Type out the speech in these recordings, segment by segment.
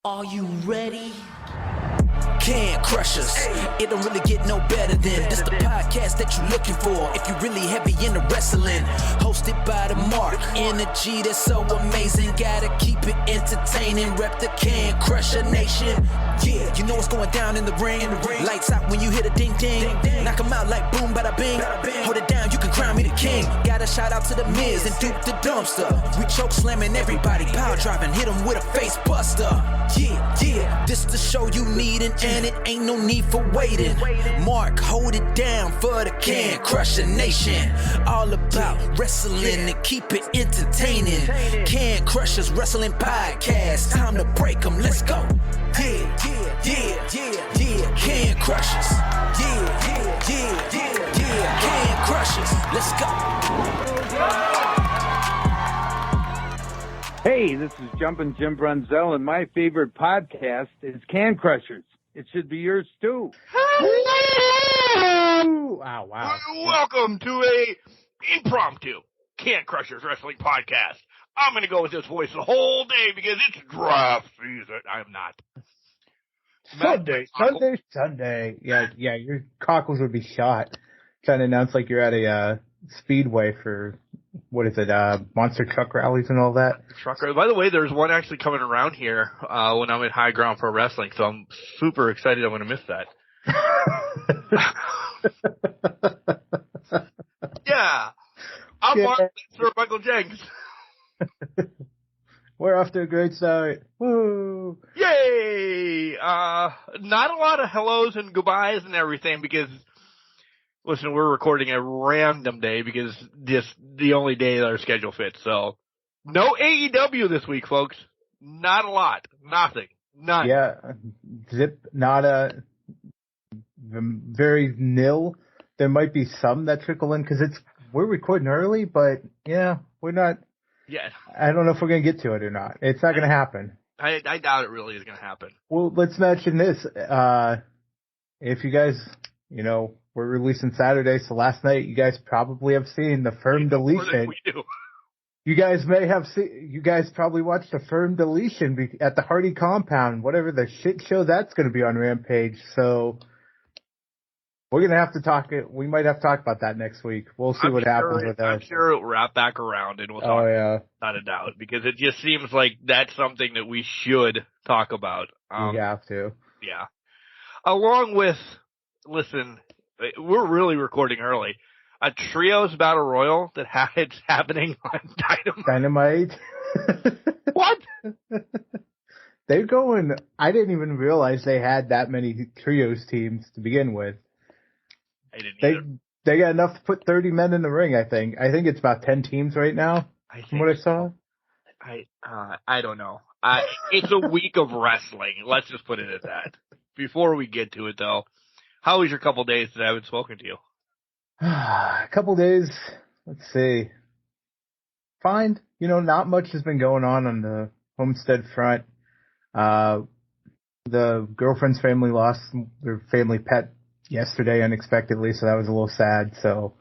Are you ready? Can Crush Us. It don't really get no better than this the podcast that you're looking for if you're really heavy into wrestling. Hosted by the Mark. Energy that's so amazing. Gotta keep it entertaining. Rep the Can Crusher Nation. Yeah, you know what's going down in the ring. Lights out when you hit a ding ding. Knock 'em out like boom bada bing. Hold it down, you can crown me the king. Gotta shout out to the Miz and Duke the Dumpster. We choke slamming everybody. Power driving, hit 'em with a face buster. Yeah, this the show you need and it ain't no need for waiting. Mark, hold it down for the Can Crusher Nation. All about wrestling and keep it entertaining. Can Crushers Wrestling Podcast. Time to break 'em, let's go. Yeah. Can Crushers. Yeah. Can Crushers, let's go. Hey, this is Jumpin' Jim Brunzell, and my favorite podcast is Can Crushers. It should be yours, too. Wow. Welcome to a impromptu Can Crushers Wrestling Podcast. I'm going to go with this voice the whole day because it's draft season. I'm not. Sunday. Yeah, your cockles would be shot. Trying to announce like you're at a speedway for, what is it, monster truck rallies and all that. Trucker. By the way, there's one actually coming around here when I'm at High Ground Pro Wrestling, so I'm super excited I'm going to miss that. Yeah. I'm on Sir Michael Jenks. We're off to a great start. Woo! Yay! Not a lot of hellos and goodbyes and everything because, listen, we're recording a random day because this the only day that our schedule fits. So, no AEW this week, folks. Not a lot. Nothing. None. Yeah. Zip, nada. Very nil. There might be some that trickle in because we're recording early, but yeah, we're not. Yeah. I don't know if we're going to get to it or not. It's not going to happen. I doubt it really is going to happen. Well, let's mention this. If you guys, we're releasing Saturday, so last night you guys probably have seen the firm deletion. We do. You guys probably watched the firm deletion at the Hardy compound, whatever the shit show that's going to be on Rampage. So we're going to have to we might have to talk about that next week. We'll see what happens with that. I'm sure it'll wrap back around and we'll talk yeah. Not a doubt, because it just seems like that's something that we should talk about. We have to. Yeah. Along with, listen, we're really recording early. A trios battle royal that it's happening on Dynamite. What? They're going, I didn't even realize they had that many trios teams to begin with. I didn't either. They got enough to put 30 men in the ring, I think. I think it's about 10 teams right now, from what I saw. I don't know. It's a week of wrestling. Let's just put it at that. Before we get to it, though, how was your couple days that I haven't spoken to you? A couple days, let's see. Fine. Not much has been going on the homestead front. The girlfriend's family lost their family pet yesterday unexpectedly, so that was a little sad. So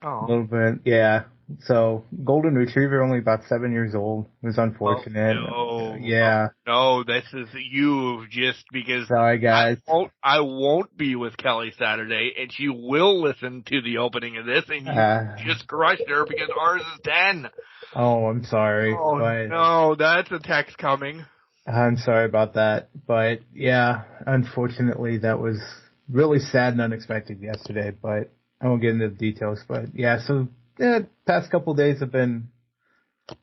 a little bit, yeah. So golden retriever, only about 7 years old. It was unfortunate. Oh, no. Yeah. No, this is you just because. Sorry, guys. I won't be with Kelly Saturday, and she will listen to the opening of this, and you just crushed her because ours is 10. Oh, I'm sorry. Oh, but no, that's a text coming. I'm sorry about that. But yeah, unfortunately, that was really sad and unexpected yesterday, but I won't get into the details. But yeah, so past couple of days have been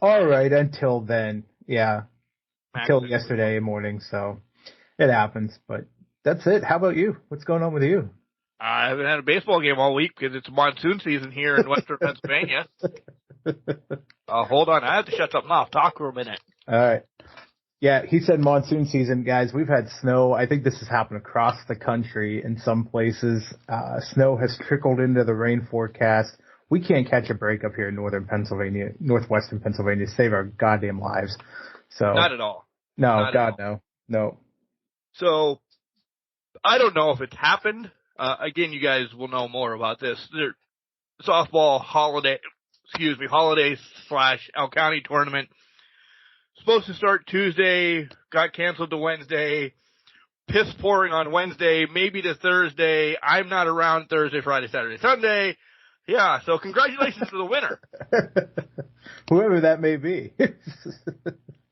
all right until then. Yeah, until yesterday morning. So it happens, but that's it. How about you? What's going on with you? I haven't had a baseball game all week because it's monsoon season here in Western Pennsylvania. Hold on, I have to shut something off. Talk for a minute. All right. Yeah, he said monsoon season. Guys, we've had snow. I think this has happened across the country in some places. Snow has trickled into the rain forecast. We can't catch a break up here in northwestern Pennsylvania to save our goddamn lives. So not at all. No, not God, no. So I don't know if it's happened. Again, you guys will know more about this. Softball holiday / Elk County tournament supposed to start Tuesday, got canceled to Wednesday, piss pouring on Wednesday, maybe to Thursday. I'm not around Thursday, Friday, Saturday, Sunday. Yeah, so congratulations to the winner. Whoever that may be.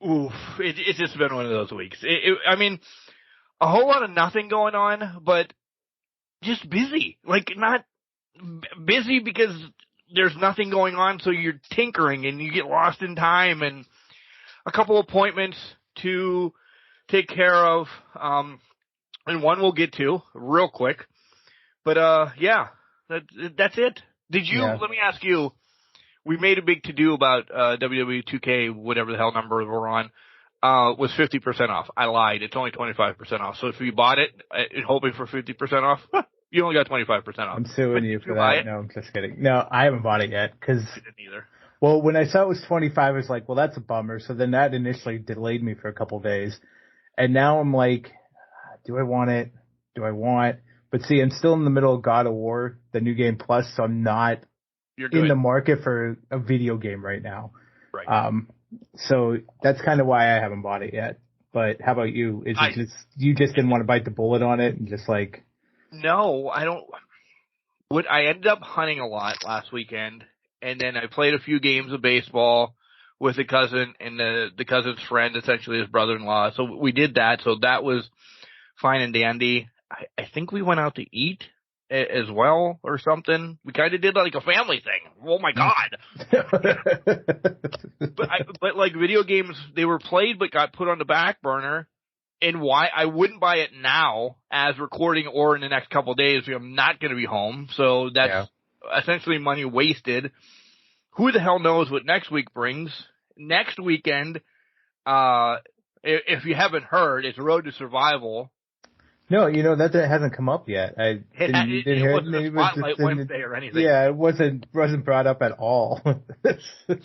Oof, it's just been one of those weeks. I mean, a whole lot of nothing going on, but just busy. Like, not busy because there's nothing going on, so you're tinkering and you get lost in time, and a couple appointments to take care of, and one we'll get to real quick. But, yeah, that's it. Did you, let me ask you, we made a big to-do about WWE 2K, whatever the hell number we're on, was 50% off. I lied. It's only 25% off. So if you bought it hoping for 50% off, you only got 25% off. I'm suing you for that. No, I'm just kidding. No, I haven't bought it yet. I didn't either. Well, when I saw it was 25, I was like, well, that's a bummer. So then that initially delayed me for a couple of days. And now I'm like, do I want it? But see, I'm still in the middle of God of War, the new game plus, so I'm not in the market for a video game right now. Right. So that's kind of why I haven't bought it yet. But how about you? Is it just you just didn't want to bite the bullet on it and just like? No, I don't. I ended up hunting a lot last weekend, and then I played a few games of baseball with a cousin and the cousin's friend, essentially his brother-in-law. So we did that. So that was fine and dandy. I think we went out to eat as well or something. We kind of did like a family thing. Oh my God. but like video games, they were played but got put on the back burner. And why I wouldn't buy it now as recording or in the next couple of days because I'm not going to be home. So that's essentially money wasted. Who the hell knows what next week brings? Next weekend, if you haven't heard, it's Road to Survival. No, that hasn't come up yet. It wasn't a Spotlight Wednesday or anything. Yeah, it wasn't brought up at all.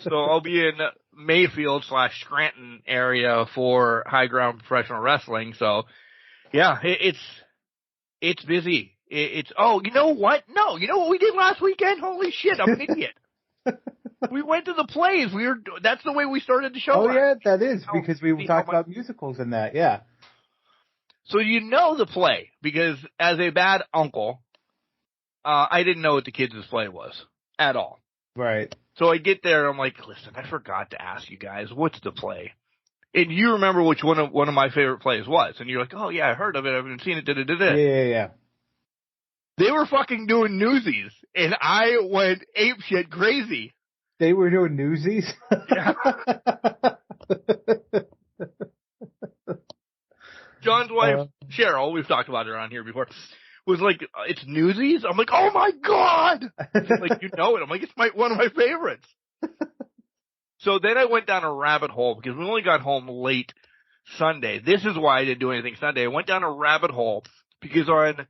So I'll be in Mayfield / Scranton area for High Ground Professional Wrestling. So, yeah, it's busy. Oh, you know what? No, you know what we did last weekend? Holy shit, I'm an idiot. We went to the plays. That's the way we started the show. Oh yeah, that is because we talked about musicals and that. Yeah. So you know the play, because as a bad uncle, I didn't know what the kids' play was at all. Right. So I get there, and I'm like, listen, I forgot to ask you guys, what's the play? And you remember which one of my favorite plays was. And you're like, oh, yeah, I heard of it. I haven't seen it. Yeah. They were fucking doing Newsies, and I went apeshit crazy. They were doing Newsies? Yeah. John's wife, Cheryl, we've talked about her on here before, was like, it's Newsies? I'm like, oh my God! She's like, you know it. I'm like, it's one of my favorites. So then I went down a rabbit hole because we only got home late Sunday. This is why I didn't do anything Sunday. I went down a rabbit hole because on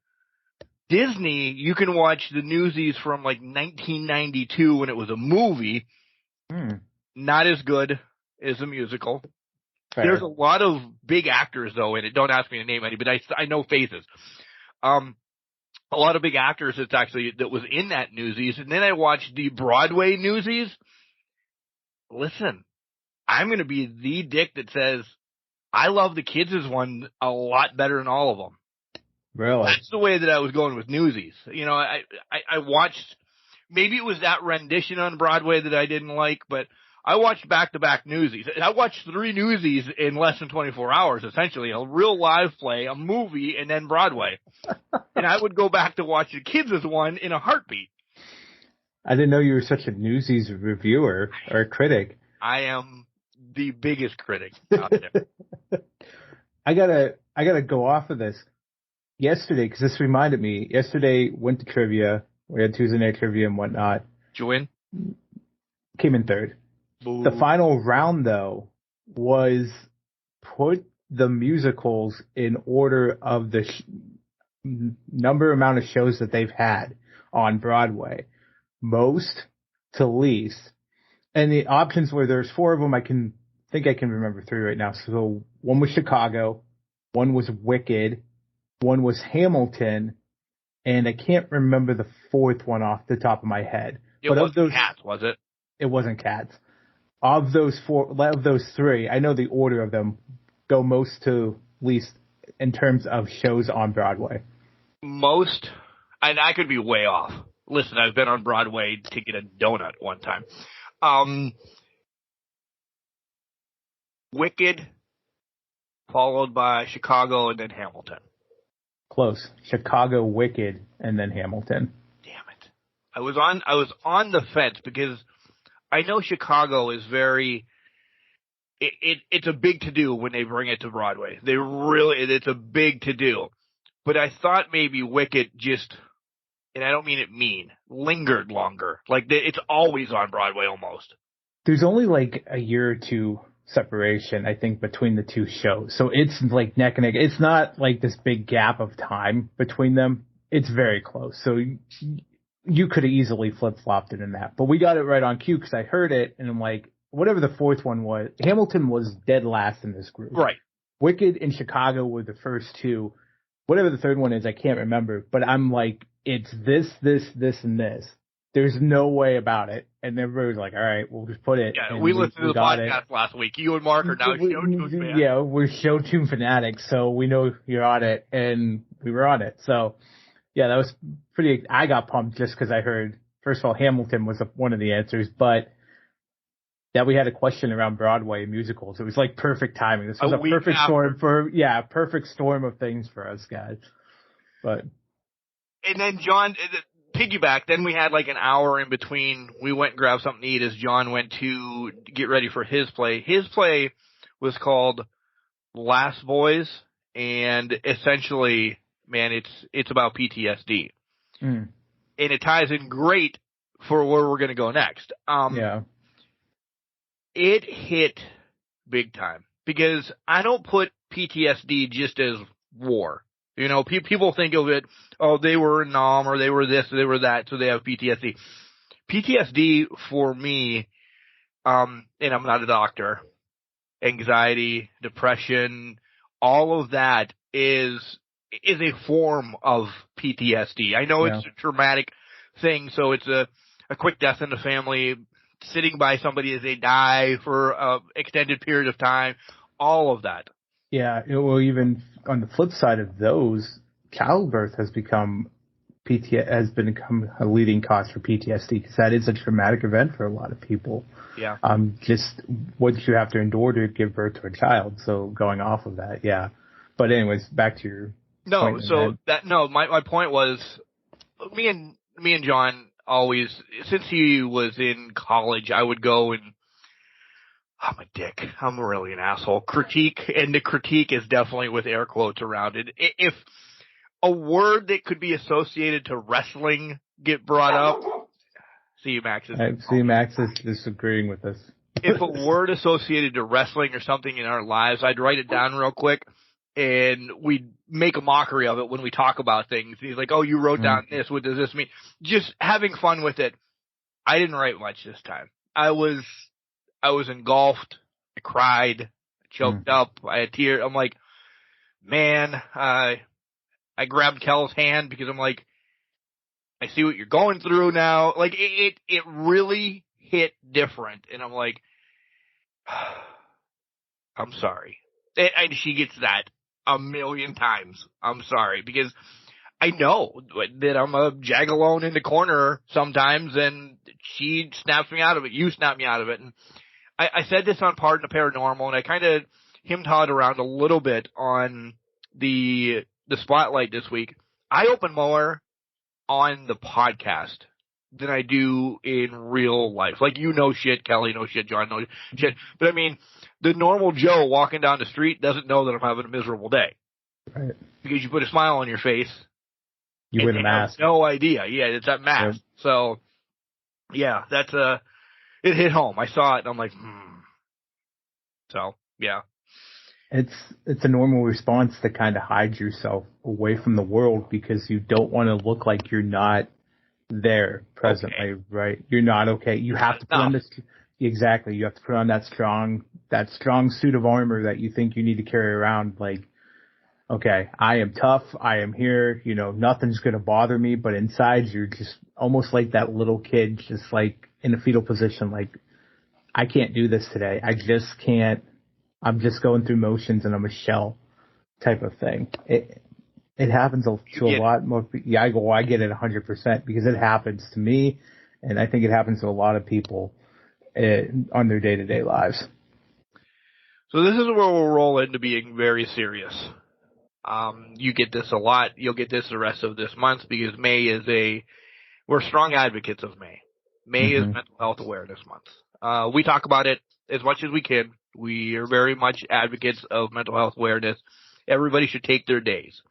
Disney, you can watch the Newsies from like 1992 when it was a movie. Not as good as a musical. Fair. There's a lot of big actors, though, in it. Don't ask me to name any, but I know faces. A lot of big actors that was in that Newsies. And then I watched the Broadway Newsies. Listen, I'm going to be the dick that says I love the kids' one a lot better than all of them. Really? That's the way that I was going with Newsies. I watched, maybe it was that rendition on Broadway that I didn't like, but I watched back-to-back Newsies. I watched 3 Newsies in less than 24 hours, essentially. A real live play, a movie, and then Broadway. And I would go back to watch the kids' one in a heartbeat. I didn't know you were such a Newsies reviewer or critic. I am the biggest critic out there. I gotta go off of this. Yesterday, because this reminded me, yesterday went to trivia. We had Tuesday night trivia and whatnot. Did you win? Came in third. Boo. The final round, though, was put the musicals in order of the amount of shows that they've had on Broadway. Most to least. And the options were, there's 4 of them. I can remember 3 right now. So one was Chicago, one was Wicked, one was Hamilton, and I can't remember the 4th one off the top of my head. It wasn't Cats, was it? It wasn't Cats. Of those three, I know the order of them go most to least in terms of shows on Broadway. Most, and I could be way off. Listen, I've been on Broadway to get a donut one time. Wicked, followed by Chicago, and then Hamilton. Close. Chicago, Wicked, and then Hamilton. Damn it. I was on the fence because I know Chicago is very it's a big to-do when they bring it to Broadway. It's a big to-do. But I thought maybe Wicked just, and I don't mean it mean, lingered longer. Like, it's always on Broadway almost. There's only like a year or two separation, I think, between the two shows. So it's like neck and neck. It's not like this big gap of time between them. It's very close. So you could have easily flip-flopped it in that. But we got it right on cue because I heard it, and I'm like, whatever the fourth one was, Hamilton was dead last in this group. Right. Wicked and Chicago were the first two. Whatever the third one is, I can't remember. But I'm like, it's this, and this. There's no way about it. And everybody was like, all right, we'll just put it. Yeah, we listened to the podcast last week. You and Mark are now Showtune fans. Yeah, we're Showtune fanatics, so we know you're on it, and we were on it. So, yeah, that was pretty – I got pumped just because I heard, first of all, Hamilton was one of the answers, but that we had a question around Broadway musicals. It was like perfect timing. This was a perfect storm of things for us guys. But and then John – piggyback, then we had like an hour in between. We went and grabbed something to eat as John went to get ready for his play. His play was called Last Boys, and essentially, man, it's about PTSD. And it ties in great for where we're going to go next. Yeah. It hit big time because I don't put PTSD just as war. You know, people think of it, oh, they were in Nam or they were this or they were that, so they have PTSD. PTSD for me, and I'm not a doctor, anxiety, depression, all of that is a form of PTSD. I know it's a traumatic thing, so it's a quick death in the family, sitting by somebody as they die for an extended period of time, all of that. Yeah, well, even on the flip side of those, childbirth has become a leading cause for PTSD because that is a traumatic event for a lot of people. Yeah. Just what you have to endure to give birth to a child. So going off of that, yeah. But anyways, back to your point. My point was, me and John always, since he was in college, I would go and, I'm a dick. I'm really an asshole. Critique, and the critique is definitely with air quotes around it. If a word that could be associated to wrestling get brought up, Max is disagreeing with us. If a word associated to wrestling or something in our lives, I'd write it down real quick, and we'd make a mockery of it when we talk about things. He's like, oh, you wrote down this. What does this mean? Just having fun with it. I didn't write much this time. I was engulfed. I cried, choked up. I had tears. I'm like, man, I grabbed Kel's hand because I'm like, I see what you're going through now. Like it really hit different. And I'm like, I'm sorry. And she gets that a million times. I'm sorry because I know that I'm a jagalone in the corner sometimes and she snaps me out of it. You snap me out of it. And I said this on Pardon the Paranormal, and I kind of him-hawed around a little bit on the spotlight this week. I open more on the podcast than I do in real life. Like, you know shit, Kelly knows shit, John knows shit. But I mean, the normal Joe walking down the street doesn't know that I'm having a miserable day. Right. Because you put a smile on your face. You wear the mask. No idea. Yeah, it's that mask. Yep. So, yeah, that's it hit home. I saw it and I'm like, So, yeah. It's a normal response to kind of hide yourself away from the world because you don't want to look like you're not there presently, right? You're not okay. You have to put on this. Exactly. You have to put on that strong suit of armor that you think you need to carry around. Like, okay, I am tough. I am here. You know, nothing's going to bother me. But inside, you're just almost like that little kid, just like in a fetal position. Like, I can't do this today. I just can't. I'm just going through motions and I'm a shell type of thing. It happens to a lot more. Yeah, I get it 100% because it happens to me, and I think it happens to a lot of people on their day-to-day lives. So this is where we'll roll into being very serious. You get this a lot. You'll get this the rest of this month because we're strong advocates of May. May is Mental Health Awareness Month. We talk about it as much as we can. We are very much advocates of mental health awareness. Everybody should take their days.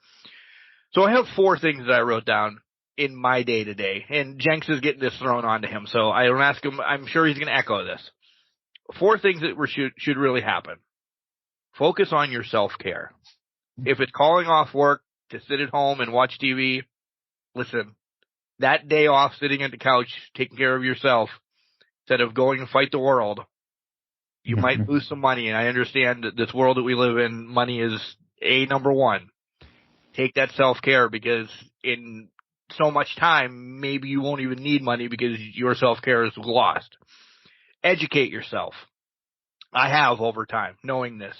So I have 4 things that I wrote down in my day-to-day, and Jenks is getting this thrown onto him, so I don't ask him. I'm sure he's going to echo this. 4 things that should really happen. Focus on your self-care. If it's calling off work to sit at home and watch TV, listen, that day off sitting at the couch taking care of yourself instead of going and fight the world, you might lose some money, and I understand that this world that we live in, money is number one. Take that self-care because in so much time, maybe you won't even need money because your self-care is lost. Educate yourself. I have over time, knowing this.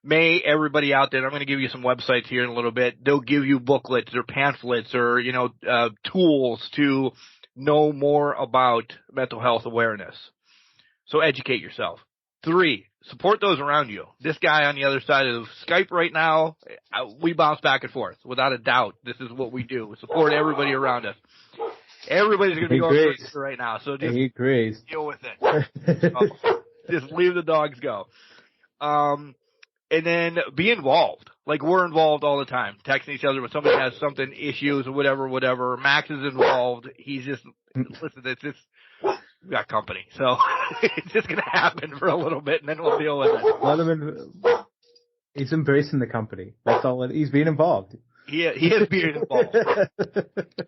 May, everybody out there, I'm going to give you some websites here in a little bit. They'll give you booklets or pamphlets or, tools to know more about mental health awareness. So educate yourself. 3, support those around you. This guy on the other side of Skype right now, we bounce back and forth. Without a doubt, this is what we do. We support everybody around us. Everybody's going to be going through this right now, so just deal with it. So, just leave the dogs go. And then be involved. Like, we're involved all the time, texting each other when somebody has something, issues or whatever. Max is involved. He's just, listen, it's just, we got company. So it's just going to happen for a little bit and then we'll deal with it. Let him he's embracing the company. That's all. He's being involved. He is being involved.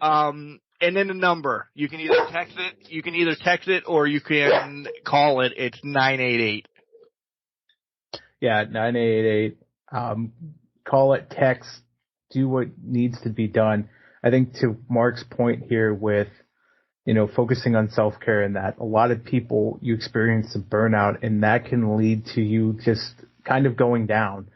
And then the number. You can either text it or you can call it. It's 988. Yeah, 988. Call it, text, do what needs to be done. I think to Mark's point here with, focusing on self-care and that a lot of people, you experience a burnout and that can lead to you just kind of going down,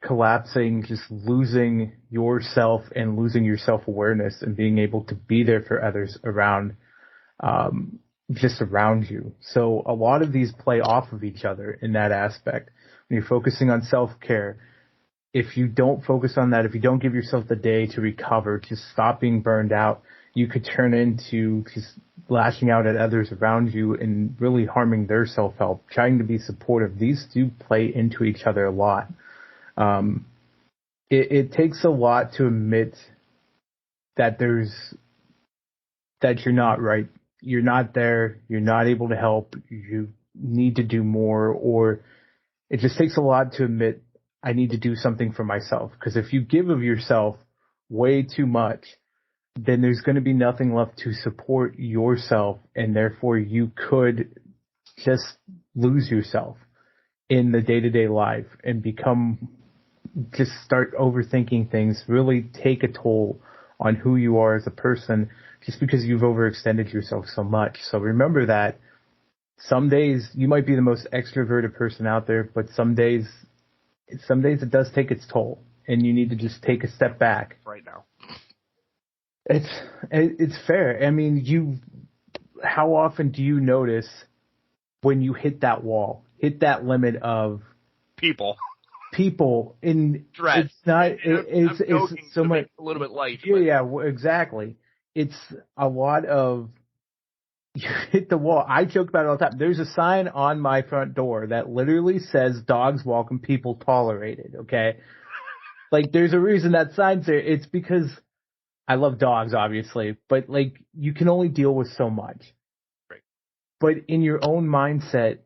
collapsing, just losing yourself and losing your self-awareness and being able to be there for others around, just around you. So a lot of these play off of each other in that aspect. When you're focusing on self-care, if you don't focus on that, if you don't give yourself the day to recover, to stop being burned out, you could turn into just lashing out at others around you and really harming their self-help, trying to be supportive. These do play into each other a lot. It takes a lot to admit that that you're not right. You're not there. You're not able to help. You need to do more, or it just takes a lot to admit I need to do something for myself. Because if you give of yourself way too much, then there's going to be nothing left to support yourself, and therefore you could just lose yourself in the day-to-day life and just start overthinking things, really take a toll on who you are as a person just because you've overextended yourself so much. So remember that some days you might be the most extroverted person out there, but some days it does take its toll and you need to just take a step back. Right now. It's fair. I mean, how often do you notice when you hit that wall, hit that limit of people in stress? It's not. It's so much a little bit light. Yeah, exactly. It's a lot of you hit the wall. I joke about it all the time. There's a sign on my front door that literally says "Dogs welcome, people tolerated." Okay, like there's a reason that sign's there. It's because I love dogs, obviously, but like you can only deal with so much. Right. But in your own mindset,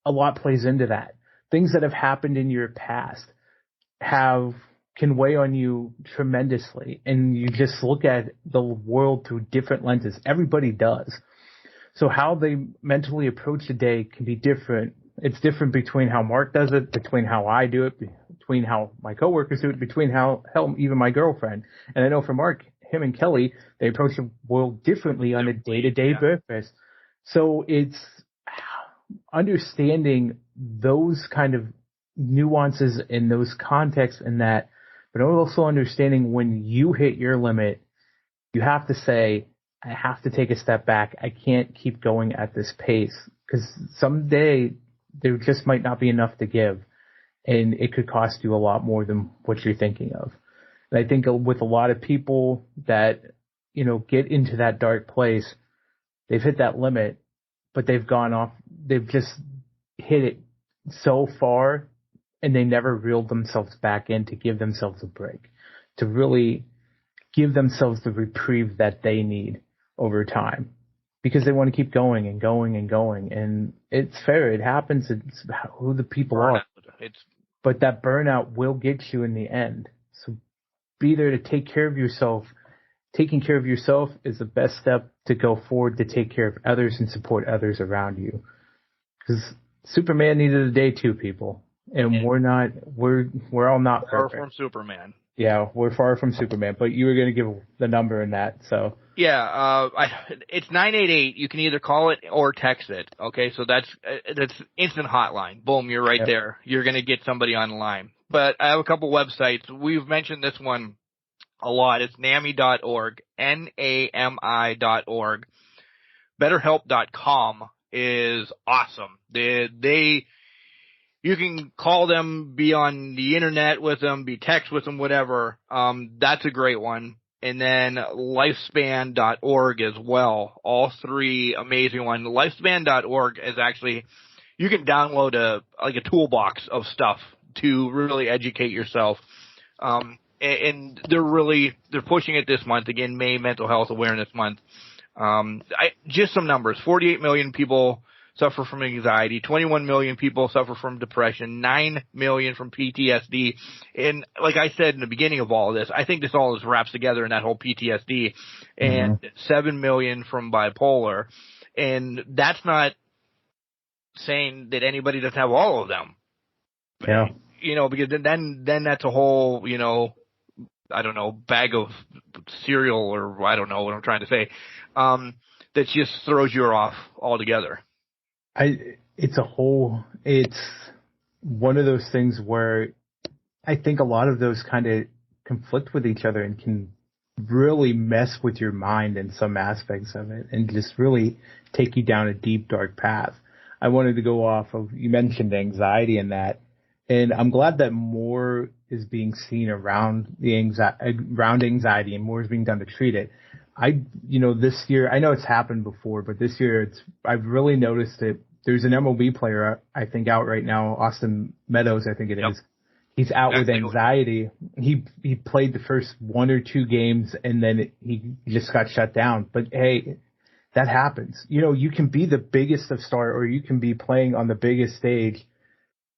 a lot plays into that. Things that have happened in your past can weigh on you tremendously, and you just look at the world through different lenses. Everybody does. So how they mentally approach the day can be different. It's different between how Mark does it, between how I do it, between how my coworkers do it, between how even my girlfriend. And I know for Mark, him and Kelly, they approach the world differently on a day-to-day basis. So it's understanding those kind of nuances in those contexts and that, but also understanding when you hit your limit, you have to say, I have to take a step back. I can't keep going at this pace because someday there just might not be enough to give, and it could cost you a lot more than what you're thinking of. And I think with a lot of people that, get into that dark place, they've hit that limit, but they've gone off, they've just hit it so far, and they never reeled themselves back in to give themselves a break, to really give themselves the reprieve that they need over time, because they want to keep going and going and going. And it's fair. It happens. It's who the people are. But that burnout will get you in the end. So be there to take care of yourself. Taking care of yourself is the best step to go forward to take care of others and support others around you. Because Superman needed a day too, people. And we're all not far perfect. From Superman. Yeah, we're far from Superman, but you were going to give the number in that, so. Yeah, it's 988. You can either call it or text it. Okay, so that's instant hotline. Boom, you're right there. You're going to get somebody on the line. But I have a couple websites. We've mentioned this one a lot. It's NAMI.org, NAMI.org. BetterHelp.com is awesome. You can call them, be on the internet with them, be text with them, whatever. That's a great one. And then lifespan.org as well. All three amazing ones. Lifespan.org is actually, you can download a toolbox of stuff to really educate yourself. And they're pushing it this month. Again, May Mental Health Awareness Month. Just some numbers. 48 million people suffer from anxiety, 21 million people suffer from depression, 9 million from PTSD. And like I said in the beginning of all of this, I think this all is wraps together in that whole PTSD, and 7 million from bipolar. And that's not saying that anybody doesn't have all of them. Yeah. Because then that's a whole, I don't know, bag of cereal, or I don't know what I'm trying to say, that just throws you off altogether. It's one of those things where I think a lot of those kind of conflict with each other and can really mess with your mind in some aspects of it and just really take you down a deep, dark path. I wanted to go off of, you mentioned anxiety and that, and I'm glad that more is being seen around anxiety and more is being done to treat it. This year, I know it's happened before, but this year I've really noticed it. There's an MLB player, I think, out right now, Austin Meadows, I think it is. He's out with anxiety. He played the first 1 or 2 games and then he just got shut down. But hey, that happens. You can be the biggest of star, or you can be playing on the biggest stage,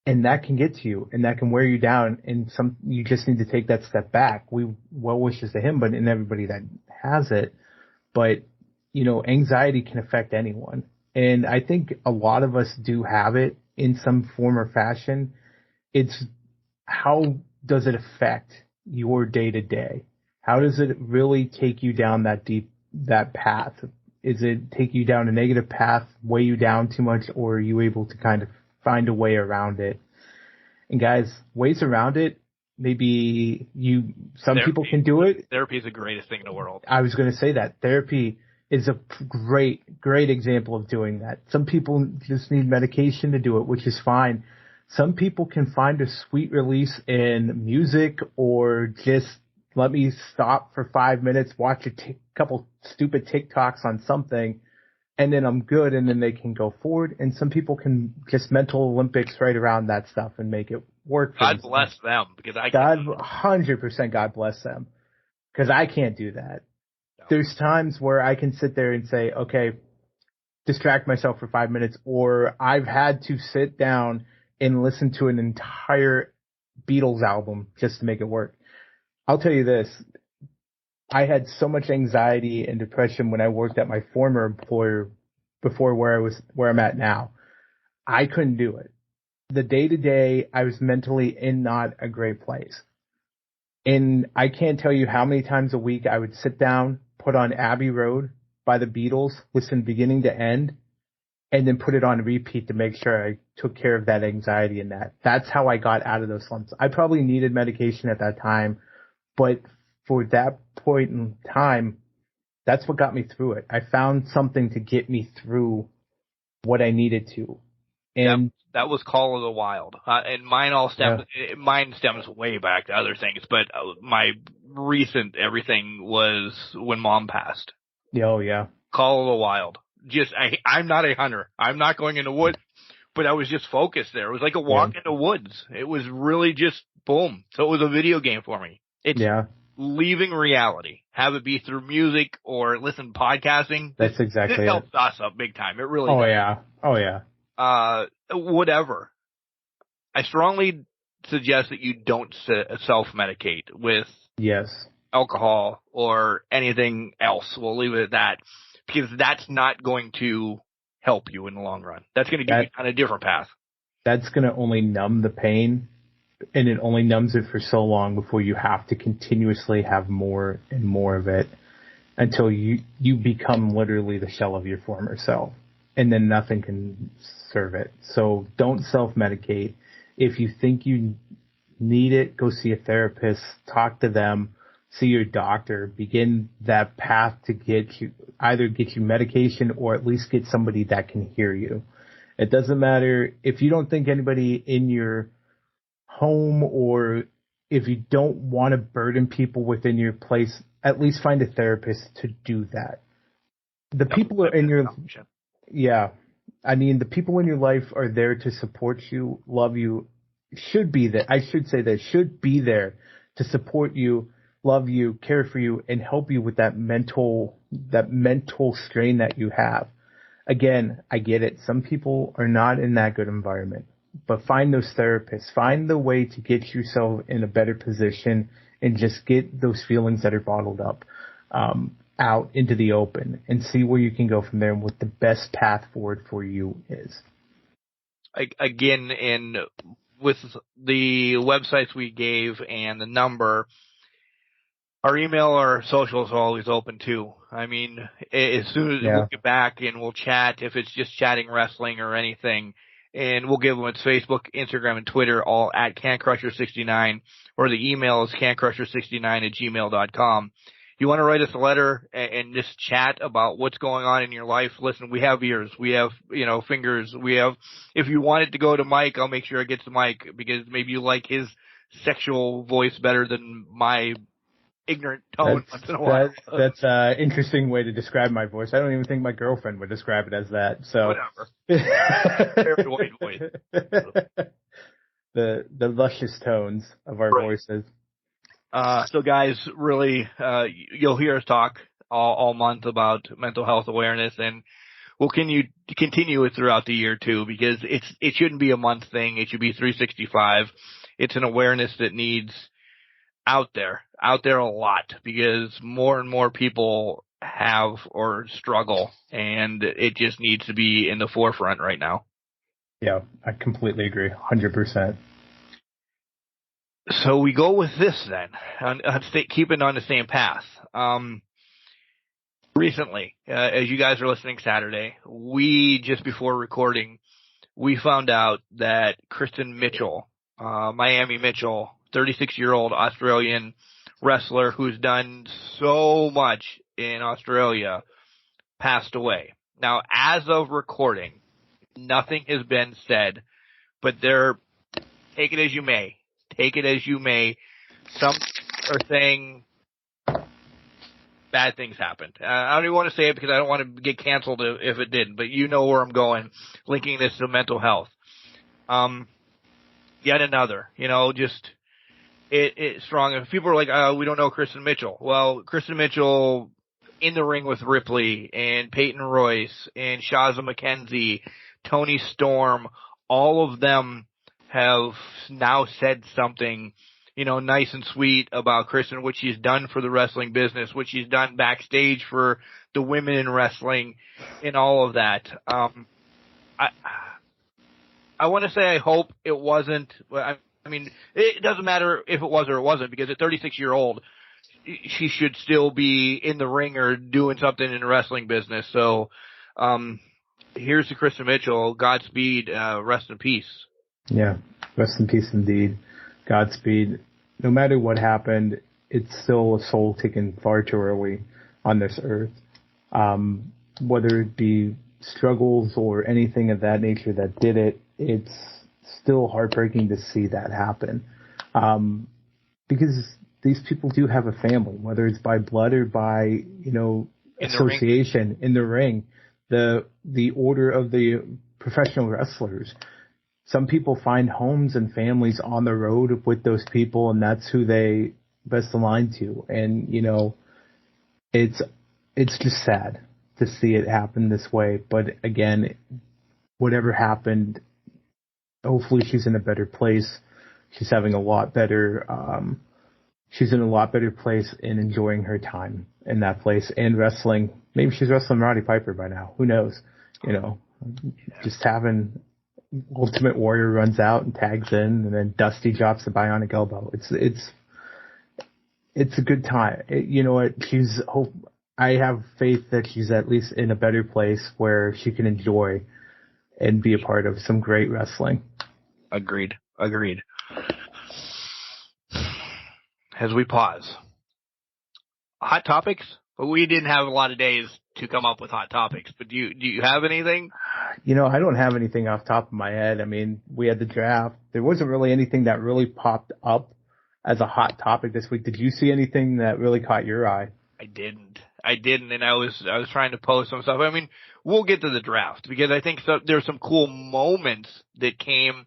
and that can get to you and that can wear you down. And you just need to take that step back. Well wishes to him, but in everybody that has it. But, anxiety can affect anyone. And I think a lot of us do have it in some form or fashion. It's how does it affect your day to day? How does it really take you down that path? Is it take you down a negative path, weigh you down too much, or are you able to kind of find a way around it? And guys, ways around it, maybe some people can do it. Therapy is the greatest thing in the world. I was going to say that. Therapy is a great example of doing that. Some people just need medication to do it, which is fine. Some people can find a sweet release in music, or just let me stop for 5 minutes, watch a couple stupid TikToks on something, and then I'm good, and then they can go forward. And some people can just mental Olympics right around that stuff and make it work. God bless them, because 100% God bless them, because I can't do that. No. There's times where I can sit there and say, okay, distract myself for 5 minutes, or I've had to sit down and listen to an entire Beatles album just to make it work. I'll tell you this. I had so much anxiety and depression when I worked at my former employer before where I'm at now. I couldn't do it. The day to day, I was mentally in not a great place. And I can't tell you how many times a week I would sit down, put on Abbey Road by the Beatles, listen beginning to end, and then put it on repeat to make sure I took care of that anxiety and that. That's how I got out of those slumps. I probably needed medication at that time, but for that point in time, that's what got me through it. I found something to get me through what I needed to. And that was Call of the Wild. And mine stems way back to other things, but my recent everything was when Mom passed. Oh yeah. Call of the Wild. I'm not a hunter. I'm not going in the woods, but I was just focused there. It was like a walk in the woods. It was really just boom. So it was a video game for me. It's leaving reality. Have it be through music or listen podcasting. That's exactly it. Helps us up big time. It really does. Oh yeah. Whatever. I strongly suggest that you don't self-medicate with alcohol or anything else. We'll leave it at that. Because that's not going to help you in the long run. That's going to get you on a different path. That's going to only numb the pain, and it only numbs it for so long before you have to continuously have more and more of it until you become literally the shell of your former self, and then nothing can serve it. So don't self-medicate. If you think you need it, go see a therapist, talk to them, see your doctor, begin that path to get you medication or at least get somebody that can hear you. It doesn't matter if you don't think anybody in your home or if you don't want to burden people within your place, at least find a therapist to do that. The people in your, the people in your life are there to support you, love you, should be there. I should say they should be there to support you, love you, care for you, and help you with that mental strain that you have. Again, I get it. Some people are not in that good environment, but find those therapists. Find the way to get yourself in a better position and just get those feelings that are bottled up out into the open and see where you can go from there and what the best path forward for you is. Again, and with the websites we gave and the number, our email or social is always open too. I mean, as soon as we'll get back and we'll chat, if it's just chatting wrestling or anything, and we'll give them its Facebook, Instagram, and Twitter, all at CanCrusher69, or the email is cancrusher69@gmail.com. You want to write us a letter and just chat about what's going on in your life? Listen, we have ears, we have, fingers, we have, if you want it to go to Mike, I'll make sure it gets to Mike, because maybe you like his sexual voice better than my ignorant tone once in a while. That's an interesting way to describe my voice. I don't even think my girlfriend would describe it as that. So whatever. Very white voice. The luscious tones of our voices. So guys, really, you'll hear us talk all month about mental health awareness, and we'll continue it throughout the year too, because it shouldn't be a month thing. It should be 365. It's an awareness that needs out there a lot, because more and more people have or struggle, and it just needs to be in the forefront right now. Yeah, I completely agree. 100%. So we go with this then, keeping on the same path. Recently, as you guys are listening Saturday, we, just before recording, we found out that Kristen Mitchell, Miami Mitchell, 36-year-old Australian wrestler who's done so much in Australia, passed away. Now, as of recording, nothing has been said, but take it as you may. Take it as you may. Some are saying bad things happened. I don't even want to say it because I don't want to get canceled if it didn't, but you know where I'm going, linking this to mental health. Yet another, it's strong. And people are like, we don't know Kristen Mitchell. Well, Kristen Mitchell in the ring with Ripley and Peyton Royce and Shazza McKenzie, Tony Storm, all of them have now said something, nice and sweet about Kristen, what she's done for the wrestling business, what she's done backstage for the women in wrestling, and all of that. I want to say I hope it wasn't. I mean, it doesn't matter if it was or it wasn't, because at 36-year-old, she should still be in the ring or doing something in the wrestling business. So, here's to Kristen Mitchell. Godspeed. Rest in peace. Yeah, rest in peace indeed. Godspeed. No matter what happened, it's still a soul taken far too early on this earth. Whether it be struggles or anything of that nature that did it, it's still heartbreaking to see that happen. Because these people do have a family, whether it's by blood or by, association in the ring. The order of the professional wrestlers. Some people find homes and families on the road with those people, and that's who they best align to. And, it's just sad to see it happen this way. But again, whatever happened, hopefully she's in a better place. She's having a lot better, she's in a lot better place and enjoying her time in that place and wrestling. Maybe she's wrestling Roddy Piper by now. Who knows? Just having Ultimate Warrior runs out and tags in, and then Dusty drops the bionic elbow. It's a good time. You know what? I have faith that she's at least in a better place where she can enjoy and be a part of some great wrestling. Agreed. As we pause. Hot topics? We didn't have a lot of days to come up with hot topics, but do you have anything? I don't have anything off the top of my head. I mean, we had the draft. There wasn't really anything that really popped up as a hot topic this week. Did you see anything that really caught your eye? I didn't, and I was trying to post some stuff. I mean, we'll get to the draft because I think there's some cool moments that came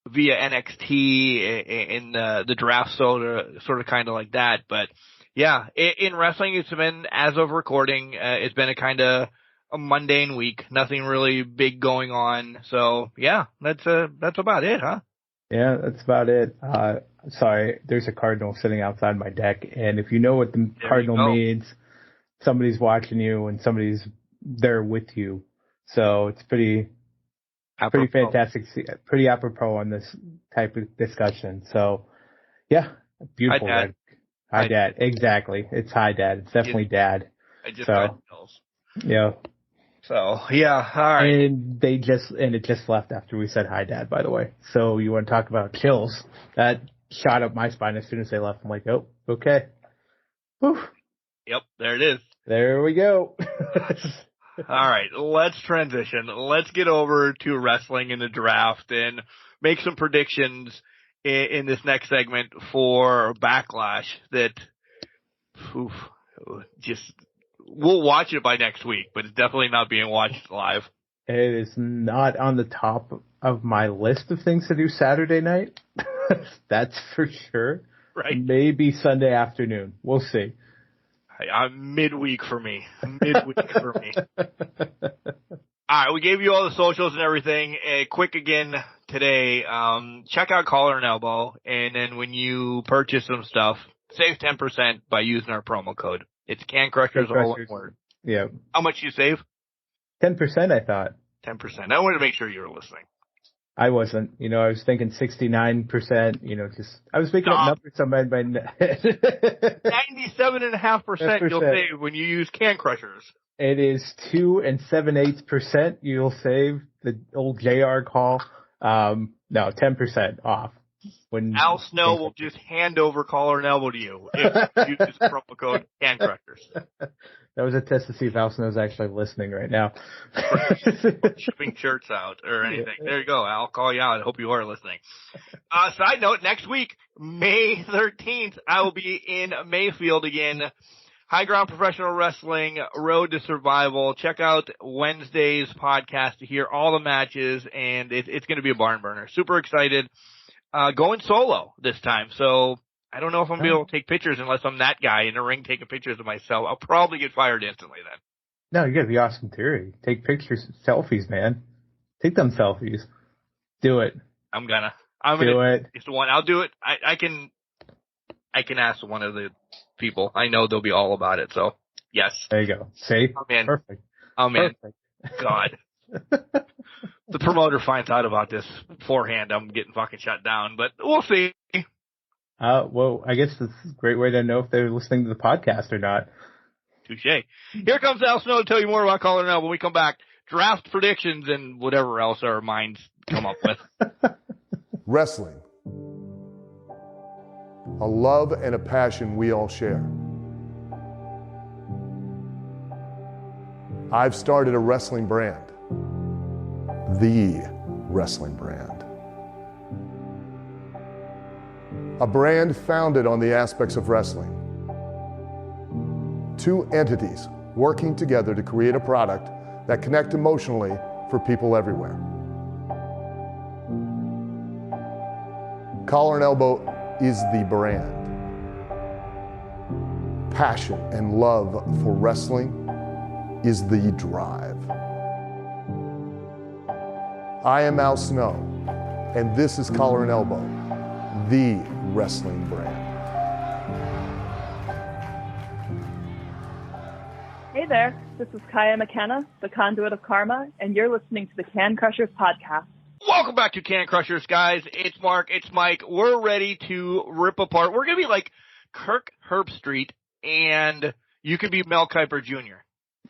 via NXT in the draft, sort of kind of like that. But yeah, in wrestling, it's been, as of recording, it's been a kind of a mundane week. Nothing really big going on. So yeah, that's about it, huh? Yeah, that's about it. Sorry, there's a cardinal sitting outside my deck, and if you know what the cardinal means, somebody's watching you and somebody's there with you. So it's pretty fantastic, pretty apropos on this type of discussion. So yeah, beautiful. Hi, Dad. Exactly. It's hi, Dad. It's definitely Dad. I just got chills. Yeah. So yeah, all right. And it just left after we said hi, Dad, by the way. So you want to talk about chills? That shot up my spine as soon as they left. I'm like, oh, okay. Whew. Yep, there it is. There we go. All right, let's transition. Let's get over to wrestling in the draft and make some predictions in this next segment for Backlash that, we'll watch it by next week, but it's definitely not being watched live. It is not on the top of my list of things to do Saturday night. That's for sure. Right. Maybe Sunday afternoon. We'll see. I'm midweek for me. All right, we gave you all the socials and everything. Quick again today, check out Collar and Elbow, and then when you purchase some stuff, save 10% by using our promo code. It's Can Crushers, all one word. Yeah. How much you save? 10%, I thought. 10%. I wanted to make sure you were listening. I wasn't. I was thinking 69%, I was making up numbers on my 97.5% you'll save when you use Can Crushers. It is 2 7/8% you'll save the old JR call. No, 10% off. When Al Snow will just hand over Collar and Elbow to you if you use the promo code Can Crushers. That was a test to see if Al Snow's actually listening right now. Shipping shirts out or anything. There you go. I'll call you out. I hope you are listening. Side note, next week, May 13th, I will be in Mayfield again. High Ground Professional Wrestling, Road to Survival. Check out Wednesday's podcast to hear all the matches, and it's going to be a barn burner. Super excited. Going solo this time, so I don't know if I'm going to be able to take pictures unless I'm that guy in the ring taking pictures of myself. I'll probably get fired instantly then. No, you got to be Austin Theory. Take pictures, selfies, man. Take them selfies. Do it. I'm gonna do it. It's the one. I'll do it. I can ask one of the people. I know they'll be all about it. So yes. There you go. See? I'm in. Perfect. I'm in. Perfect. God. The promoter finds out about this beforehand, I'm getting fucking shut down, but we'll see. Well, I guess it's a great way to know if they're listening to the podcast or not. Touche. Here comes Al Snow to tell you more about Collar and Elbow when we come back. draft predictions and whatever else our minds come up with. Wrestling. A love and a passion we all share. I've started a wrestling brand. The wrestling brand. A brand founded on the aspects of wrestling. Two entities working together to create a product that connect emotionally for people everywhere. Collar and Elbow is the brand. Passion and love for wrestling is the drive. I am Al Snow, and this is Collar and Elbow, the wrestling brand. Hey there, this is Kaya McKenna, the conduit of karma, and you're listening to the Can Crushers podcast. Welcome back to Can Crushers, guys. It's Mark, it's Mike. We're ready to rip apart. We're going to be like Kirk Herbstreit, and you can be Mel Kiper Jr.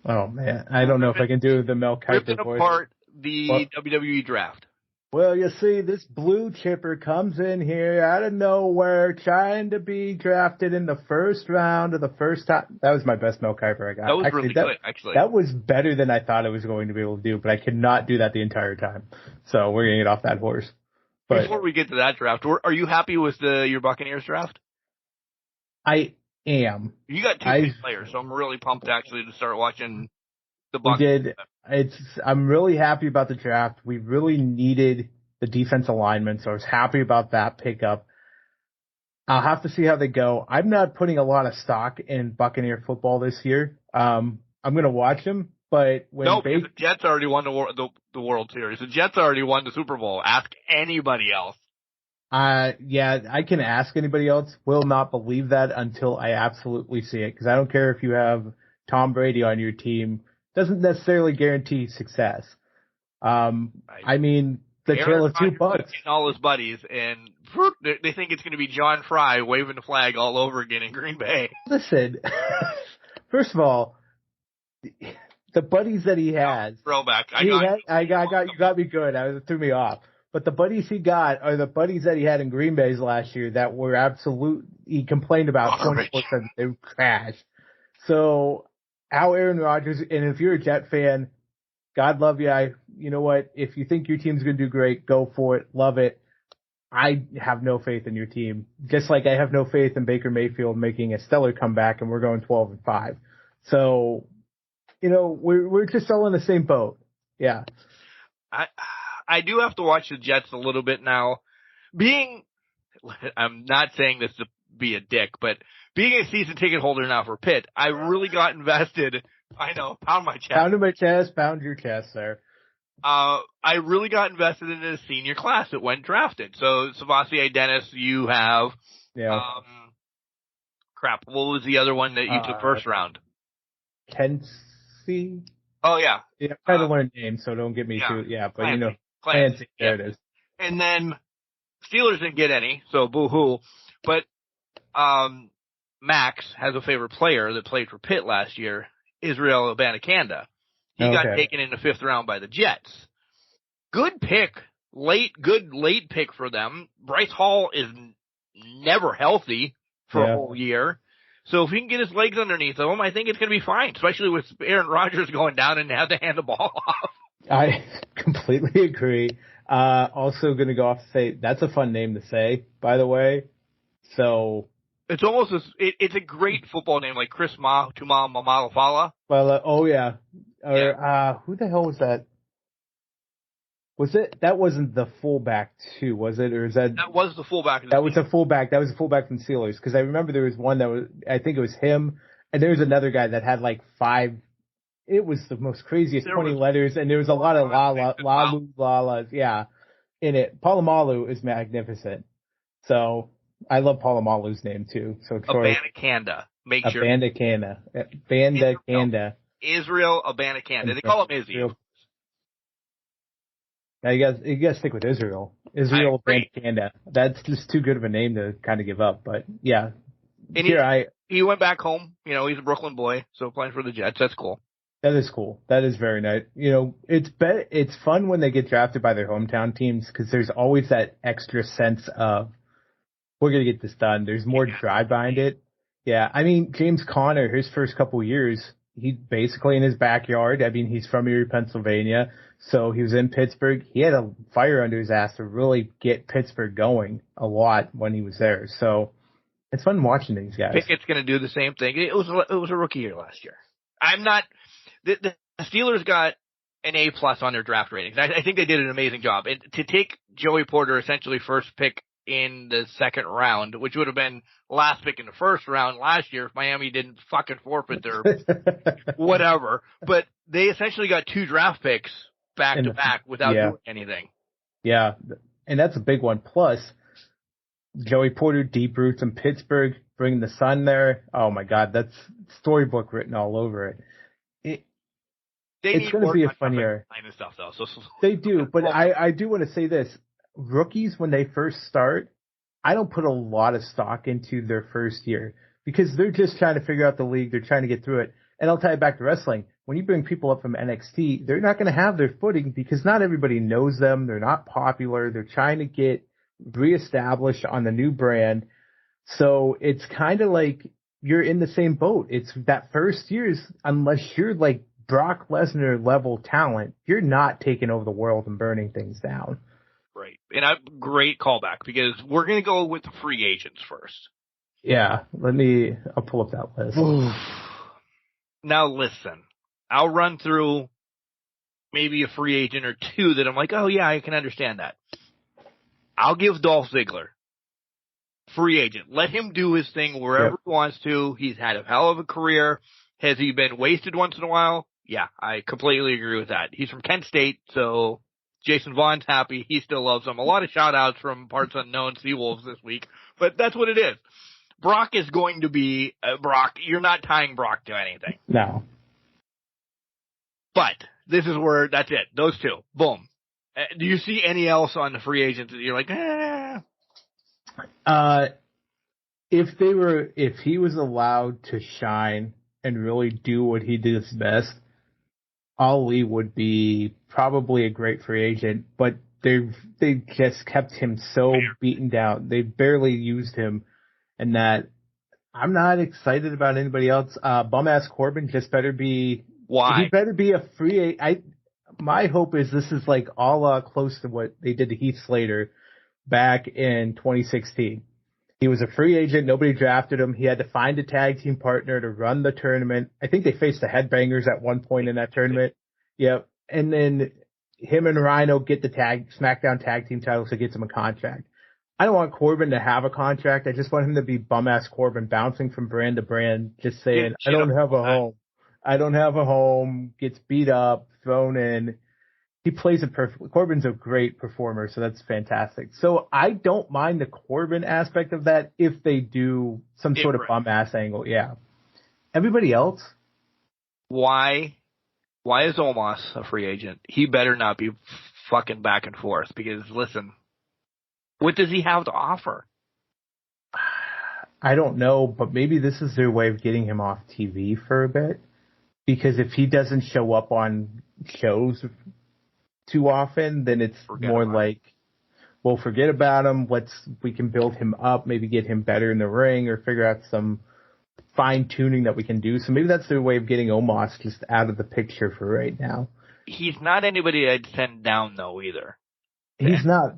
Oh, man. I don't know if I can do the Mel Kiper Ripping voice. apart the WWE draft. Well, you see, this blue chipper comes in here out of nowhere trying to be drafted in the first round of the first time. That was my best Mel Kiper I got. That was really good, actually. That was better than I thought I was going to be able to do, but I could not do that the entire time. So we're going to get off that horse. But before we get to that draft, are you happy with your Buccaneers draft? I am. You got two big players, so I'm really pumped actually to start watching the Bucs. We did. I'm really happy about the draft. We really needed the defense alignment, so I was happy about that pickup. I'll have to see how they go. I'm not putting a lot of stock in Buccaneer football this year. I'm going to watch them, but when because the Jets already won the World Series. The Jets already won the Super Bowl. Ask anybody else. Yeah, I can ask anybody else. Will not believe that until I absolutely see it, because I don't care if you have Tom Brady on your team. Doesn't necessarily guarantee success. I mean, the tale of two bucks. All his buddies, and they think it's going to be John Fry waving the flag all over again in Green Bay. Listen, first of all, the buddies that he has. Throwback. You got me good. It threw me off. But the buddies he got are the buddies that he had in Green Bay's last year that were he complained about 24/7. They were trash. So, how Aaron Rodgers, and if you're a Jet fan, God love you. You know what? If you think your team's going to do great, go for it. Love it. I have no faith in your team. Just like I have no faith in Baker Mayfield making a stellar comeback and we're going 12-5. So, we're just all in the same boat. Yeah. I do have to watch the Jets a little bit now. I'm not saying this to be a dick, but being a season ticket holder now for Pitt, I really got invested. I know, pound my chest. Pound my chest, pound your chest, sir. I really got invested in the senior class that went drafted. So, Savasi Dennis, you have, what was the other one that you took first round? Kensey? Oh, yeah. Yeah, I'm trying to learn names, so don't get me but Clancy. There it is. And then Steelers didn't get any, so boo-hoo. But Max has a favorite player that played for Pitt last year, Israel Abanikanda. He got taken in the 5th round by the Jets. Good pick, good late pick for them. Bryce Hall is never healthy for a whole year. So if he can get his legs underneath him, I think it's going to be fine, especially with Aaron Rodgers going down and have to hand the ball off. I completely agree. Also going to go off to say, that's a fun name to say, by the way. So it's almost it's a great football name, like Chris Tuma Mamalafala. Well, Or who the hell was that? That wasn't the fullback too, was it? Or is that? That was the fullback. That was the fullback. That was the fullback from Steelers. Because I remember there was one I think it was him, and there was another guy that had like 5. It was the most craziest 20 letters, and there was a lot of lalas, in it. Polamalu is magnificent. So I love Polamalu's name too. So Abanikanda. Abanikanda. Israel Abanikanda. They call him Izzy. Now you guys stick with Israel. Israel Abanikanda. That's just too good of a name to kind of give up. But yeah, and he went back home. He's a Brooklyn boy, so playing for the Jets. That's cool. That is cool. That is very nice. It's fun when they get drafted by their hometown teams because there's always that extra sense of we're gonna get this done. There's more drive behind it. Yeah, I mean James Conner, his first couple years, he basically in his backyard. I mean he's from Erie, Pennsylvania, so he was in Pittsburgh. He had a fire under his ass to really get Pittsburgh going a lot when he was there. So it's fun watching these guys. Pickett's gonna do the same thing. It was a rookie year last year. I'm not. The Steelers got an A+ on their draft ratings. I think they did an amazing job. And to take Joey Porter essentially first pick in the second round, which would have been last pick in the first round last year if Miami didn't fucking forfeit their whatever. But they essentially got 2 draft picks back to back without doing anything. Yeah, and that's a big one. Plus, Joey Porter, deep roots in Pittsburgh, bringing the sun there. Oh my God, that's storybook written all over it. It's going to be a fun year. And stuff, though, so. They do, but I do want to say this. Rookies, when they first start, I don't put a lot of stock into their first year because they're just trying to figure out the league. They're trying to get through it. And I'll tie it back to wrestling. When you bring people up from NXT, they're not going to have their footing because not everybody knows them. They're not popular. They're trying to get reestablished on the new brand. So it's kind of like you're in the same boat. It's that first year's, unless you're like Brock Lesnar level talent, you're not taking over the world and burning things down. Right. And a great callback because we're going to go with the free agents first. Yeah. I'll pull up that list. Now listen, I'll run through maybe a free agent or two that I'm like, oh yeah, I can understand that. I'll give Dolph Ziggler free agent. Let him do his thing wherever he wants to. He's had a hell of a career. Has he been wasted once in a while? Yeah, I completely agree with that. He's from Kent State, so Jason Vaughn's happy. He still loves him. A lot of shout-outs from Parts Unknown Seawolves this week, but that's what it is. Brock is going to be Brock. You're not tying Brock to anything. No. But this is where that's it. Those two. Boom. Do you see any else on the free agents that you're like, If he was allowed to shine and really do what he does best, Ali would be probably a great free agent, but they just kept him so beaten down. They barely used him, and that I'm not excited about anybody else. Bum-ass Corbin just better be. Why? He better be a free agent. My hope is this is like all close to what they did to Heath Slater back in 2016. He was a free agent. Nobody drafted him. He had to find a tag team partner to run the tournament. I think they faced the Headbangers at one point in that tournament. Yep. And then him and Rhino get the SmackDown tag team titles to get him a contract. I don't want Corbin to have a contract. I just want him to be bum-ass Corbin, bouncing from brand to brand, just saying, I don't have a home. I don't have a home, gets beat up, thrown in. He plays it perfectly. Corbin's a great performer, so that's fantastic. So I don't mind the Corbin aspect of that if they do some sort of bum-ass angle. Yeah. Everybody else? Why is Omos a free agent? He better not be fucking back and forth because, listen, what does he have to offer? I don't know, but maybe this is their way of getting him off TV for a bit. Because if he doesn't show up on shows too often, then it's more like, well, forget about him. We can build him up, maybe get him better in the ring or figure out some fine tuning that we can do. So maybe that's their way of getting Omos just out of the picture for right now. He's not anybody I'd send down though either. He's not.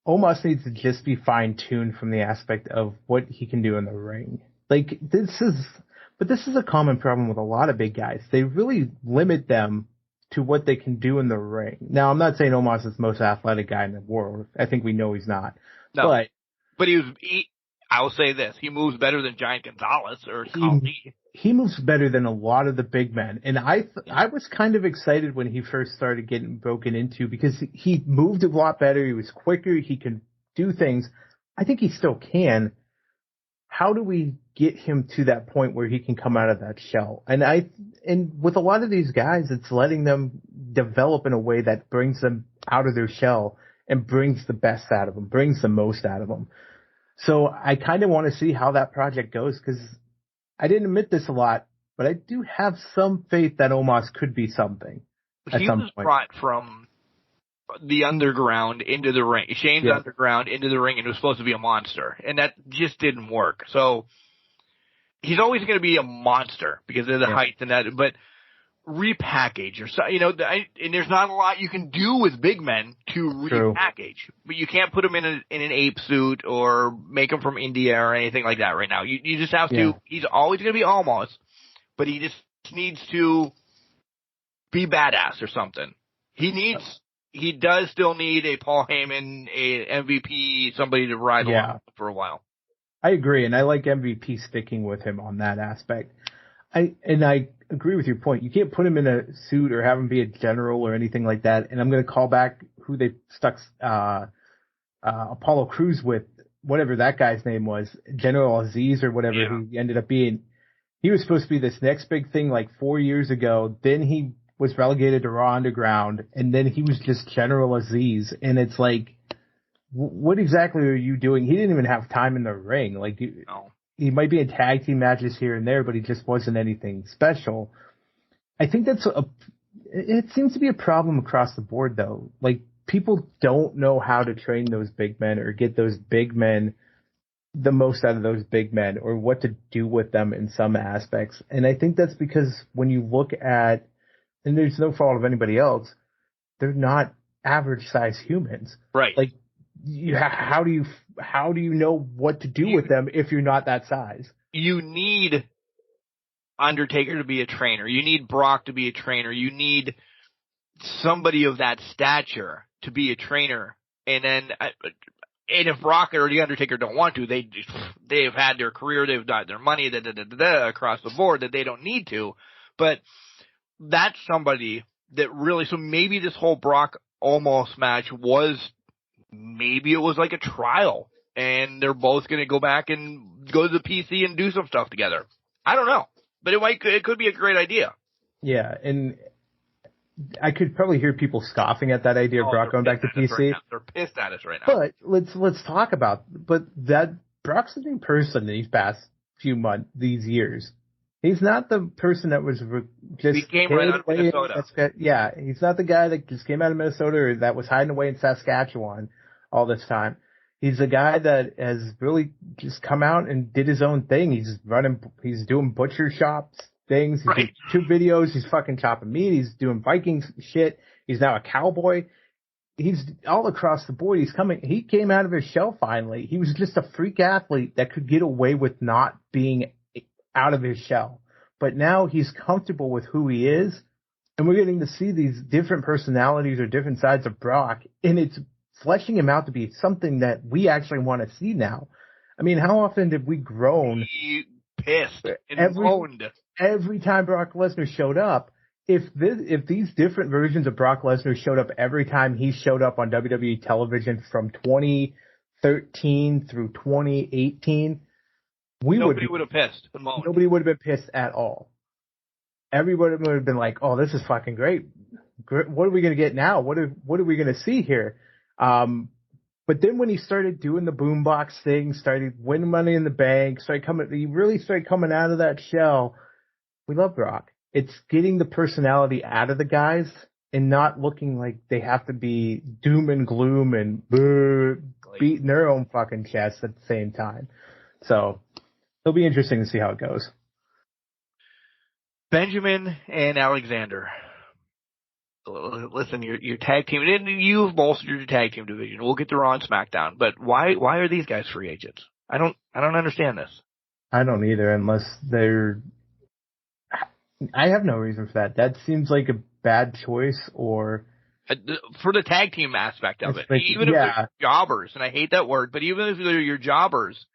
Omos needs to just be fine tuned from the aspect of what he can do in the ring. Like this is a common problem with a lot of big guys. They really limit them to what they can do in the ring. Now, I'm not saying Omos is the most athletic guy in the world. I think we know he's not. No, but I will say this. He moves better than Giant Gonzalez or Khali. He moves better than a lot of the big men. And I was kind of excited when he first started getting broken into because he moved a lot better. He was quicker. He can do things. I think he still can. How do we get him to that point where he can come out of that shell? And with a lot of these guys, it's letting them develop in a way that brings them out of their shell and brings the best out of them, brings the most out of them. So I kind of want to see how that project goes because I didn't admit this a lot. but I do have some faith that Omos could be something at he some was point. brought from the underground into the ring, Shane's underground into the ring, and was supposed to be a monster, and that just didn't work. So he's always going to be a monster because of the height and that, but repackage or so, and there's not a lot you can do with big men to repackage, but you can't put him in an ape suit or make him from India or anything like that right now. You just have to, he's always going to be Omos, but he just needs to be badass or something. He does still need a Paul Heyman, a MVP, somebody to ride along for a while. I agree, and I like MVP sticking with him on that aspect. I agree with your point. You can't put him in a suit or have him be a general or anything like that. And I'm going to call back who they stuck Apollo Crews with, whatever that guy's name was, General Aziz or whatever he ended up being. He was supposed to be this next big thing like 4 years ago. Then he was relegated to Raw Underground, and then he was just General Aziz. And it's like, what exactly are you doing? He didn't even have time in the ring. Like, he might be in tag team matches here and there, but he just wasn't anything special. I think it seems to be a problem across the board though. Like, people don't know how to train those big men or get those big men the most out of those big men or what to do with them in some aspects. And I think that's because when you look at, and there's no fault of anybody else, they're not average size humans. Right. Like, how do you know what to do with them if you're not that size? You need Undertaker to be a trainer. You need Brock to be a trainer. You need somebody of that stature to be a trainer. And then, and if Brock or the Undertaker don't want to, they've had their career, they've got their money, across the board, that they don't need to. But that's somebody that really, so maybe this whole Brock Omos match maybe it was like a trial, and they're both going to go back and go to the PC and do some stuff together. I don't know, but it could be a great idea. Yeah, and I could probably hear people scoffing at that idea of Brock going back to PC. Right, they're pissed at us right now. But let's talk about. But that Brock's a new person these past these years. He's not the person that was just he came right out of Minnesota. Yeah, he's not the guy that just came out of Minnesota or that was hiding away in Saskatchewan all this time. He's a guy that has really just come out and did his own thing. He's doing butcher shops things. He's doing 2 videos. He's fucking chopping meat. He's doing Vikings shit. He's now a cowboy. He's all across the board. He came out of his shell finally. He was just a freak athlete that could get away with not being out of his shell. But now he's comfortable with who he is, and we're getting to see these different personalities or different sides of Brock, and it's fleshing him out to be something that we actually want to see now. I mean, how often have we grown pissed and moaned every time Brock Lesnar showed up? If these different versions of Brock Lesnar showed up every time he showed up on WWE television from 2013 through 2018, nobody would have pissed. Nobody would have been pissed at all. Everybody would have been like, "Oh, this is fucking great. What are we going to get now? What are we going to see here?" But then when he started doing the boombox thing, started winning Money in the Bank, he really started coming out of that shell. We love Brock. It's getting the personality out of the guys and not looking like they have to be doom and gloom and beating their own fucking chests at the same time. So it'll be interesting to see how it goes. Benjamin and Alexander. Listen, your tag team, and you've bolstered your tag team division. We'll get to Raw and SmackDown, but why are these guys free agents? I don't understand this. I don't either, unless I have no reason for that. That seems like a bad choice, or for the tag team aspect of it. Even if they're jobbers, and I hate that word, but even if they're your jobbers,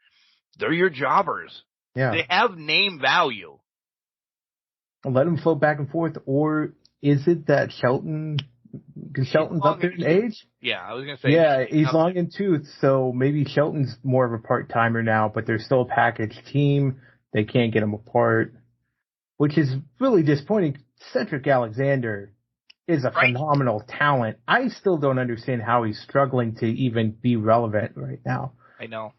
they're your jobbers. Yeah. They have name value. Let them float back and forth, or is it that Shelton's up there in age? Yeah, I was going to say. Yeah, he's long in tooth, so maybe Shelton's more of a part-timer now, but they're still a package team. They can't get them apart, which is really disappointing. Cedric Alexander is a phenomenal talent. I still don't understand how he's struggling to even be relevant right now. I know.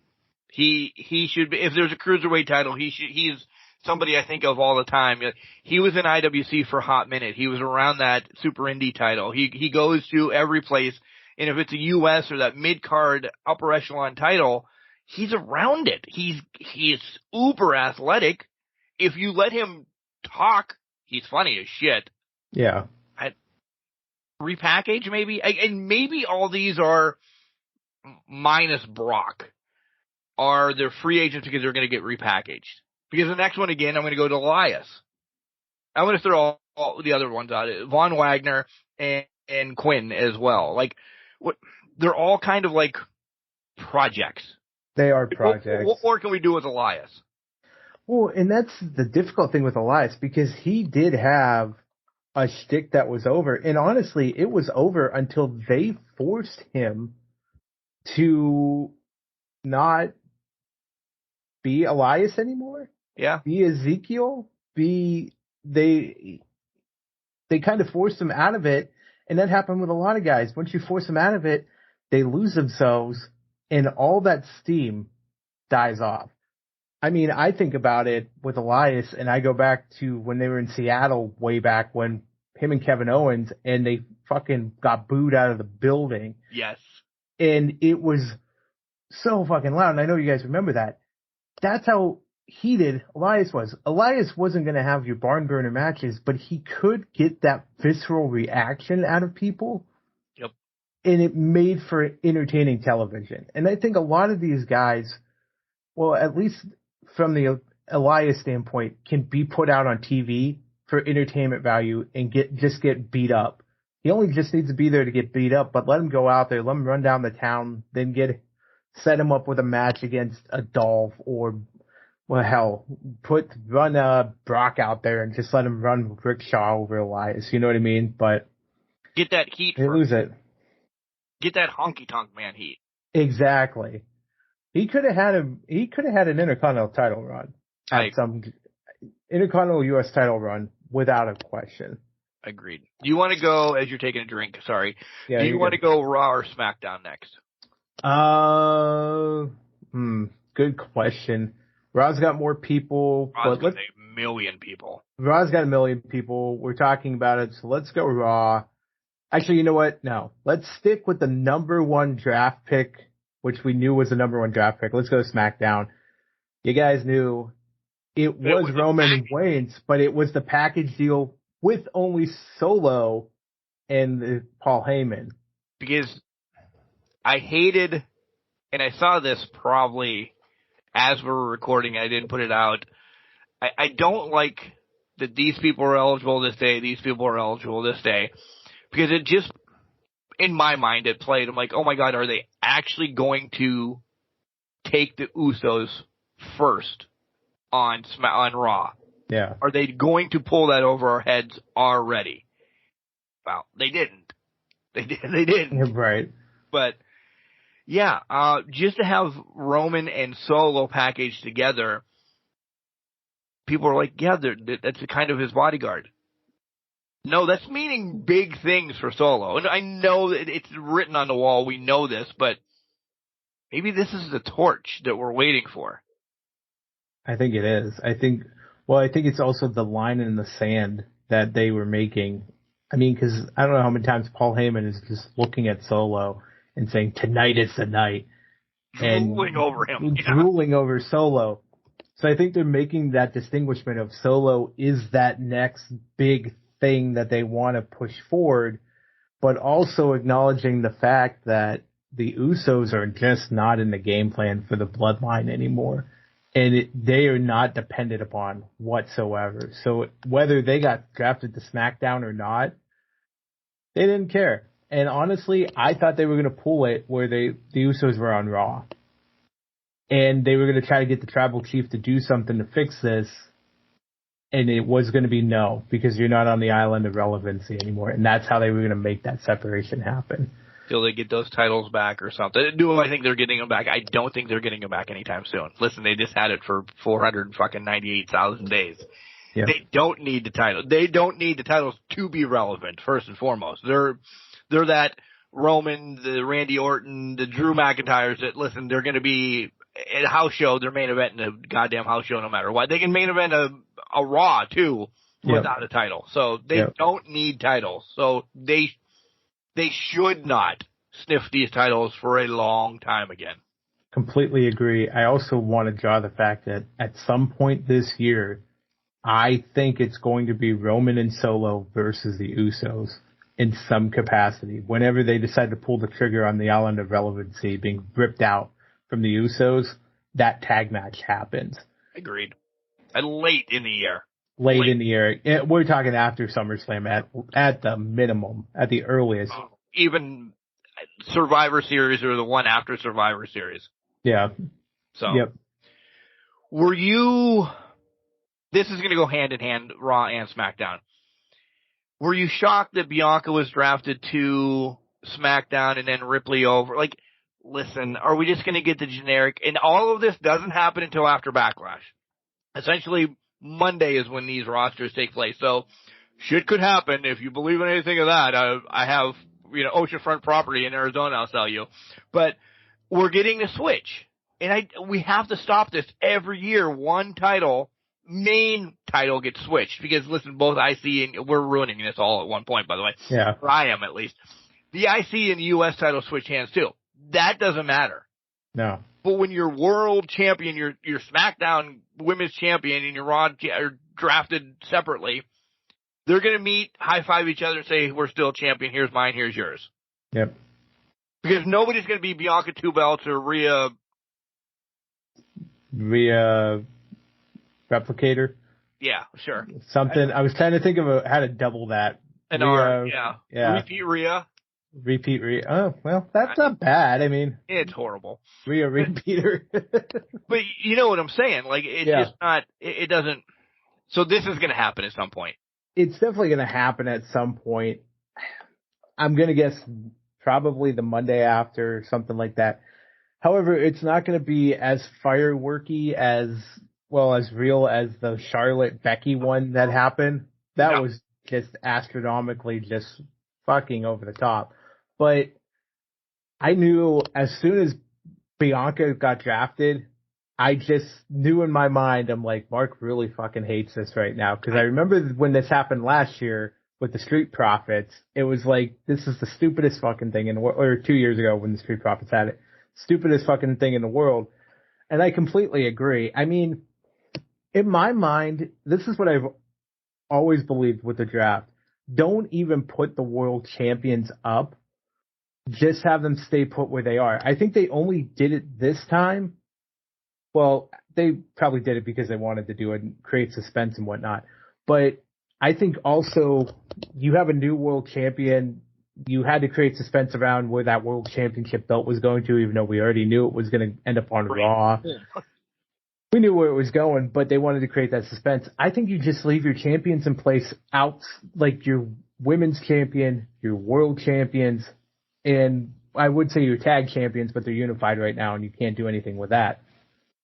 He should be, if there's a cruiserweight title, he's somebody I think of all the time. He was in IWC for a hot minute. He was around that Super Indie title. He goes to every place, and if it's a US or that mid-card upper echelon title, he's around it. He's uber athletic. If you let him talk, he's funny as shit. Yeah. Repackage maybe, and maybe all these are minus Brock are they're free agents because they're going to get repackaged. Because the next one again, I'm going to go to Elias. I'm going to throw all the other ones out. Von Wagner and Quinn as well. Like they're all kind of like projects. They are projects. What more can we do with Elias? Well, and that's the difficult thing with Elias, because he did have a shtick that was over. And honestly, it was over until they forced him to not be Elias anymore. Yeah. Be Ezekiel. They kind of forced him out of it. And that happened with a lot of guys. Once you force them out of it, they lose themselves and all that steam dies off. I mean, I think about it with Elias, and I go back to when they were in Seattle way back when him and Kevin Owens, and they fucking got booed out of the building. Yes. And it was so fucking loud, and I know you guys remember that. That's how heated Elias was. Elias wasn't going to have your barn burner matches, but he could get that visceral reaction out of people. Yep. And it made for entertaining television. And I think a lot of these guys, well, at least from the Elias standpoint, can be put out on TV for entertainment value and just get beat up. He only just needs to be there to get beat up, but let him go out there, let him run down the town, then set him up with a match against a Dolph or, well, hell, run Brock out there and just let him run Rickshaw over Elias. You know what I mean? But get that heat. They lose it. Get that honky tonk man heat. Exactly. He could have had an Intercontinental title run. Some Intercontinental US title run without a question. Agreed. Do you want to go, as you're taking a drink, sorry, yeah, do you want to go Raw or SmackDown next? Good question. Raw's got more people. Raw's got a million people. Raw's got a million people. We're talking about it, so let's go Raw. Actually, you know what? No. Let's stick with the number one draft pick, which we knew was the number one draft pick. Let's go to SmackDown. You guys knew it was Roman Reigns, but it was the package deal with only Solo and Paul Heyman. Because I hated, and I saw this probably as we were recording, I didn't put it out. I don't like that these people are eligible this day, these people are eligible this day. Because it just, in my mind, it played. I'm like, oh my God, are they actually going to take the Usos first on Raw? Yeah. Are they going to pull that over our heads already? Well, they didn't. They didn't. Right. But yeah, just to have Roman and Solo packaged together, people are like, yeah, that's kind of his bodyguard. No, that's meaning big things for Solo. And I know that it's written on the wall. We know this, but maybe this is the torch that we're waiting for. I think it is. I think it's also the line in the sand that they were making. I mean, because I don't know how many times Paul Heyman is just looking at Solo and saying, tonight is the night. Drooling over him. Drooling over Solo. So I think they're making that distinguishment of Solo is that next big thing that they want to push forward, but also acknowledging the fact that the Usos are just not in the game plan for the bloodline anymore. And they are not dependent upon whatsoever. So whether they got drafted to SmackDown or not, they didn't care. And honestly, I thought they were going to pull it where the Usos were on Raw. And they were going to try to get the Tribal Chief to do something to fix this. And it was going to be no, because you're not on the island of relevancy anymore. And that's how they were going to make that separation happen. Till they get those titles back or something. Do I think they're getting them back? I don't think they're getting them back anytime soon. Listen, they just had it for 498,000 days. Yeah. They don't need the title. They don't need the titles to be relevant, first and foremost. They're that Roman, the Randy Orton, the Drew McIntyres that, listen, they're going to be at a house show, they're main event in a goddamn house show no matter what. They can main event a Raw, too, without a title. So they don't need titles. So they should not sniff these titles for a long time again. Completely agree. I also want to draw the fact that at some point this year, I think it's going to be Roman and Solo versus the Usos in some capacity. Whenever they decide to pull the trigger on the Island of Relevancy being ripped out from the Usos, that tag match happens. Agreed. And late in the year. Late in the year. We're talking after SummerSlam at the minimum, at the earliest. Even Survivor Series or the one after Survivor Series. Yeah. So. Yep. Were you... This is going to go hand in hand, Raw and SmackDown. Were you shocked that Bianca was drafted to SmackDown and then Ripley over? Like, listen, are we just going to get the generic? And all of this doesn't happen until after Backlash. Essentially, Monday is when these rosters take place. So, shit could happen. If you believe in anything of that, I have, oceanfront property in Arizona I'll sell you. But we're getting a switch. And we have to stop this every year. One main title gets switched because listen, both IC and we're ruining this all at one point, by the way. Yeah. Or I am at least. The IC and the US title switch hands too. That doesn't matter. No. But when you're world champion, you're SmackDown women's champion and you're Raw are drafted separately, they're going to meet, high five each other and say, we're still champion. Here's mine. Here's yours. Yep. Because nobody's going to be Bianca 2 belts or Rhea Replicator. Yeah, sure. Something. I was trying to think of how to double that. An R, yeah. Repeat Rhea. Oh, well, that's not bad. I mean, it's horrible. Rhea repeater. But you know what I'm saying? Like, it's just not, it doesn't, so this is going to happen at some point. It's definitely going to happen at some point. I'm going to guess probably the Monday after, something like that. However, it's not going to be as fireworky as real as the Charlotte Becky one that happened. That was just astronomically just fucking over the top. But I knew as soon as Bianca got drafted, I just knew in my mind, I'm like, Mark really fucking hates this right now. Cause I remember when this happened last year with the Street Profits, it was like, this is the stupidest fucking thing or 2 years ago when the Street Profits had it, stupidest fucking thing in the world. And I completely agree. I mean, in my mind, this is what I've always believed with the draft. Don't even put the world champions up. Just have them stay put where they are. I think they only did it this time. Well, they probably did it because they wanted to do it and create suspense and whatnot. But I think also you have a new world champion. You had to create suspense around where that world championship belt was going to, even though we already knew it was going to end up on Raw. Yeah. We knew where it was going, but they wanted to create that suspense. I think you just leave your champions in place out, like your women's champion, your world champions, and I would say your tag champions, but they're unified right now and you can't do anything with that.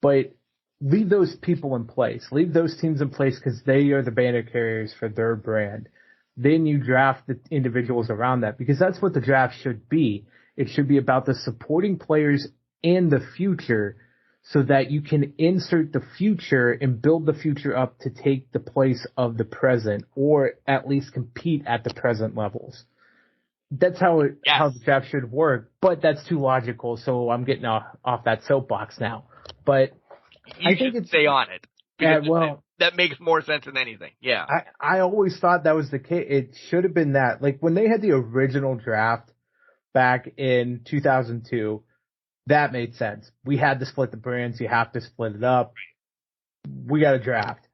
But leave those people in place. Leave those teams in place because they are the banner carriers for their brand. Then you draft the individuals around that because that's what the draft should be. It should be about the supporting players and the future so that you can insert the future and build the future up to take the place of the present or at least compete at the present levels. That's how the draft should work, but that's too logical, so I'm getting off that soapbox now. But I think it's stay on it. That makes more sense than anything. Yeah. I always thought that was the case. It should have been that. Like when they had the original draft back in 2002, that made sense. We had to split the brands. You have to split it up. We got a draft.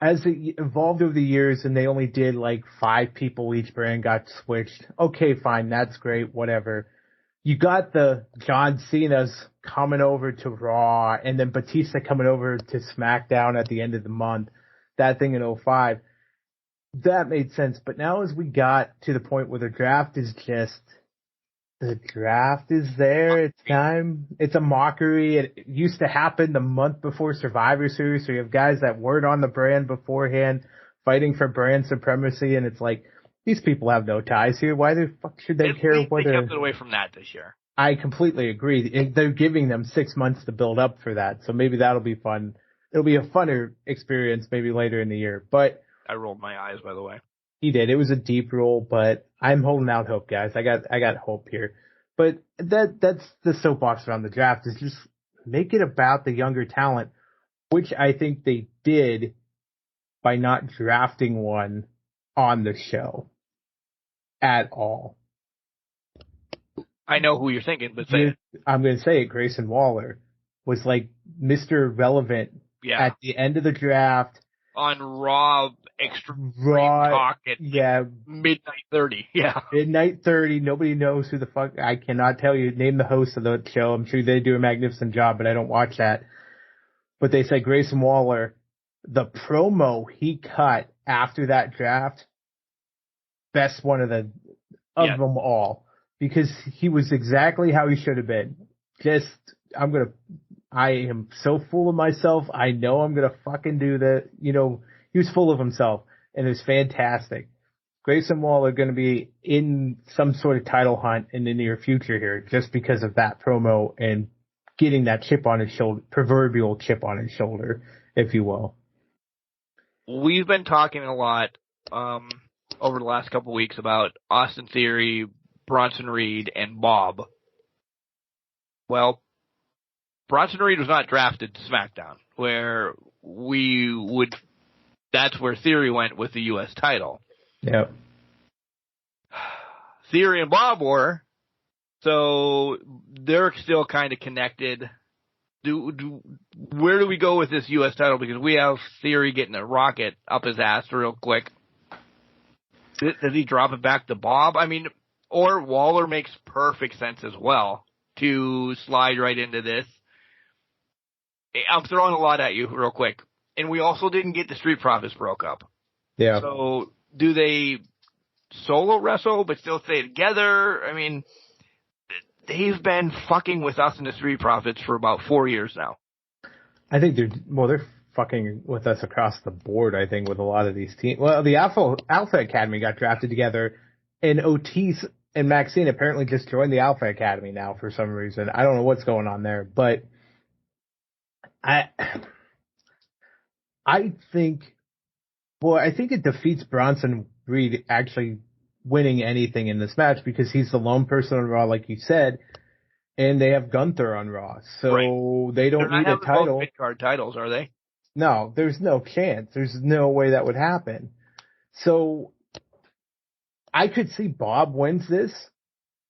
As it evolved over the years and they only did like 5 people each brand got switched. Okay, fine. That's great. Whatever. You got the John Cena's coming over to Raw and then Batista coming over to SmackDown at the end of the month. That thing in 2005. That made sense. But now as we got to the point where the draft is there. It's time. It's a mockery. It used to happen the month before Survivor Series. So you have guys that weren't on the brand beforehand fighting for brand supremacy. And it's like, these people have no ties here. Why the fuck should they care what? They kept it away from that this year. I completely agree. They're giving them 6 months to build up for that, so maybe that'll be fun. It'll be a funner experience maybe later in the year. But I rolled my eyes, by the way. he did. It was a deep roll, but I'm holding out hope, guys. I got hope here. But that's the soapbox around the draft, is just make it about the younger talent, which I think they did by not drafting one on the show at all. I know who you're thinking, but say it. I'm going to say it. Grayson Waller was like Mr. Relevant at the end of the draft. On Raw Extreme Talk at midnight 30. Yeah. Midnight 30. Nobody knows who the fuck. I cannot tell you. Name the host of the show. I'm sure they do a magnificent job, but I don't watch that. But they say Grayson Waller, the promo he cut after that draft, best one of them all. Because he was exactly how he should have been. I am so full of myself. I know I'm going to fucking do that. You know, he was full of himself, and it was fantastic. Grayson Waller going to be in some sort of title hunt in the near future here just because of that promo and getting that chip on his shoulder, proverbial chip on his shoulder, if you will. We've been talking a lot over the last couple of weeks about Austin Theory, Bronson Reed, and Bob. Well, Bronson Reed was not drafted to SmackDown, that's where Theory went with the U.S. title. Yep. Theory and Bob were, so they're still kind of connected. Where do we go with this U.S. title? Because we have Theory getting a rocket up his ass real quick. Does he drop it back to Bob? I mean, or Waller makes perfect sense as well to slide right into this. I'm throwing a lot at you real quick. And we also didn't get the Street Profits broke up. Yeah. So do they solo wrestle but still stay together? I mean, they've been fucking with us in the Street Profits for about 4 years now. I think they're fucking with us across the board, I think, with a lot of these teams. Well, the Alpha Academy got drafted together, and Otis and Maxine apparently just joined the Alpha Academy now for some reason. I don't know what's going on there, but I think it defeats Bronson Reed actually winning anything in this match because he's the lone person on Raw, like you said, and they have Gunther on Raw, so they don't need a title. Both mid-card titles, are they? No, there's no chance. There's no way that would happen. So I could see Bob wins this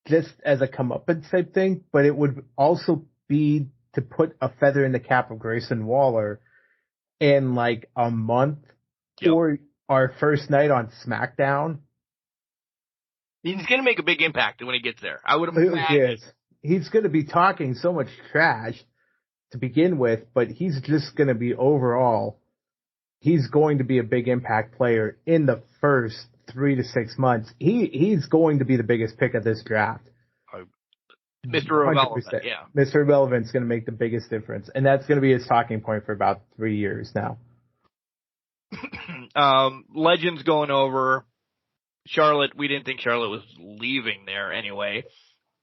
just as a comeuppance type thing, but it would also be to put a feather in the cap of Grayson Waller in like a month or our first night on SmackDown. He's going to make a big impact when he gets there. I would imagine. He's going to be talking so much trash to begin with, but he's just going to be he's going to be a big impact player in the first 3 to 6 months. He's going to be the biggest pick of this draft. Mr. Irrelevant, yeah. Mr. Irrelevant's going to make the biggest difference, and that's going to be his talking point for about 3 years now. Legends going over. Charlotte, we didn't think Charlotte was leaving there anyway.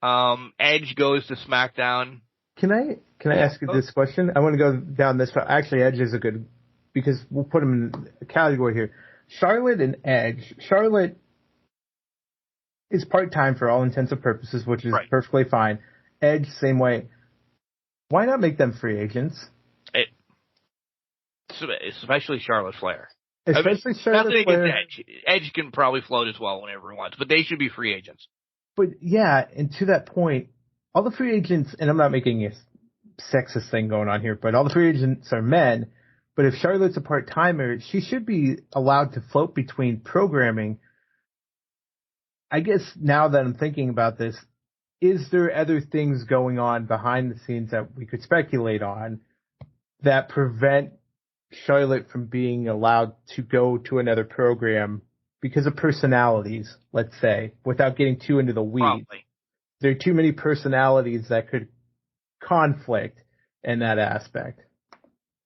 Edge goes to SmackDown. Can I ask you this question? I want to go down this. Actually, Edge is a good, because we'll put him in a category here. Charlotte and Edge. Charlotte is part-time for all intents and purposes, which is perfectly fine. Edge, same way. Why not make them free agents? Especially Charlotte Flair. Especially Charlotte Flair. Edge can probably float as well whenever he wants, but they should be free agents. But yeah, and to that point, all the free agents, and I'm not making a sexist thing going on here, but all the free agents are men. But if Charlotte's a part-timer, she should be allowed to float between programming. I guess now that I'm thinking about this, is there other things going on behind the scenes that we could speculate on that prevent Charlotte from being allowed to go to another program because of personalities, let's say, without getting too into the weeds? Probably. There are too many personalities that could conflict in that aspect.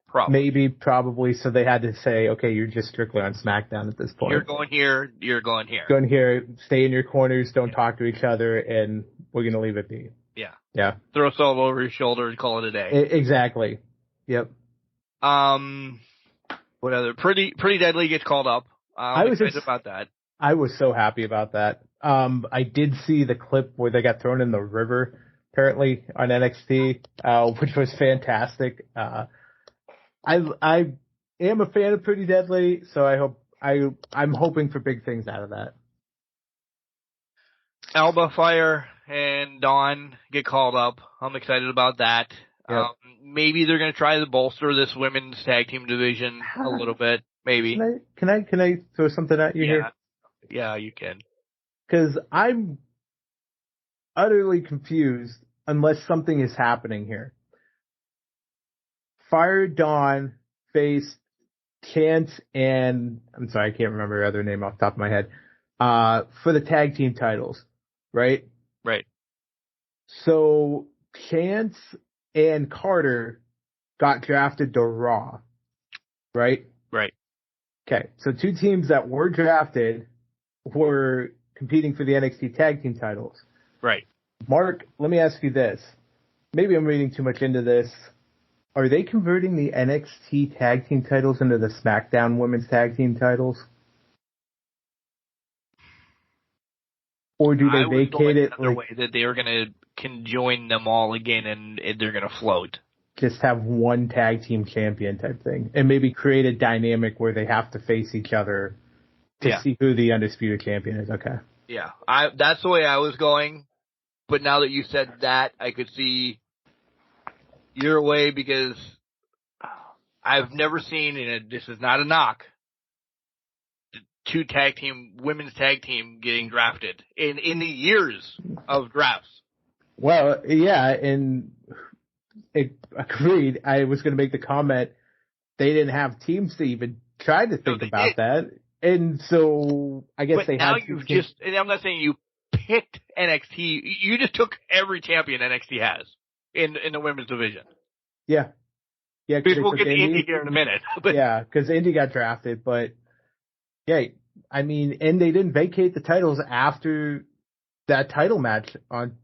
Probably. So they had to say, okay, you're just strictly on SmackDown at this point. You're going here. You're going here. Going here. Stay in your corners. Don't talk to each other, and we're going to leave it be. Yeah. Yeah. Throw salt over your shoulder and call it a day. Exactly. Yep. What other? Pretty Deadly gets called up. I'm excited about that. I was so happy about that. I did see the clip where they got thrown in the river, apparently on NXT, which was fantastic. I am a fan of Pretty Deadly, so I'm hoping for big things out of that. Alba Fire and Dawn get called up. I'm excited about that. Yep. Maybe they're going to try to bolster this women's tag team division a little bit. Maybe. Can I throw something at you here? Yeah, you can. Because I'm utterly confused unless something is happening here. Fire Dawn faced Chance and I'm sorry, I can't remember her other name off the top of my head. For the tag team titles, right? Right. So Chance and Carter got drafted to Raw, right? Right. Okay, so two teams that were drafted were competing for the NXT tag team titles. Right. Mark, let me ask you this. Maybe I'm reading too much into this. Are they converting the NXT tag team titles into the SmackDown women's tag team titles? Or do they vacate it? Another way that they are going to conjoin them all again and they're going to float. Just have one tag team champion type thing. And maybe create a dynamic where they have to face each other to see who the undisputed champion is. Okay. Yeah. That's the way I was going. But now that you said that, I could see your way because I've never seen, and this is not a knock, two women's tag team getting drafted in the years of drafts. Well, yeah, and agreed. I was going to make the comment they didn't have teams to even try to think about that. And so I guess they now had you've just, and I'm not saying you picked NXT, you just took every champion NXT has in the women's division. Yeah. Yeah. Because we'll get to Indy here in a minute. But yeah, because Indy got drafted, but yeah, I mean, and they didn't vacate the titles after that title match on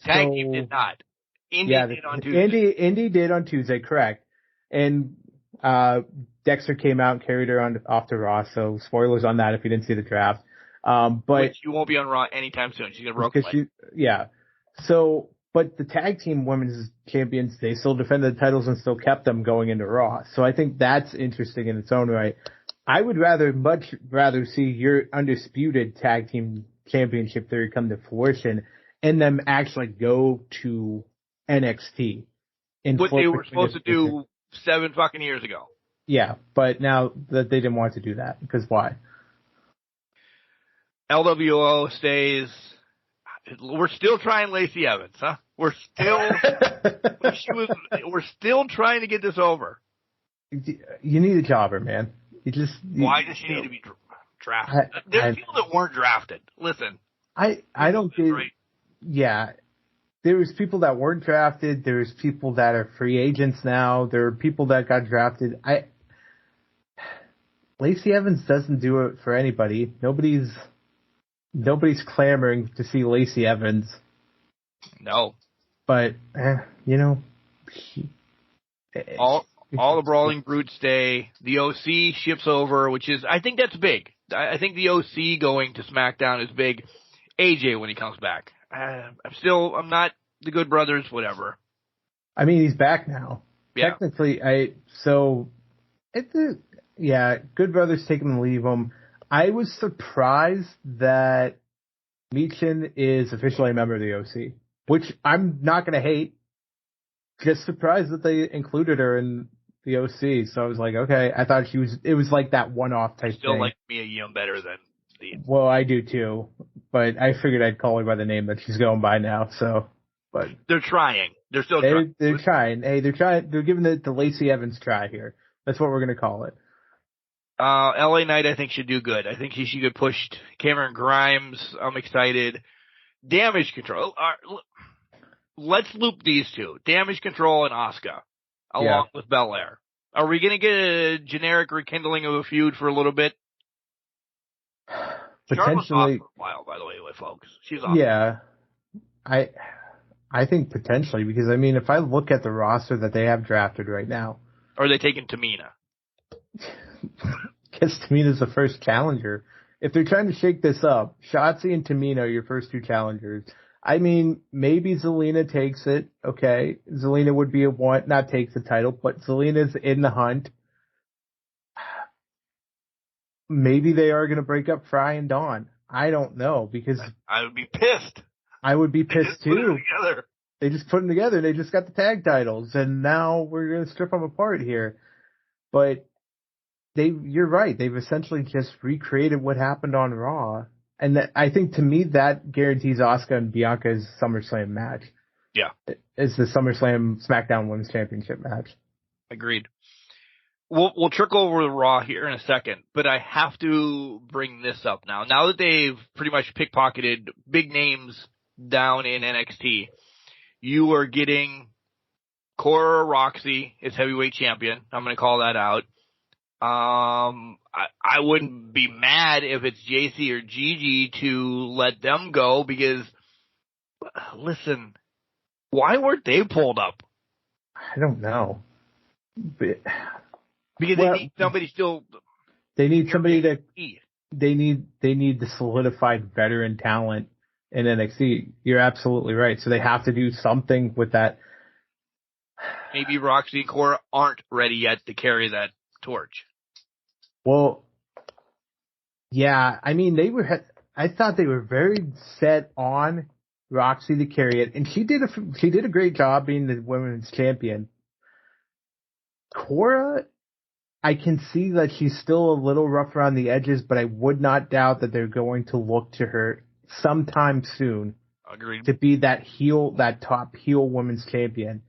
tag team did not. Indy did on Tuesday. Indy did on Tuesday, correct. And Dexter came out and carried her off to Raw, so spoilers on that if you didn't see the draft. But which you won't be on Raw anytime soon. She's gonna broke leg. Yeah. So, but the tag team women's champions, they still defended the titles and still kept them going into Raw. So I think that's interesting in its own right. I would much rather see your undisputed tag team championship theory come to fruition and them actually go to NXT. What they were supposed to do 7 fucking years ago. Yeah, but now that they didn't want to do that, because why? LWO stays. We're still trying Lacey Evans, huh? We're still trying to get this over. You need a jobber, man. Why does she need to be drafted? There's people that weren't drafted. Listen, I don't get. Right. Yeah, there's people that weren't drafted. There's people that are free agents now. There are people that got drafted. Lacey Evans doesn't do it for anybody. Nobody's clamoring to see Lacey Evans. No. But, all the Brawling Brutes stay. The OC ships over, which is, I think that's big. I think the OC going to SmackDown is big. AJ when he comes back. I'm not the Good Brothers, whatever. I mean, he's back now. Yeah. Technically, Good Brothers take him and leave him. I was surprised that Michin is officially a member of the OC, which I'm not going to hate. Just surprised that they included her in the OC. So I was like, okay, I thought it was like that one-off type thing. Still like Mia Yim better than the. Well, I do too, but I figured I'd call her by the name that she's going by now. So, but they're trying. They're still trying. They're trying. Hey, they're trying. They're giving the Lacey Evans try here. That's what we're going to call it. LA Knight, I think, should do good. I think he should get pushed. Cameron Grimes, I'm excited. Damage Control. Let's loop these two. Damage Control and Asuka, along with Belair. Are we going to get a generic rekindling of a feud for a little bit? Potentially. Charlotte's off for a while, by the way, folks. She's off. Yeah. I think potentially, because, I mean, if I look at the roster that they have drafted right now. Or are they taking Tamina? Because Tamina's the first challenger. If they're trying to shake this up, Shotzi and Tamina are your first two challengers. I mean, maybe Zelina takes it. Okay. Zelina would be not takes the title, but Zelina's in the hunt. Maybe they are going to break up Fry and Dawn. I don't know, because I would be pissed. I would be pissed too. Together. They just put them together. They just got the tag titles, and now we're going to strip them apart here. But you're right. They've essentially just recreated what happened on Raw. And I think, to me, that guarantees Asuka and Bianca's SummerSlam match. Yeah. It's the SummerSlam SmackDown Women's Championship match. Agreed. We'll trickle over the Raw here in a second, but I have to bring this up now. Now that they've pretty much pickpocketed big names down in NXT, you are getting Cora Roxy as heavyweight champion. I'm going to call that out. I wouldn't be mad if it's JC or Gigi to let them go, because, listen, why weren't they pulled up? I don't know. Because they need somebody still. They need somebody to. They need the solidified veteran talent in NXT. You're absolutely right. So they have to do something with that. Maybe Roxy and Cora aren't ready yet to carry that torch. Well, yeah. I mean, I thought they were very set on Roxy to carry it, and she did a great job being the women's champion. Cora, I can see that she's still a little rough around the edges, but I would not doubt that they're going to look to her sometime soon. Agreed. To be that top heel women's champion.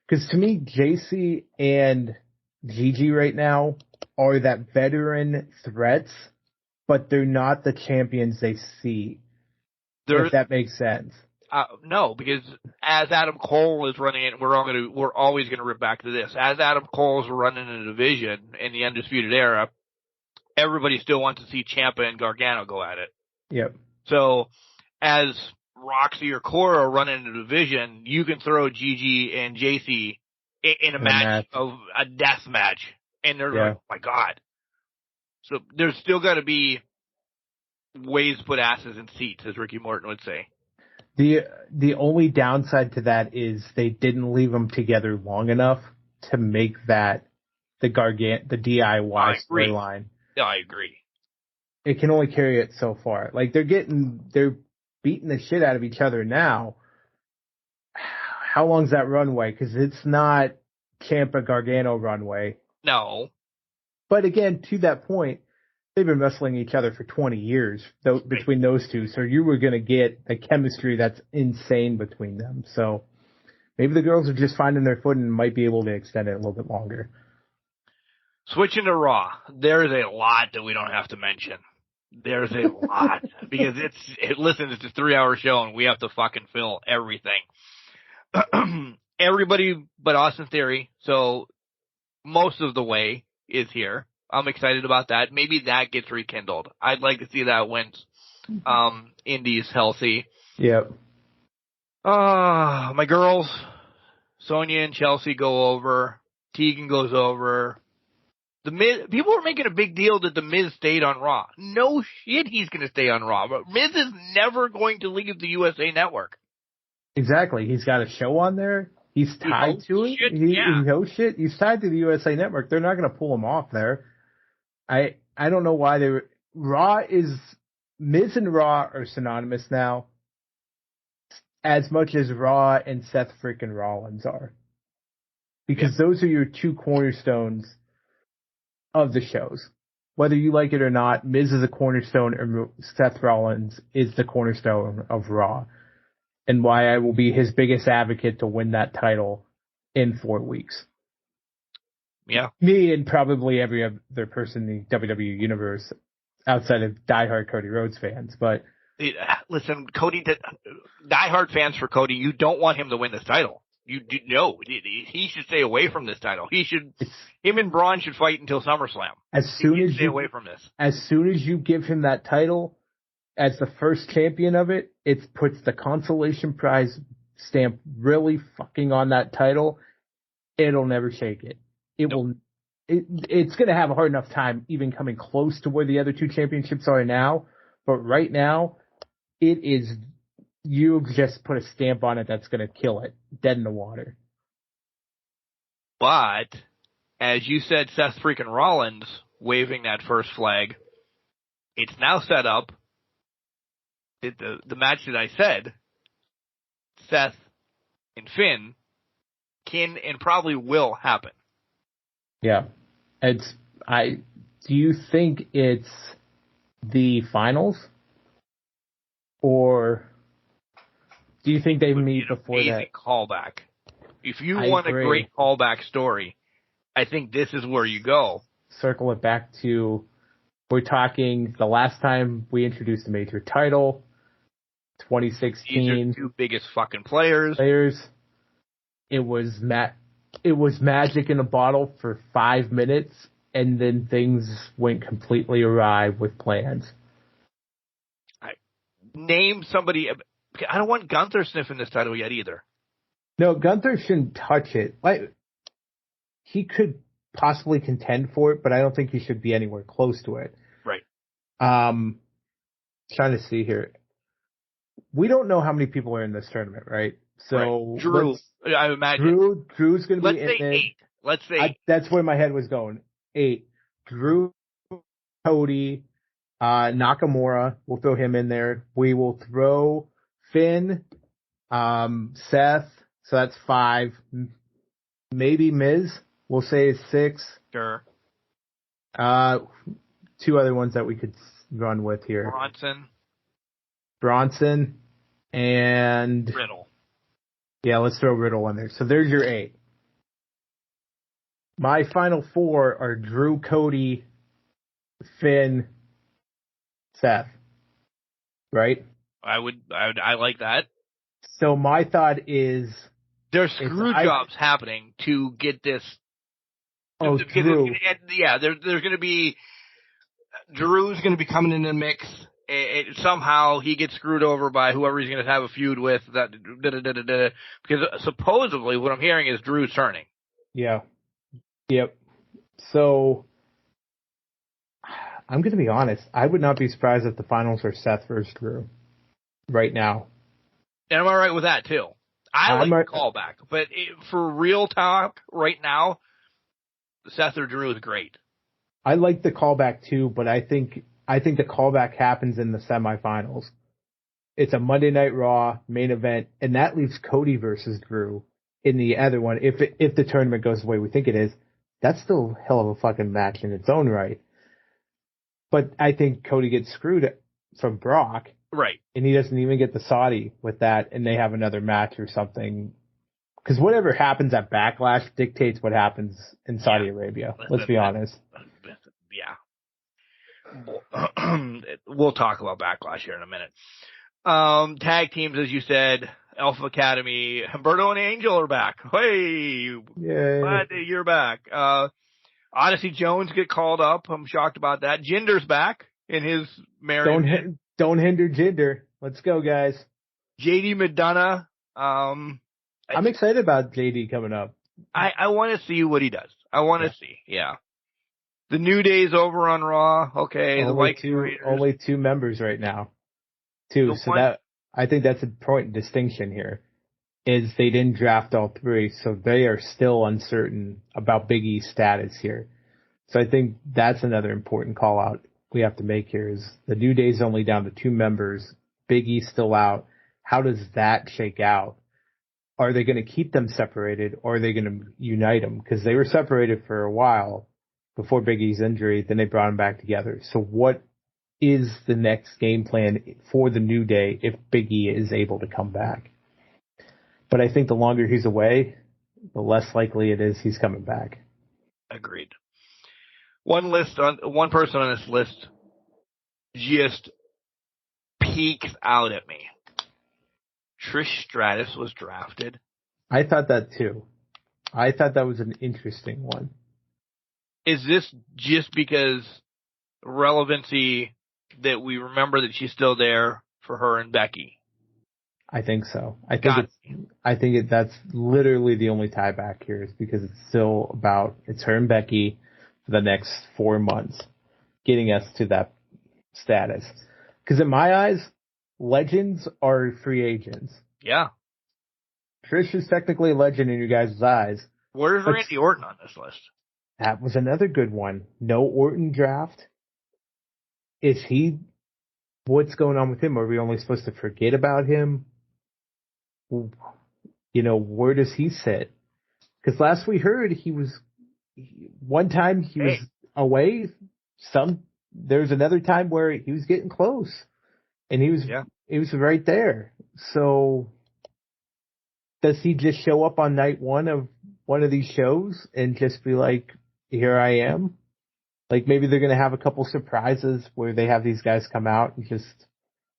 Because to me, JC and Gigi right now are that veteran threats, but they're not the champions they see. If that makes sense. No, because as Adam Cole is running it, we're always going to rip back to this. As Adam Cole is running a division in the Undisputed Era, everybody still wants to see Ciampa and Gargano go at it. Yep. So, as Roxy or Cora are running a division, you can throw Gigi and JC in a match of a death match, and they're like, oh my God. So there's still got to be ways to put asses in seats, as Ricky Morton would say. The only downside to that is they didn't leave them together long enough to make that the DIY storyline. Yeah, I agree. It can only carry it so far. Like, they're beating the shit out of each other now. How long's that runway? Because it's not Ciampa Gargano runway. No. But again, to that point, they've been wrestling each other for 20 years between those two. So you were going to get a chemistry that's insane between them. So maybe the girls are just finding their footing and might be able to extend it a little bit longer. Switching to Raw, there's a lot that we don't have to mention. There's a lot because it's a 3-hour show and we have to fucking fill everything. Everybody but Austin Theory. So most of the way is here. I'm excited about that. Maybe that gets rekindled. I'd like to see that when Indy's healthy. Yep. My girls, Sonya and Chelsea go over. Tegan goes over. The Miz, people are making a big deal that the Miz stayed on Raw. No shit, he's going to stay on Raw. But Miz is never going to leave the USA Network. Exactly. He's got a show on there. He's tied to it. He's tied to the USA Network. They're not going to pull him off there. I don't know why they were. Miz and Raw are synonymous now, as much as Raw and Seth freaking Rollins are, because those are your two cornerstones of the shows. Whether you like it or not, Miz is a cornerstone, and Seth Rollins is the cornerstone of Raw, and why I will be his biggest advocate to win that title in 4 weeks. Yeah. Me and probably every other person in the WWE universe outside of diehard Cody Rhodes fans. But listen, Cody, diehard fans for Cody, you don't want him to win this title. He should stay away from this title. Him and Braun should fight until SummerSlam. Stay away from this. As soon as you give him that title as the first champion of it, it puts the consolation prize stamp really fucking on that title, it'll never shake it. It's going to have a hard enough time even coming close to where the other two championships are now. But right now, it is, you've just put a stamp on it that's going to kill it, dead in the water. But, as you said, Seth freaking Rollins waving that first flag, it's now set up. The match that I said, Seth and Finn, can and probably will happen. Yeah. Do you think it's the finals? Or do you think they meet before that? Callback. If you want a great callback story, I think this is where you go. Circle it back to, we're talking the last time we introduced a major title, 2016. These are the two biggest fucking players. It was magic in a bottle for 5 minutes, and then things went completely awry with plans. Name somebody. I don't want Gunther sniffing this title yet either. No, Gunther shouldn't touch it. He could possibly contend for it, but I don't think he should be anywhere close to it. Right. Trying to see here. We don't know how many people are in this tournament, right? So right. Drew, I imagine. Drew's going to be in it. 8. Let's say 8. That's where my head was going. 8. Drew, Cody, Nakamura. We'll throw him in there. We will throw Finn, Seth. So that's 5. Maybe Miz. We'll say is 6. Sure. 2 other ones that we could run with here. Bronson and Riddle. Yeah, let's throw Riddle in there. So there's your 8. My final 4 are Drew, Cody, Finn, Seth. Right? I like that. So my thought is there's screw jobs happening to get this. Oh, Drew. There's going to be Drew's going to be coming in the mix. Somehow he gets screwed over by whoever he's going to have a feud with. Because supposedly what I'm hearing is Drew's turning. Yeah. Yep. So I'm going to be honest. I would not be surprised if the finals are Seth versus Drew right now. And I'm all right with that too. I like the callback, but for real talk right now, Seth or Drew is great. I like the callback too, but I think the callback happens in the semifinals. It's a Monday Night Raw main event, and that leaves Cody versus Drew in the other one. If the tournament goes the way we think it is, that's still a hell of a fucking match in its own right. But I think Cody gets screwed from Brock. Right. And he doesn't even get the Saudi with that, and they have another match or something. Because whatever happens at Backlash dictates what happens in Saudi Arabia. Let's be honest. Yeah. We'll talk about Backlash here in a minute. Tag teams, as you said, Alpha Academy, Humberto and Angel are back. Hey! Yay. Glad that you're back. Odyssey Jones get called up. I'm shocked about that. Jinder's back in his marriage. Don't hinder Jinder. Let's go, guys. JD McDonough. I'm excited about JD coming up. I want to see what he does. I want to see. Yeah. The New Day's over on Raw. Okay. Only 2 members right now. 2. I think that's an important distinction here. Is they didn't draft all 3, so they are still uncertain about Big E's status here. So I think that's another important call out we have to make here is the New Day's only down to 2 members. Big E's still out. How does that shake out? Are they going to keep them separated or are they going to unite them? Because they were separated for a while before Big E's injury. Then they brought them back together. So what is the next game plan for the New Day if Big E is able to come back? But I think the longer he's away, the less likely it is he's coming back. Agreed. One person on this list just peeks out at me. Trish Stratus was drafted. I thought that too. I thought that was an interesting one. Is this just because relevancy that we remember that she's still there for her and Becky? I think so. I think that's literally the only tie back here is because it's still about, it's her and Becky for the next 4 months getting us to that status. Because in my eyes, legends are free agents. Yeah. Trish is technically a legend in your guys' eyes. Where's Randy Orton on this list? That was another good one. No Orton draft. Is he, what's going on with him? Are we only supposed to forget about him? You know, where does he sit? Because last we heard one time he was away. There's another time where he was getting close, and he was right there. So does he just show up on night one of one of these shows and just be like, here I am? Like maybe they're going to have a couple surprises where they have these guys come out and just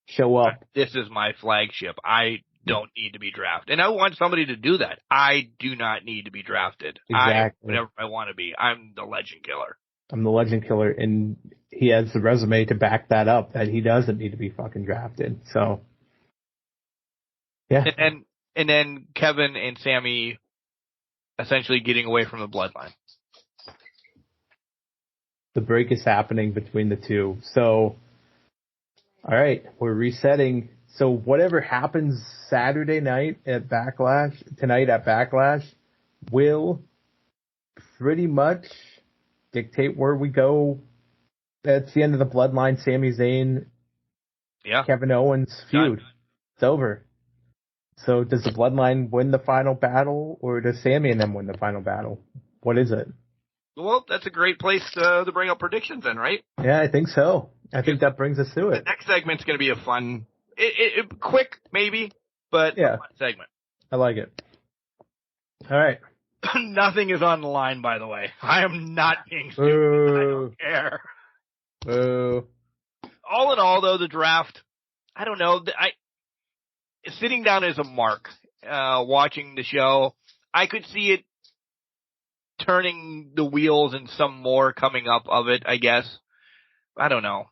show up. This is my flagship. I don't need to be drafted. And I want somebody to do that. I do not need to be drafted. Exactly. Whatever I want to be. I'm the legend killer. I'm the legend killer, and he has the resume to back that up, that he doesn't need to be fucking drafted. So, yeah. And then Kevin and Sammy essentially getting away from the bloodline. The break is happening between the two. So, all right, we're resetting. So whatever happens Saturday night at Backlash, tonight at Backlash, will pretty much dictate where we go. That's the end of the bloodline. Sami Zayn, Kevin Owens feud. It's over. So does the bloodline win the final battle, or does Sami and them win the final battle? What is it? Well, that's a great place to bring up predictions then, right? Yeah, I think so. I think that brings us to it. The next segment's going to be a fun, quick maybe, but a fun segment. I like it. All right. Nothing is on the line, by the way. I am not being stupid. I don't care. All in all, though, the draft, I don't know. Sitting down as a mark, watching the show, I could see it turning the wheels and some more coming up of it, I guess. I don't know.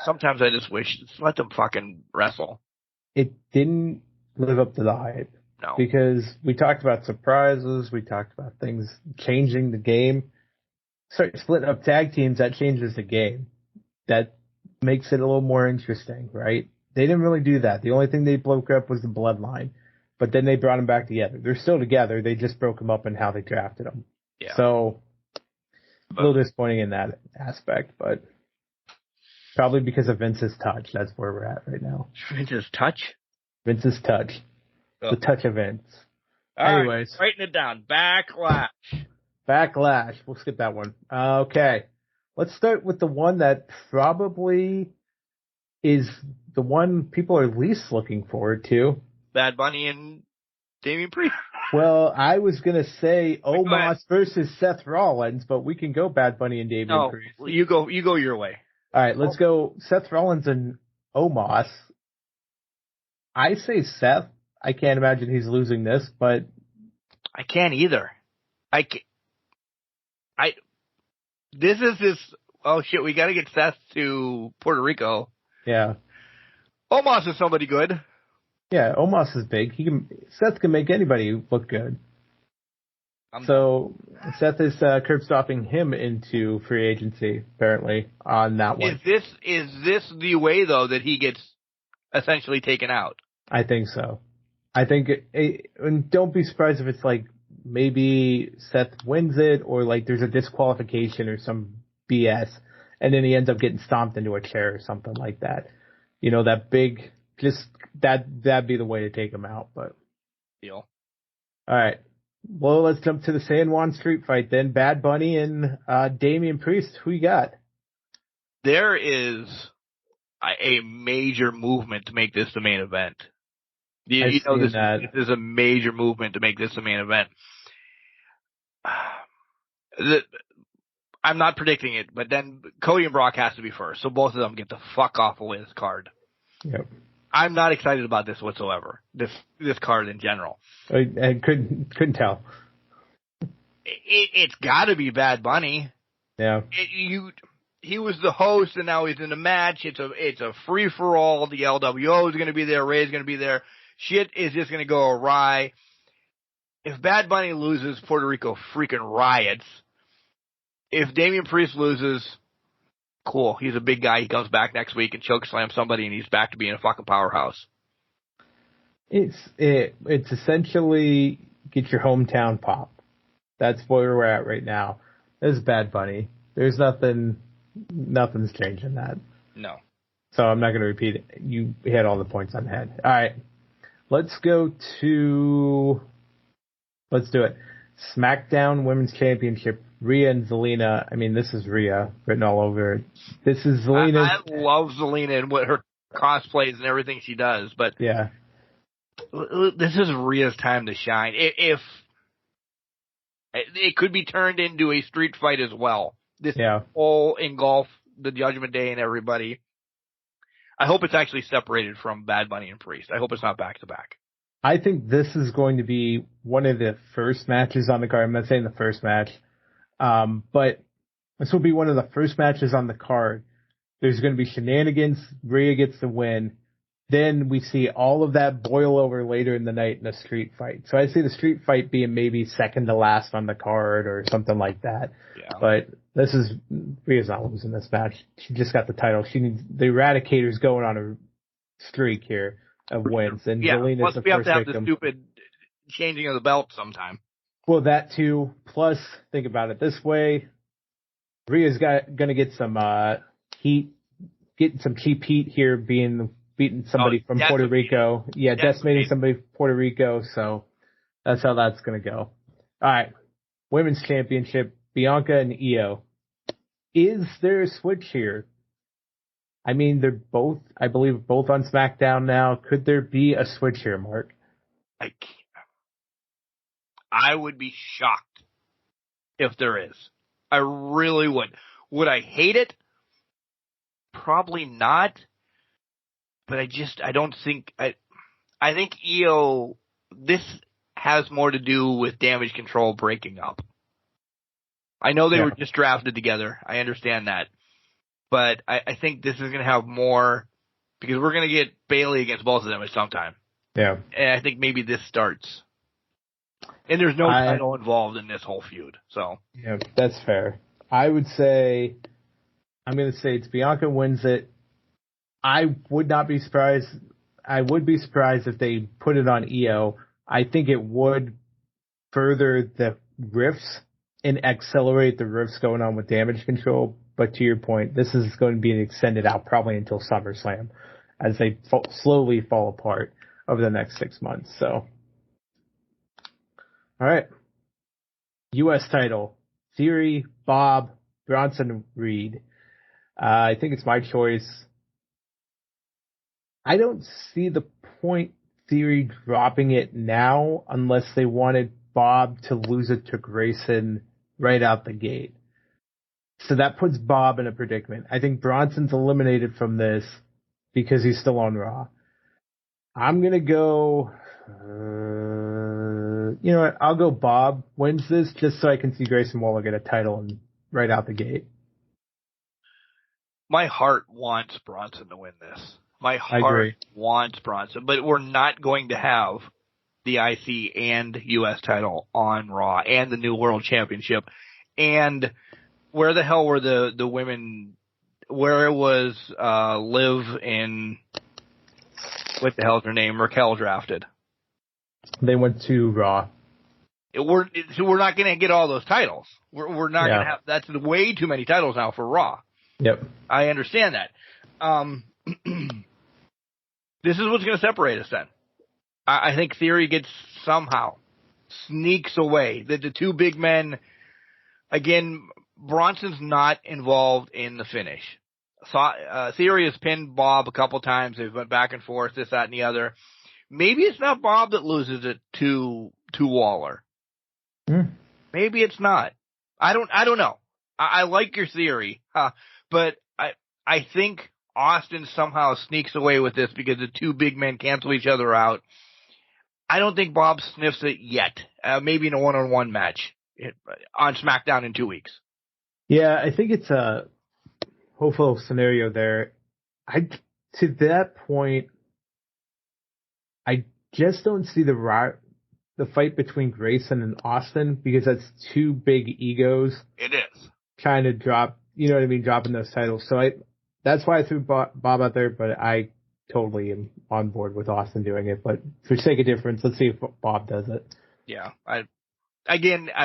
Sometimes I just wish, just let them fucking wrestle. It didn't live up to the hype. No. Because we talked about surprises, we talked about things changing the game. Start splitting up tag teams, that changes the game. That makes it a little more interesting, right? They didn't really do that. The only thing they broke up was the bloodline. But then they brought them back together. They're still together. They just broke them up in how they drafted them. Yeah. So, a little disappointing in that aspect, but probably because of Vince's touch. That's where we're at right now. Vince's touch? Vince's touch. Oh. The touch of Vince. Anyways. Right, writing it down. Backlash. We'll skip that one. Okay. Let's start with the one that probably is the one people are least looking forward to. Bad Bunny and Damian Priest. Well, I was going to say Omos versus Seth Rollins, but we can go Bad Bunny and Damian Priest. You go your way. All right, let's go Seth Rollins and Omos. I say Seth. I can't imagine he's losing this, but I can't either. This is this. Oh shit! We got to get Seth to Puerto Rico. Yeah. Omos is somebody good. Yeah, Omos is big. Seth can make anybody look good. So Seth is curb stopping him into free agency, apparently, on that one. Is this the way though that he gets essentially taken out? I think so. I think, and don't be surprised if it's like maybe Seth wins it, or like there's a disqualification or some BS, and then he ends up getting stomped into a chair or something like that. You know, that big, just that'd be the way to take him out. But deal. All right. Well, let's jump to the San Juan Street fight then. Bad Bunny and Damian Priest. Who you got? There is a major movement to make this the main event. You know, this is a major movement to make this the main event. I'm not predicting it, but then Cody and Brock has to be first, so both of them get the fuck off of this card. Yep. I'm not excited about this whatsoever. This card in general. I couldn't tell. It's got to be Bad Bunny. Yeah. he was the host, and now he's in the match. It's a free for all. The LWO is going to be there. Ray's going to be there. Shit is just going to go awry. If Bad Bunny loses, Puerto Rico freaking riots. If Damian Priest loses, cool. He's a big guy. He comes back next week and chokeslam somebody, and he's back to being a fucking powerhouse. It's essentially get your hometown pop. That's where we're at right now. This is Bad Bunny. There's nothing's changing that. No. So I'm not going to repeat it. You hit all the points on the head. All right. Let's do it. SmackDown Women's Championship. Rhea and Zelina. I mean, this is Rhea written all over it. This is Zelina. I love Zelina and what her cosplays and everything she does, but yeah, this is Rhea's time to shine. If it could be turned into a street fight as well. This all engulf the Judgment Day and everybody. I hope it's actually separated from Bad Bunny and Priest. I hope it's not back to back. I think this is going to be one of the first matches on the card. I'm not saying the first match, but this will be one of the first matches on the card. There's going to be shenanigans. Rhea gets the win. Then we see all of that boil over later in the night in a street fight. So I see the street fight being maybe second to last on the card or something like that. Yeah. But Rhea's not losing this match. She just got the title. She needs the Eradicator's going on a streak here of wins. And Zelina's plus the we have first to have victim. the stupid changing of the belt sometime. Well, that too. Plus, think about it this way. Rhea's going to get some heat, getting some cheap heat here beating somebody from Puerto Rico. Yeah, decimating somebody from Puerto Rico. So that's how that's going to go. All right. Women's Championship, Bianca and Io. Is there a switch here? I mean, they're both, I believe, both on SmackDown now. Could there be a switch here, Mark? I would be shocked if there is. I really would. Would I hate it? Probably not. But I don't think, I think Io, this has more to do with Damage Control breaking up. I know they were just drafted together. I understand that. But I think this is going to have more, because we're going to get Bayley against both of them at some time. Yeah. And I think maybe this starts. And there's no title involved in this whole feud. So. Yeah, that's fair. I'm going to say it's Bianca wins it. I would not be surprised. I would be surprised if they put it on Io. I think it would further the rifts and accelerate the rifts going on with Damage Control. But to your point, this is going to be extended out probably until SummerSlam as they slowly fall apart over the next 6 months. So, all right. U.S. title. Theory, Bob, Bronson Reed. I think it's my choice. I don't see the point Theory dropping it now unless they wanted Bob to lose it to Grayson right out the gate. So that puts Bob in a predicament. I think Bronson's eliminated from this because he's still on Raw. I'm going to go, you know what? I'll go Bob wins this just so I can see Grayson Waller get a title and right out the gate. My heart wants Bronson to win this. My heart wants Bronson, but we're not going to have the IC and US title on Raw and the new World Championship. And where the hell were the women? Where was Liv and what the hell is her name? Raquel drafted. They went to Raw. We're not going to get all those titles. We're not going to have. That's way too many titles now for Raw. Yep. I understand that. This is what's going to separate us then. I think Theory gets somehow sneaks away. The two big men, again, Bronson's not involved in the finish. Theory has pinned Bob a couple times. They've went back and forth, this, that, and the other. Maybe it's not Bob that loses it to Waller. Maybe it's not. I don't know. I like your theory, but I think Austin somehow sneaks away with this because the two big men cancel each other out. I don't think Bob sniffs it yet. Maybe in a one-on-one match on SmackDown in 2 weeks. Yeah, I think it's hopeful scenario there. To that point, I just don't see the fight between Grayson and Austin because that's two big egos. It is. Trying to drop, you know what I mean, dropping those titles. So that's why I threw Bob out there, but I totally am on board with Austin doing it. But for sake of difference, let's see if Bob does it. Yeah. I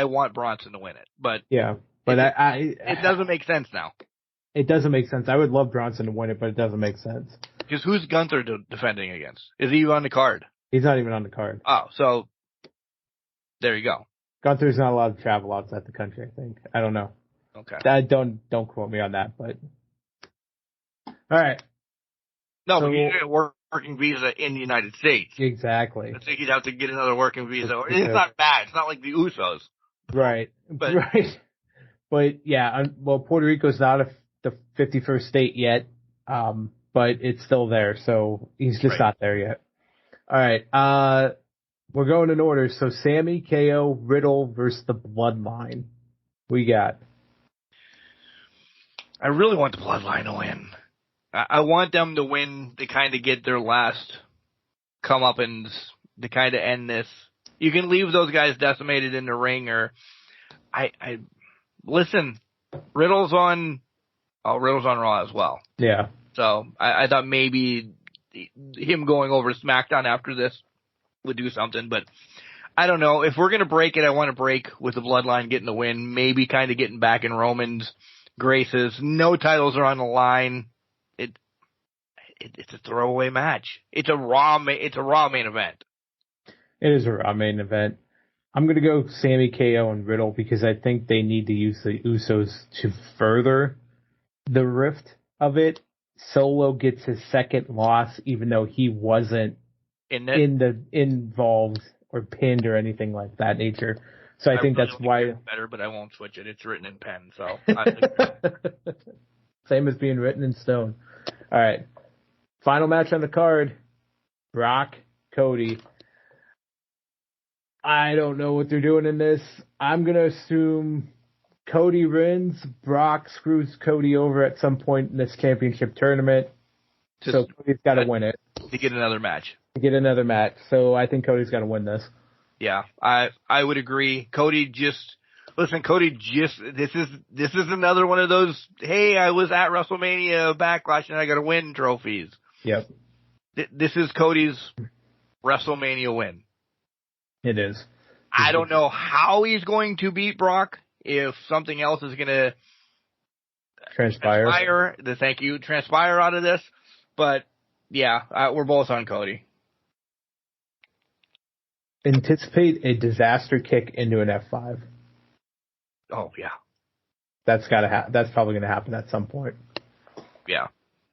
want Bronson to win it, but yeah, but it doesn't make sense now. It doesn't make sense. I would love Bronson to win it, but it doesn't make sense. Because who's Gunther defending against? Is he on the card? He's not even on the card. Oh, so there you go. Gunther's not allowed to travel outside the country, I think. I don't know. Okay. Don't quote me on that, but all right. No, so, but you get a working visa in the United States. Exactly. I think you'd have to get another working visa. It's not bad. It's not like the Usos. Right. Right. But yeah, well, Puerto Rico's not the 51st state yet, but it's still there, so he's just not there yet. All right. We're going in order. So Sammy, KO, Riddle versus the Bloodline. We got. I really want the Bloodline to win. I want them to win to kind of get their last comeuppance to kind of end this. You can leave those guys decimated in the ring, or listen. Riddle's on Raw as well. Yeah. So I thought maybe him going over to SmackDown after this would do something, but I don't know. If we're going to break it, I want to break with the Bloodline getting the win, maybe kind of getting back in Roman's graces. No titles are on the line. It's a throwaway match. It's a Raw main event. It is a Raw main event. I'm going to go Sammy, KO, and Riddle because I think they need to use the Usos to further the rift of it. Solo gets his second loss, even though he wasn't involved or pinned or anything like that nature. So I think that's why it's better, but I won't switch it. It's written in pen, so same as being written in stone. All right, final match on the card: Brock, Cody. I don't know what they're doing in this. I'm gonna assume Cody wins. Brock screws Cody over at some point in this championship tournament. So Cody's got to win it. To get another match. So I think Cody's got to win this. Yeah, I would agree. This is another one of those, hey, I was at WrestleMania Backlash and I got to win trophies. Yep. This is Cody's WrestleMania win. It is. I don't know how he's going to beat Brock. If something else is going to transpire out of this. But, yeah, we're both on Cody. Anticipate a disaster kick into an F5. Oh, yeah. That's that's probably going to happen at some point. Yeah.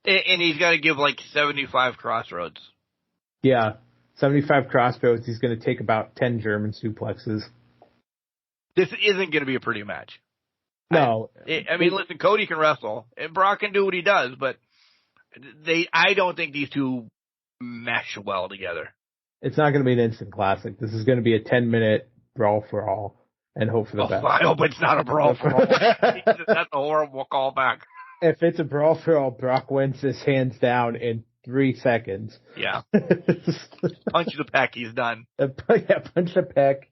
And he's got to give like 75 crossroads. Yeah. 75 crossroads. He's going to take about 10 German suplexes. This isn't going to be a pretty match. No. I mean, listen, Cody can wrestle, and Brock can do what he does, but I don't think these two mesh well together. It's not going to be an instant classic. This is going to be a 10-minute brawl for all, and hope for the best. I hope it's not a brawl for all. That's a horrible callback. If it's a brawl for all, Brock wins this hands down in 3 seconds. Yeah. Punch the peck, he's done. Punch the peck.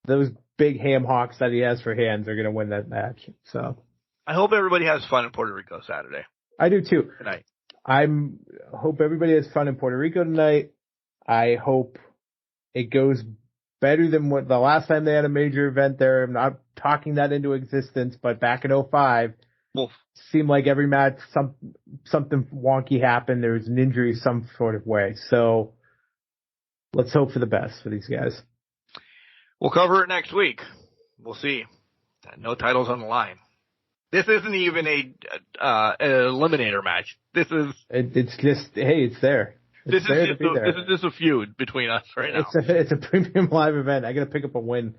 Those big ham hocks that he has for hands are going to win that match. So I hope everybody has fun in Puerto Rico Saturday. I do too. Tonight. Hope everybody has fun in Puerto Rico tonight. I hope it goes better than what the last time they had a major event there. I'm not talking that into existence, but back in 2005, seemed like every match something wonky happened. There was an injury some sort of way. So let's hope for the best for these guys. We'll cover it next week. We'll see. No titles on the line. This isn't even an eliminator match. It's just, hey, it's there. This is just a feud between us right now. It's a premium live event. I got to pick up a win.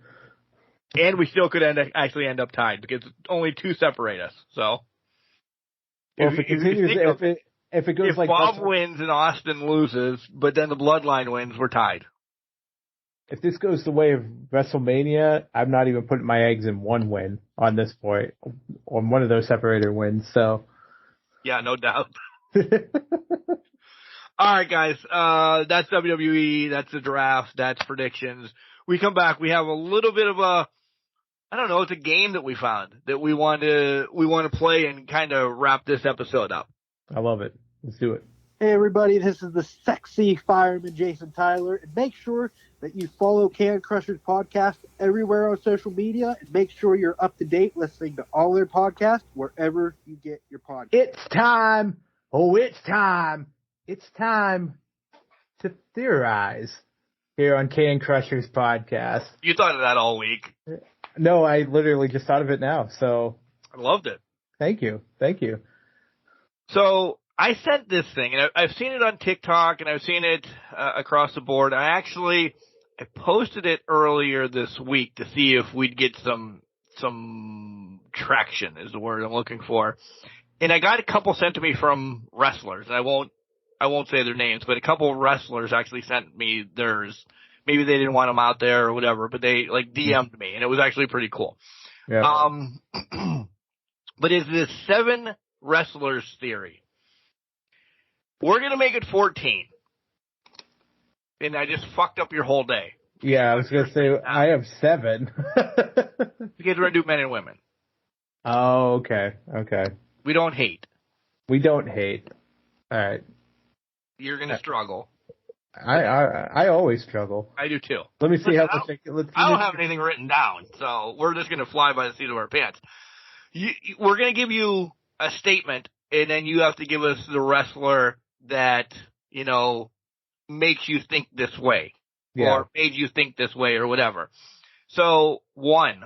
And we still could actually end up tied because only 2 separate us. So, well, if it goes like Bob wins and Austin loses, but then the Bloodline wins, we're tied. If this goes the way of WrestleMania, I'm not even putting my eggs in one win on this point, on one of those separator wins. So Yeah, no doubt. All right, guys. That's WWE. That's the draft. That's predictions. We come back. We have a little bit of I don't know. It's a game that we found that we want to play and kind of wrap this episode up. I love it. Let's do it. Hey, everybody. This is the sexy fireman, Jason Tyler. And make sure that you follow Can Crushers Podcast everywhere on social media. And make sure you're up to date listening to all their podcasts wherever you get your podcasts. It's time. Oh, it's time. It's time to theorize here on Can Crushers Podcast. You thought of that all week. No, I literally just thought of it now. So I loved it. Thank you. Thank you. So I sent this thing, and I've seen it on TikTok, and I've seen it across the board. I posted it earlier this week to see if we'd get some traction, is the word I'm looking for. And I got a couple sent to me from wrestlers. And I won't say their names, but a couple of wrestlers actually sent me theirs. Maybe they didn't want them out there or whatever, but they like DM'd me, and it was actually pretty cool. Yeah. But it's this 7 wrestlers theory. We're going to make it 14. And I just fucked up your whole day. Yeah, I was going to say, I have 7. Because we're going to do men and women. Oh, okay. Okay. We don't hate. We don't hate. All right. You're going to struggle. I always struggle. I do too. Let me see how much I don't have anything written down, so we're just going to fly by the seat of our pants. We're going to give you a statement, and then you have to give us the wrestler that, makes you think this way. Yeah. Or made you think this way or whatever. So, 1,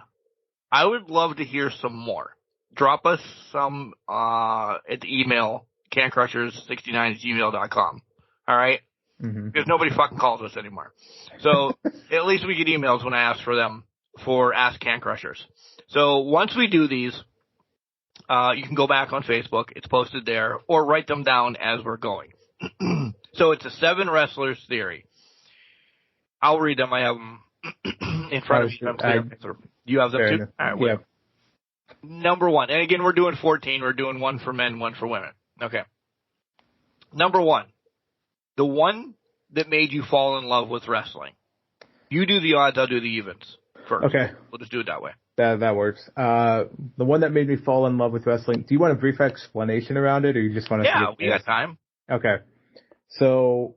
I would love to hear some more. Drop us some at the email, cancrushers69@gmail.com. All right? Mm-hmm. Because nobody fucking calls us anymore. So at least we get emails when I ask for them for Ask Can Crushers. So once we do these, you can go back on Facebook. It's posted there, or write them down as we're going. So it's a 7 wrestlers theory. I'll read them. I have them in front of me. You have them too? Enough. All right, well. Number 1. And again, we're doing 14. We're doing 1 for men, 1 for women. Okay. Number 1. The one that made you fall in love with wrestling. You do the odds, I'll do the evens first. Okay. We'll just do it that way. That works. The one that made me fall in love with wrestling, do you want a brief explanation around it, or you just want to... Yeah, we got time. Okay. So,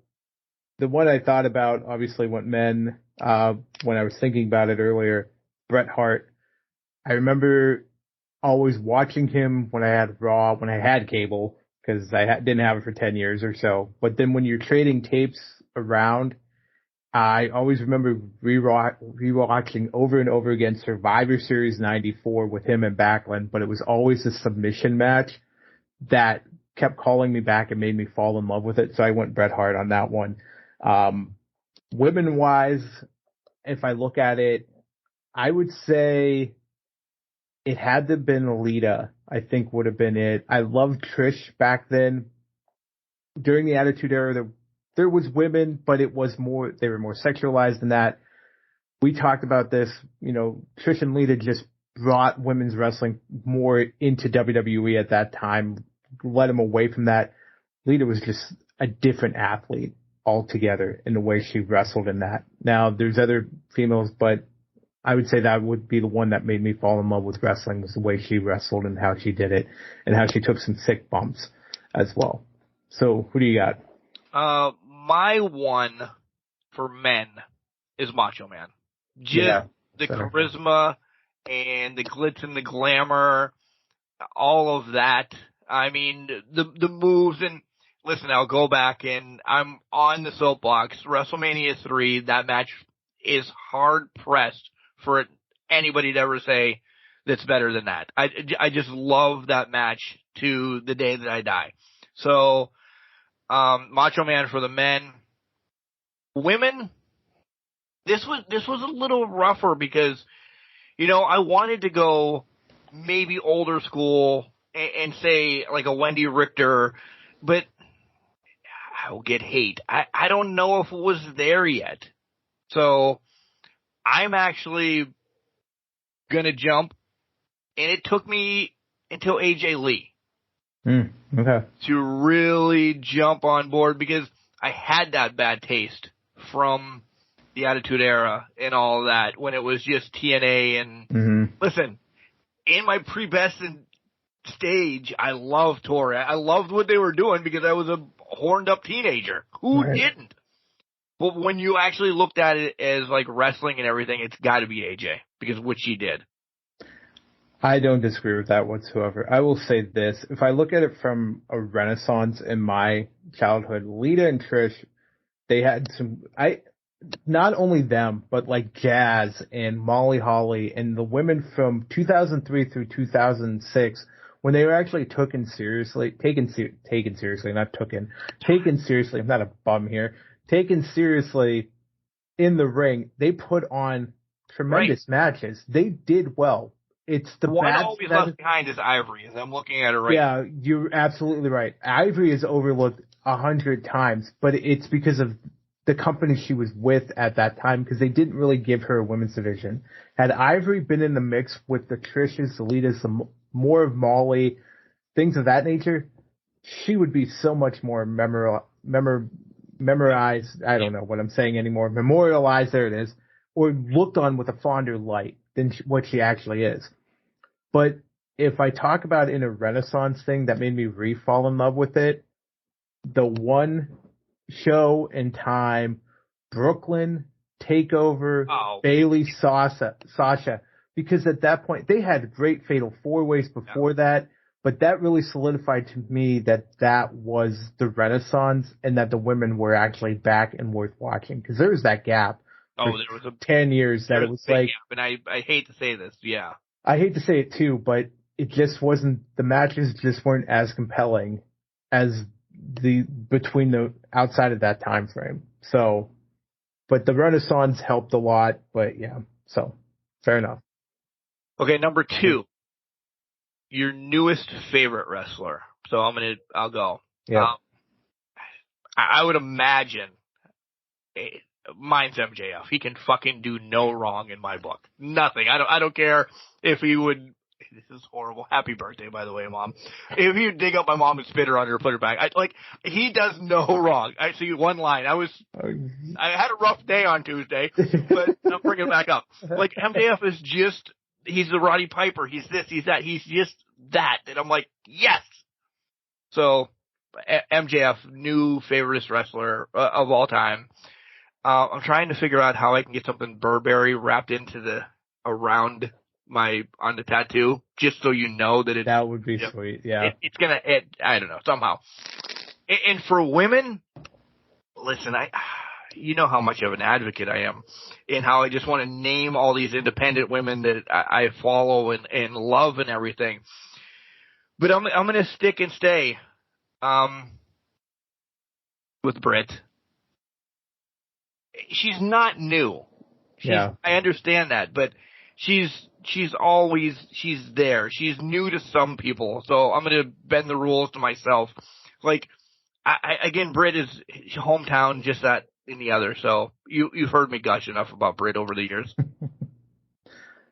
the one I thought about, obviously, went men, when I was thinking about it earlier, Bret Hart. I remember always watching him when I had Raw, when I had cable, because I didn't have it for 10 years or so. But then when you're trading tapes around, I always remember rewatching over and over again Survivor Series 94 with him and Backlund, but it was always a submission match that kept calling me back and made me fall in love with it. So I went Bret Hart on that one. Women-wise, if I look at it, I would say it had to have been Lita, I think would have been it. I loved Trish back then. During the Attitude Era, there was women, but they were more sexualized than that. We talked about this, Trish and Lita just brought women's wrestling more into WWE at that time, led them away from that. Lita was just a different athlete altogether in the way she wrestled in that. Now, there's other females, but I would say that would be the one that made me fall in love with wrestling, was the way she wrestled and how she did it and how she took some sick bumps as well. So who do you got? My one for men is Macho Man. Just the charisma and the glitz and the glamour, all of that. I mean, the moves, and listen, I'll go back and I'm on the soapbox. WrestleMania 3, that match is hard pressed for anybody to ever say that's better than that. I just love that match to the day that I die. So, Macho Man for the men. Women, this was a little rougher because, I wanted to go maybe older school and say like a Wendy Richter, but I'll get hate. I don't know if it was there yet. So I'm actually going to jump, and it took me until AJ Lee. Okay. to really jump on board, because I had that bad taste from the Attitude Era and all of that when it was just TNA. And listen, in my pre-best stage, I loved Torah. I loved what they were doing because I was a horned up teenager. Who didn't? But when you actually looked at it as like wrestling and everything, it's got to be AJ, because what she did. I don't disagree with that whatsoever. I will say this. If I look at it from a renaissance in my childhood, Lita and Trish, they had not only them, but like Jazz and Molly Holly and the women from 2003 through 2006, when they were actually taken seriously, I'm not a bum here, taken seriously in the ring, they put on tremendous matches. They did well. It's the one always left behind is Ivory, as I'm looking at it right now. Yeah, you're absolutely right. Ivory is overlooked 100 times, but it's because of the company she was with at that time, because they didn't really give her a women's division. Had Ivory been in the mix with the Trish's, the Litas, the more of Molly, things of that nature, she would be so much more memorized. I don't know what I'm saying anymore. Memorialized, there it is, or looked on with a fonder light than what she actually is. But if I talk about in a Renaissance thing that made me re-fall in love with it, the one show in time, Brooklyn, TakeOver, Bailey, Sasha, because at that point they had great Fatal 4-Ways before that, but that really solidified to me that was the Renaissance and that the women were actually back and worth watching, because there was that gap. There was 10 years that it was like, and I hate to say this, I hate to say it too, but it just wasn't, the matches just weren't as compelling as between the outside of that time frame. So, but the Renaissance helped a lot, but yeah, so fair enough. Okay, number 2, your newest favorite wrestler. So I'll go. Yeah. I would imagine mine's MJF. He can fucking do no wrong in my book. Nothing. I don't care if he would. This is horrible. Happy birthday, by the way, Mom. If you dig up my mom and spit her on her, put her back. He does no wrong. I see one line. I had a rough day on Tuesday, but I'm bringing it back up. Like, MJF is just, he's the Roddy Piper. He's this, he's that. He's just that. And I'm like, yes. So, MJF, new favorite wrestler of all time. I'm trying to figure out how I can get something Burberry wrapped into around on the tattoo, just so you know that that would be sweet. Yeah. It's gonna, I don't know, somehow. And for women, listen, you know how much of an advocate I am, and how I just want to name all these independent women that I follow and love and everything. But I'm gonna stick and stay, with Britt. She's not new. I understand that, but she's there. She's new to some people, so I'm gonna bend the rules to myself. Like, again, Britt is hometown, just that in the other. So you've heard me gush enough about Britt over the years.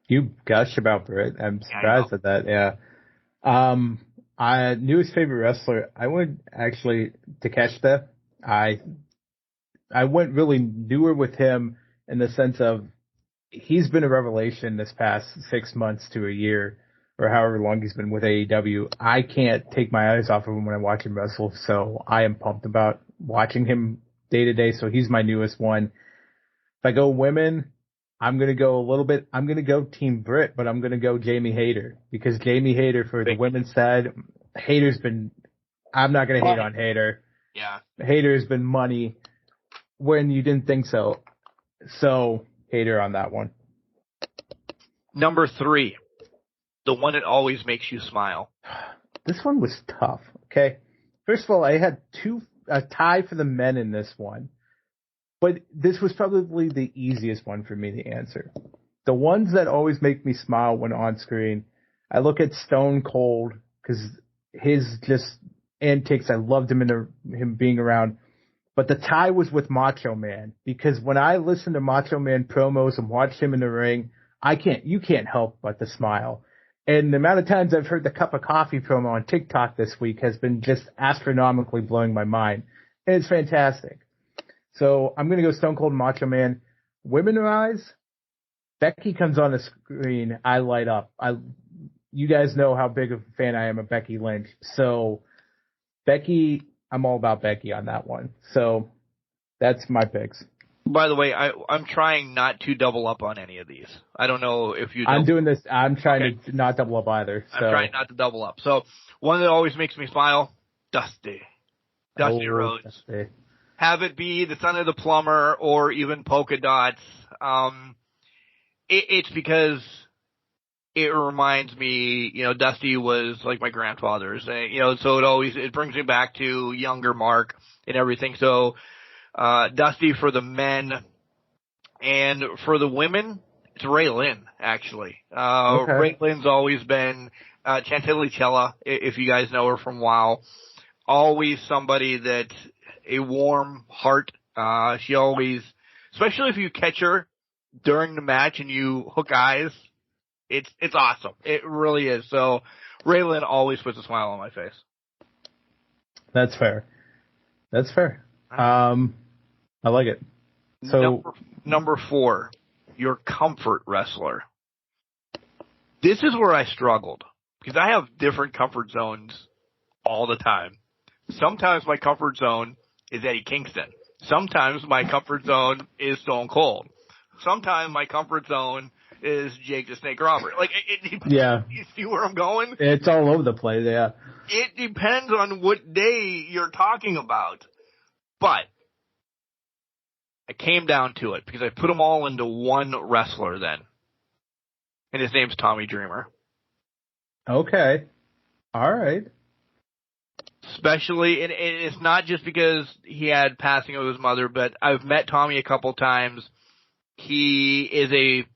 You gush about Britt. I'm surprised at that. Yeah. Newest favorite wrestler, I went actually Takeshita. I went really newer with him in the sense of he's been a revelation this past 6 months to a year, or however long he's been with AEW. I can't take my eyes off of him when I watch him wrestle, so I am pumped about watching him day to day. So he's my newest one. If I go women, I'm going to go Team Britt, but I'm going to go Jamie Hayter, because Jamie Hayter for the women's side, I'm not going to hate on Hayter. Yeah. Hayter's been money when you didn't think so. So, Hayter on that one. Number 3, the one that always makes you smile. This one was tough, okay? First of all, I had a tie for the men in this one, but this was probably the easiest one for me to answer. The ones that always make me smile when on screen, I look at Stone Cold, because his just antics, I loved him being around. But the tie was with Macho Man, because when I listen to Macho Man promos and watch him in the ring, you can't help but to smile. And the amount of times I've heard the cup of coffee promo on TikTok this week has been just astronomically blowing my mind. And it's fantastic. So I'm going to go Stone Cold Macho Man. Women-wise, Becky comes on the screen, I light up. You guys know how big of a fan I am of Becky Lynch. So Becky, I'm all about Becky on that one. So that's my picks. By the way, I'm trying not to double up on any of these. I don't know if you. I'm doing this. I'm trying to not double up either. So. I'm trying not to double up. So one that always makes me smile, Dusty Rhodes. Dusty. Have it be the son of the plumber or even Polka Dots. It's because it reminds me, Dusty was like my grandfather's, so it brings me back to younger Mark and everything. So. Dusty for the men, and for the women, it's Ray Lynn, actually. Okay. Ray Lynn's always been, Chantilly Chella, if you guys know her from WoW. Always somebody that, a warm heart. She always, especially if you catch her during the match and you hook eyes, it's awesome. It really is. So, Ray Lynn always puts a smile on my face. That's fair. I like it. So number 4, your comfort wrestler. This is where I struggled because I have different comfort zones all the time. Sometimes my comfort zone is Eddie Kingston. Sometimes my comfort zone is Stone Cold. Sometimes my comfort zone is Jake the Snake Robert. Like yeah. You see where I'm going? It's all over the place. Yeah. It depends on what day you're talking about, but. I came down to it because I put them all into one wrestler then. And his name's Tommy Dreamer. Okay. All right. Especially, and it's not just because he had passing of his mother, but I've met Tommy a couple times. He is a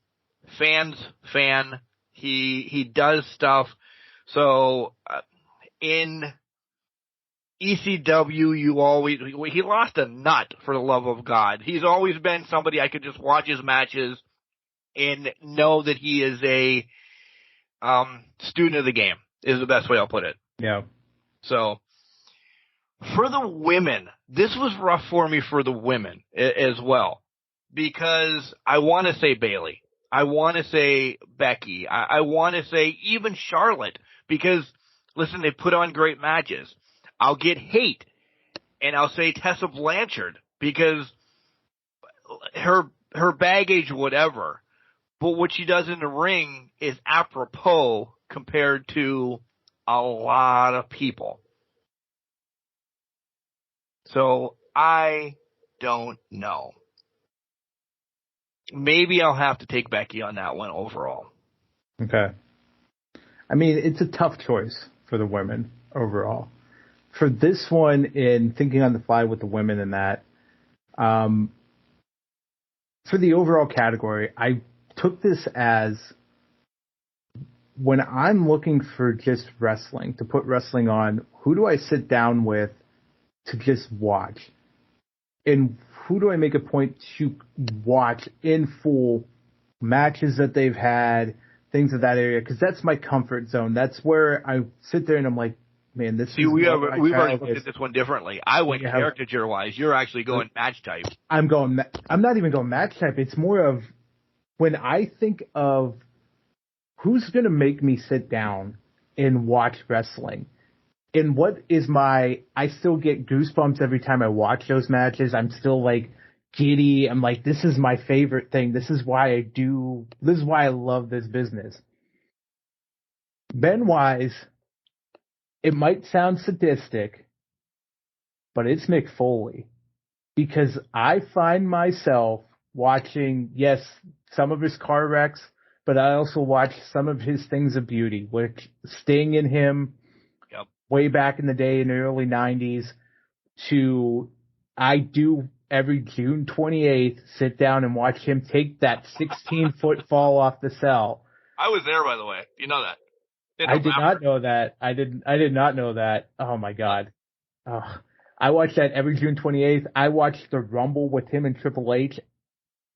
fan's fan. He does stuff. So, in ECW, he lost a nut, for the love of God. He's always been somebody I could just watch his matches and know that he is a student of the game, is the best way I'll put it. Yeah. So, for the women, this was rough for me for the women as well, because I want to say Bayley. I want to say Becky. I want to say even Charlotte, because, listen, they put on great matches. I'll get hate, and I'll say Tessa Blanchard because her baggage, whatever. But what she does in the ring is apropos compared to a lot of people. So I don't know. Maybe I'll have to take Becky on that one overall. Okay. I mean, it's a tough choice for the women overall. For this one, in thinking on the fly with the women and that, for the overall category, I took this as when I'm looking for just wrestling, to put wrestling on, who do I sit down with to just watch? And who do I make a point to watch in full matches that they've had, things of that area? Because that's my comfort zone. That's where I sit there and I'm like, man, this is we've already looked at this one differently. I went caricature wise. You're actually going match type. I'm not even going match type. It's more of when I think of who's going to make me sit down and watch wrestling. And what is I still get goosebumps every time I watch those matches. I'm still like giddy. I'm like, this is my favorite thing. This is why I love this business. Ben-wise, it might sound sadistic, but it's Mick Foley. Because I find myself watching, yes, some of his car wrecks, but I also watch some of his things of beauty, which Sting and him, way back in the day in the early 90s, I do every June 28th sit down and watch him take that 16-foot fall off the cell. I was there, by the way. You know that. I did not know that. I did not know that. Oh my God. I watched that every June 28th. I watched the Rumble with him and Triple H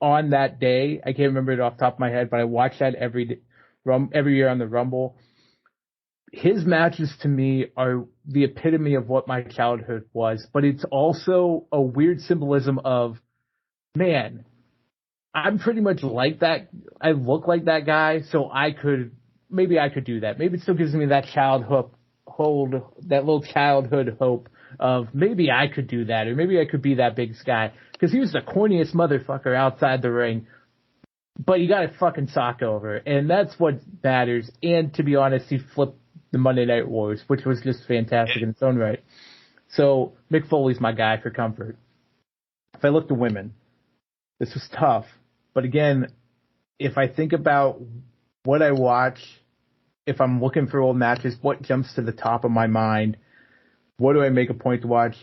on that day. I can't remember it off the top of my head, but I watched that every year on the Rumble. his matches to me are the epitome of what my childhood was, but it's also a weird symbolism of, man, I'm pretty much like that. I look like that guy, so maybe I could do that. Maybe it still gives me that that little childhood hope of maybe I could do that, or maybe I could be that big guy. Because he was the corniest motherfucker outside the ring, but he got a fucking sock over, and that's what matters. And to be honest, he flipped the Monday Night Wars, which was just fantastic in its own right. So Mick Foley's my guy for comfort. If I look to women, this was tough. But again, if I think about what I watch, if I'm looking for old matches, what jumps to the top of my mind? What do I make a point to watch?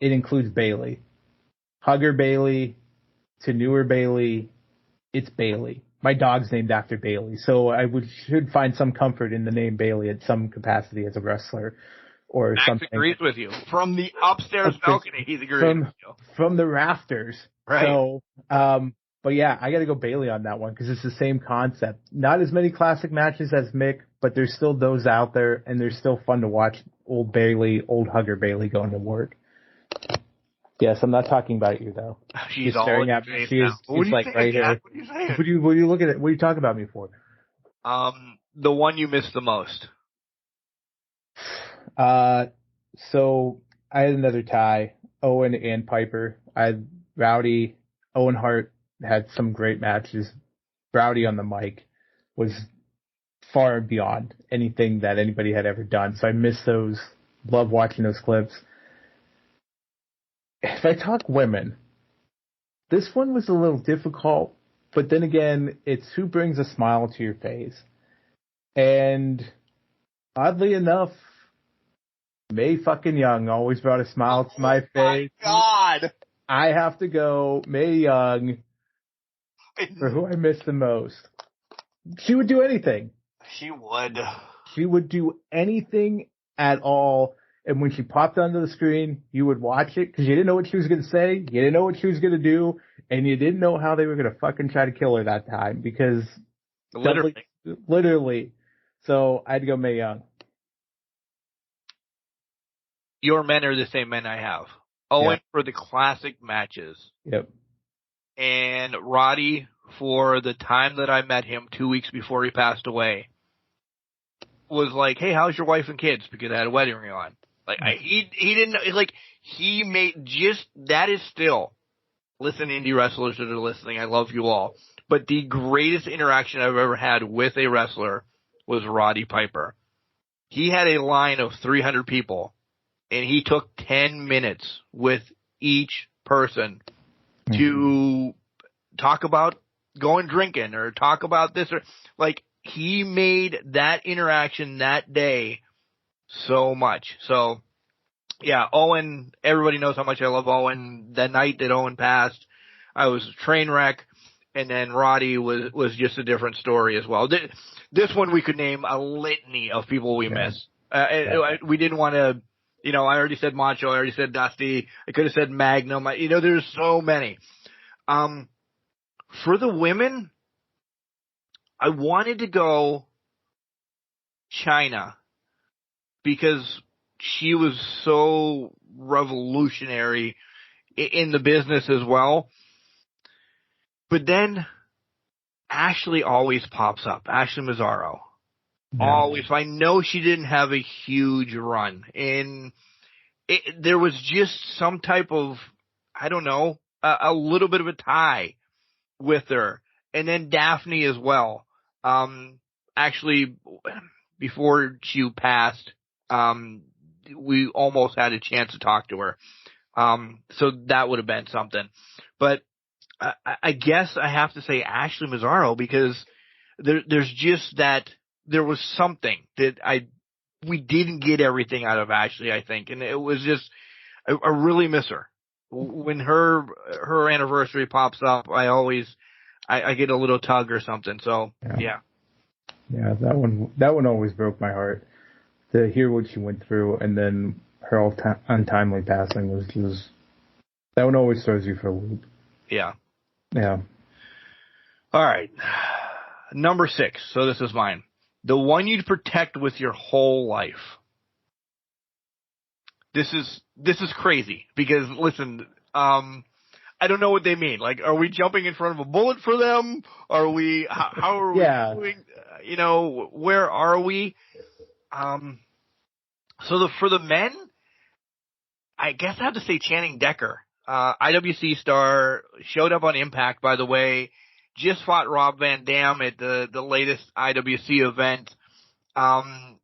It includes Bayley. Hugger Bayley to newer Bayley, it's Bayley. My dog's named after Bayley, so I should find some comfort in the name Bayley at some capacity as a wrestler or Max something. agrees with you. From the upstairs balcony, he's agreeing with you. From the rafters. Right. So, but yeah, I got to go Bayley on that one because it's the same concept. Not as many classic matches as Mick, but there's still those out there, and they're still fun to watch. Old Bayley, old Hugger Bayley going to work. Yes, I'm not talking about you though. She's staring at me. She's like right here. What are you saying? What are you looking at? What are you talking about me for? The one you missed the most. So I had another tie, Owen and Piper. I had Rowdy. Owen Hart had some great matches. Rowdy on the mic was far beyond anything that anybody had ever done. So I miss those. Love watching those clips. If I talk women, this one was a little difficult, but then again, it's who brings a smile to your face. And oddly enough, Mae fucking Young always brought a smile to my face. My God! I have to go Mae Young for who I miss the most. She would do anything. She would. She would do anything at all. And when she popped onto the screen, you would watch it because you didn't know what she was going to say. You didn't know what she was going to do. And you didn't know how they were going to fucking try to kill her that time because literally. So I'd go Mae Young. Your men are the same men I have. Owen for the classic matches. Yep. And Roddy for the time that I met him 2 weeks before he passed away. Was like, hey, how's your wife and kids? Because I had a wedding ring on. Like, he didn't, like, he made just, that is still, listen, indie wrestlers that are listening, I love you all. But the greatest interaction I've ever had with a wrestler was Roddy Piper. He had a line of 300 people, and he took 10 minutes with each person to talk about going drinking or talk about this or, like, he made that interaction that day so much. So, yeah, Owen, everybody knows how much I love Owen. The night that Owen passed, I was a train wreck, and then Roddy was just a different story as well. This one we could name a litany of people we miss. We didn't want to, I already said Macho, I already said Dusty, I could have said Magnum, there's so many. For the women, I wanted to go China because she was so revolutionary in the business as well. But then Ashley always pops up. Ashley Mazzaro. Always. I know she didn't have a huge run. And there was just some type of, I don't know, a little bit of a tie with her. And then Daphne as well. Actually, before she passed, we almost had a chance to talk to her. So that would have been something. But I guess I have to say Ashley Mazzaro because there's just that there was something that we didn't get everything out of Ashley, I think. And it was just, I really miss her. When her anniversary pops up, I get a little tug or something. So yeah. Yeah, that one always broke my heart to hear what she went through, and then her untimely passing was just, that one always throws you for a loop. Yeah. Yeah. All right. Number 6. So this is mine. The one you'd protect with your whole life. This is crazy because listen, I don't know what they mean. Like, are we jumping in front of a bullet for them? Are we? How are we doing? Where are we? So for the men, I guess I have to say Channing Decker, IWC star, showed up on Impact, by the way, just fought Rob Van Dam at the latest IWC event.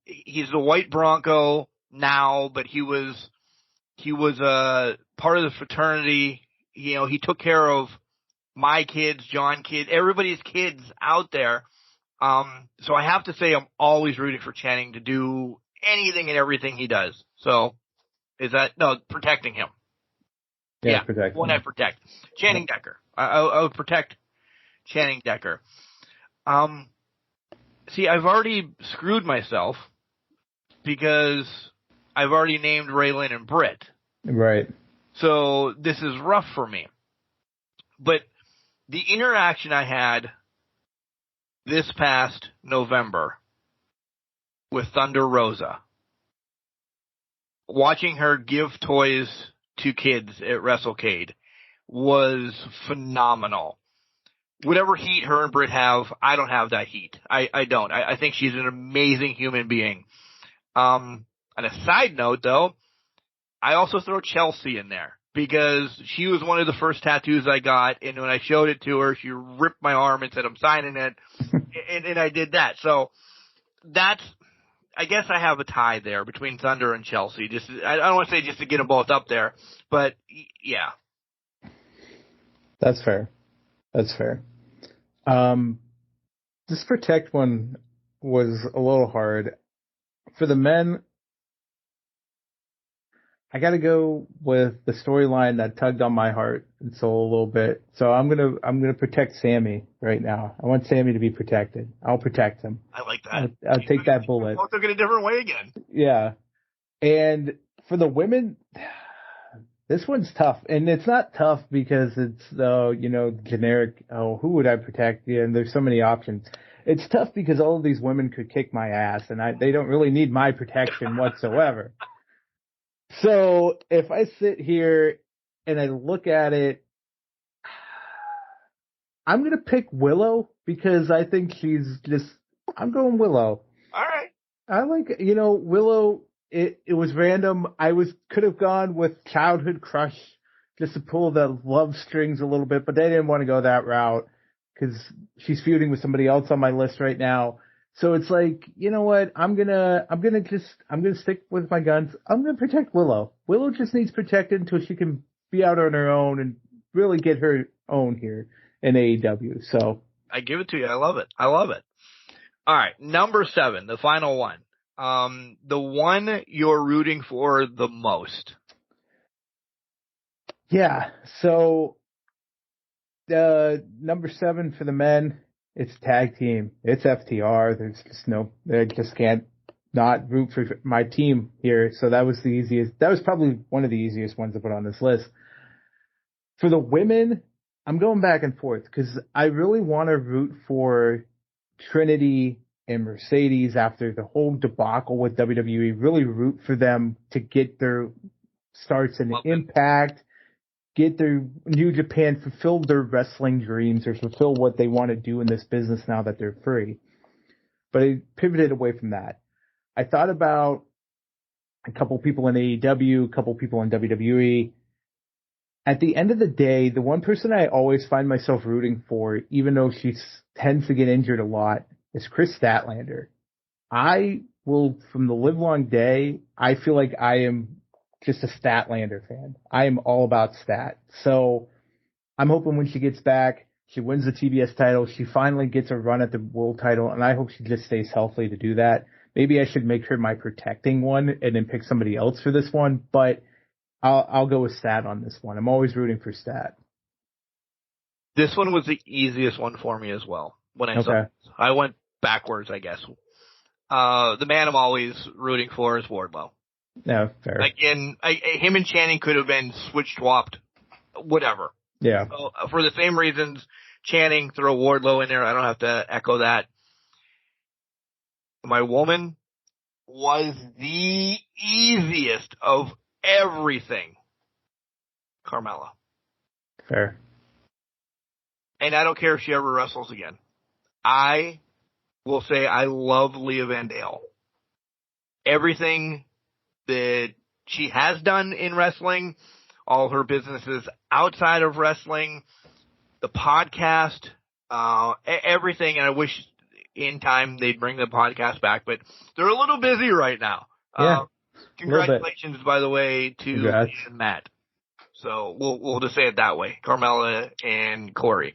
He's the White Bronco now, but he was part of the fraternity. He took care of my kids, John kids, everybody's kids out there. So I have to say I'm always rooting for Channing to do anything and everything he does. So protecting him. Yeah, protect one I protect. Channing Decker. I would protect Channing Decker. See, I've already screwed myself because I've already named Raylan and Britt. Right. So this is rough for me. But the interaction I had this past November with Thunder Rosa, watching her give toys to kids at WrestleCade was phenomenal. Whatever heat her and Britt have, I don't have that heat. I don't. I think she's an amazing human being. On a side note, though, I also throw Chelsea in there because she was one of the first tattoos I got, and when I showed it to her, she ripped my arm and said, "I'm signing it," and I did that. So I guess I have a tie there between Thunder and Chelsea. I don't want to say just to get them both up there, but yeah. That's fair. This protect one was a little hard. For the men, I got to go with the storyline that tugged on my heart and soul a little bit. So I'm gonna protect Sammy right now. I want Sammy to be protected. I'll protect him. I like that. I'll take that bullet. I'll took it a different way again. Yeah, and for the women, this one's tough, and it's not tough because it's generic. Oh, who would I protect? Yeah, and there's so many options. It's tough because all of these women could kick my ass, and they don't really need my protection whatsoever. So if I sit here and I look at it, I'm going to pick Willow because I think I'm going Willow. All right. I like, Willow, it was random. Could have gone with childhood crush just to pull the love strings a little bit, but they didn't want to go that route because she's feuding with somebody else on my list right now. So it's like, you know what? I'm gonna stick with my guns. I'm gonna protect Willow. Willow just needs protected until she can be out on her own and really get her own here in AEW. So I give it to you. I love it. All right, number 7, the final one. The one you're rooting for the most. Yeah. So number 7 for the men. It's tag team. It's FTR. They just can't not root for my team here. So that was the easiest. That was probably one of the easiest ones to put on this list. For the women, I'm going back and forth because I really want to root for Trinity and Mercedes after the whole debacle with WWE. Really root for them to get their starts in Impact. Get their New Japan, fulfill their wrestling dreams or fulfill what they want to do in this business now that they're free. But I pivoted away from that. I thought about a couple people in AEW, a couple people in WWE. At the end of the day, the one person I always find myself rooting for, even though she tends to get injured a lot, is Chris Statlander. I will, from the livelong day, I feel like I am just a Statlander fan. I am all about Stat. So I'm hoping when she gets back, she wins the TBS title. She finally gets a run at the world title, and I hope she just stays healthy to do that. Maybe I should make her my protecting one and then pick somebody else for this one, but I'll go with Stat on this one. I'm always rooting for Stat. This one was the easiest one for me as well. When I went backwards, I guess. The man I'm always rooting for is Wardlow. No, fair. Again, him and Channing could have been swapped, whatever. Yeah. So, for the same reasons, Channing, throw Wardlow in there. I don't have to echo that. my woman, was the easiest of everything. Carmella. Fair. And I don't care if she ever wrestles again. I will say I love Leah Vandale. Everything that she has done in wrestling, all her businesses outside of wrestling, the podcast, everything, and I wish in time they'd bring the podcast back, but they're a little busy right now. Yeah. Congratulations, by the way, to Congrats. Leah and Matt. So we'll just say it that way. Carmella and Corey.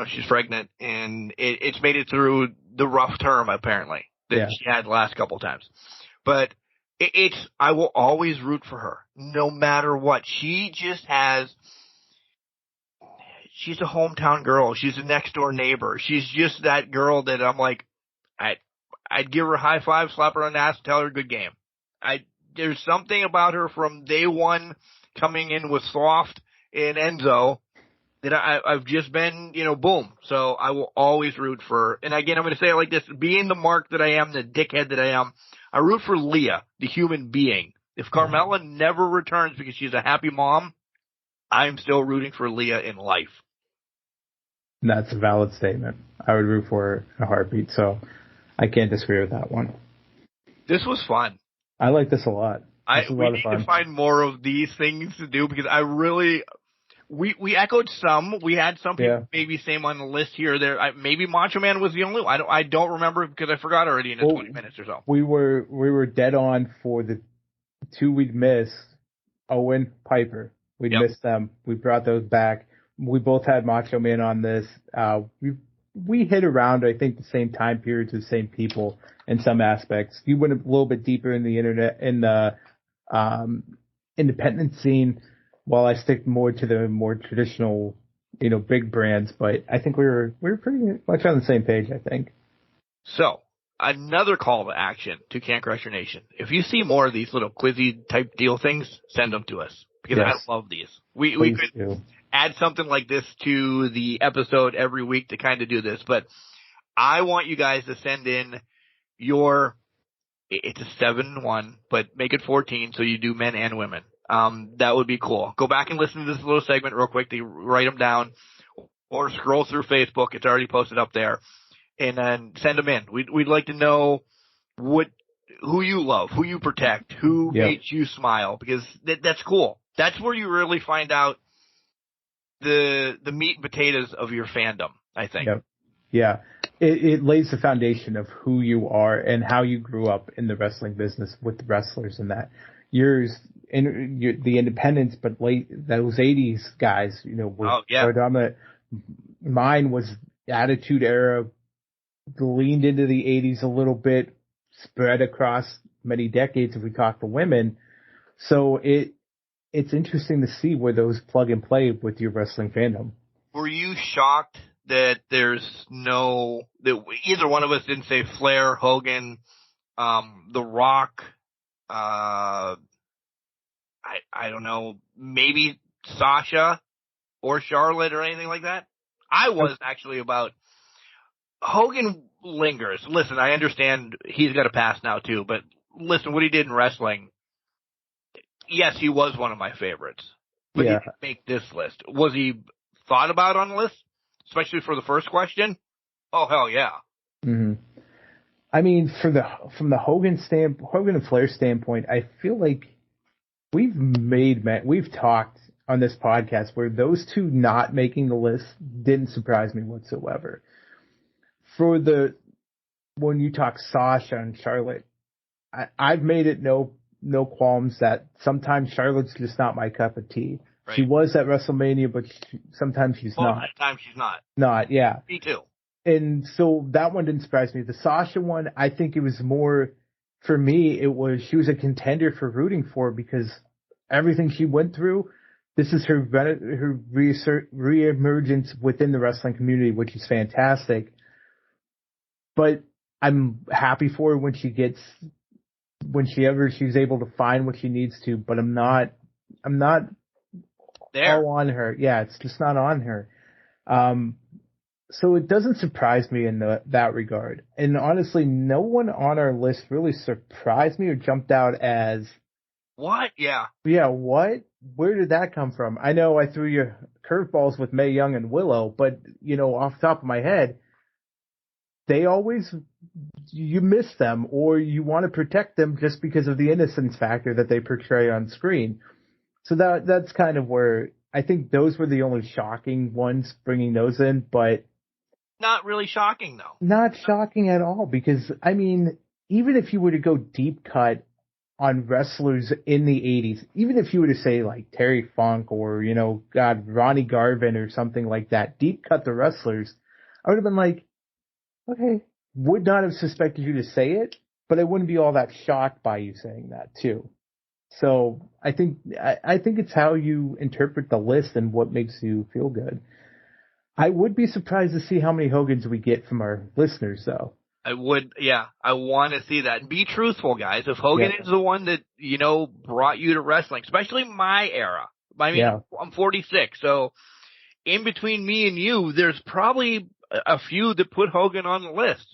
She's pregnant, and it's made it through the rough term, apparently, that she had the last couple times. But I will always root for her, no matter what. She's a hometown girl. She's a next door neighbor. She's just that girl that I'm like, I'd give her a high five, slap her on the ass, and tell her good game. There's something about her from day one coming in with Soft and Enzo that I've just been, boom. So I will always root for her. And again, I'm going to say it like this, being the mark that I am, the dickhead that I am, I root for Leah, the human being. If Carmella never returns because she's a happy mom, I'm still rooting for Leah in life. That's a valid statement. I would root for her in a heartbeat, so I can't disagree with that one. This was fun. I like this a lot. We need to find more of these things to do because I really... We echoed some. We had some people maybe same on the list here or there. Maybe Macho Man was the only one. I don't remember because I forgot already in the 20 minutes or so. We were dead on for the two we'd missed. Owen, Piper. We missed them. We brought those back. We both had Macho Man on this. We hit around, I think, the same time periods, the same people in some aspects. You went a little bit deeper in the internet, in the independent scene, while I stick more to the more traditional, big brands. But I think we were pretty much on the same page, I think. So, another call to action to Can Crusher Nation. If you see more of these little quizzy type deal things, send them to us. Because I love these. We could add something like this to the episode every week to kind of do this. But I want you guys to send in it's a 7-1, but make it 14 so you do men and women. That would be cool. Go back and listen to this little segment real quick to write them down or scroll through Facebook. It's already posted up there and then send them in. We'd like to know who you love, who you protect, who makes you smile because that's cool. That's where you really find out the meat and potatoes of your fandom, I think. Yep. Yeah. It lays the foundation of who you are and how you grew up in the wrestling business with the wrestlers and that. The independents, but those 80s guys, were predominant. Mine was Attitude Era, leaned into the 80s a little bit, spread across many decades if we talk to women. So it's interesting to see where those plug and play with your wrestling fandom. Were you shocked that that either one of us didn't say Flair, Hogan, The Rock, I don't know, maybe Sasha or Charlotte or anything like that? I was actually about Hogan lingers. Listen, I understand he's got a pass now too, but listen, what he did in wrestling, yes, he was one of my favorites. But he didn't make this list. Was he thought about on the list? Especially for the first question? Oh, hell yeah. Mm-hmm. I mean, from the Hogan and Flair standpoint, I feel like we've talked on this podcast where those two not making the list didn't surprise me whatsoever. When you talk Sasha and Charlotte, I've made it no qualms that sometimes Charlotte's just not my cup of tea. Right. She was at WrestleMania, but sometimes she's not. Sometimes she's not. Not, yeah. Me too. And so that one didn't surprise me. The Sasha one, I think it was more, for me, she was a contender for rooting for because everything she went through, this is her reemergence within the wrestling community, which is fantastic. But I'm happy for her when she's able to find what she needs to, but I'm not there all on her. Yeah, it's just not on her. So it doesn't surprise me in that regard. And honestly, no one on our list really surprised me or jumped out as, what? Yeah. Yeah, what? Where did that come from? I know I threw you curveballs with Mae Young and Willow, but, off the top of my head, they always, you miss them or you want to protect them just because of the innocence factor that they portray on screen. So that's kind of where I think those were the only shocking ones bringing those in, but not really shocking though. Not shocking at all because, even if you were to go deep cut on wrestlers in the 80s, even if you were to say like Terry Funk or, Ronnie Garvin or something like that, deep cut the wrestlers, I would have been like, okay, would not have suspected you to say it, but I wouldn't be all that shocked by you saying that too. So I think it's how you interpret the list and what makes you feel good. I would be surprised to see how many Hogans we get from our listeners, though. I would, yeah. I want to see that. And be truthful, guys. If Hogan is the one that, brought you to wrestling, especially my era. I'm 46, so in between me and you, there's probably a few that put Hogan on the list.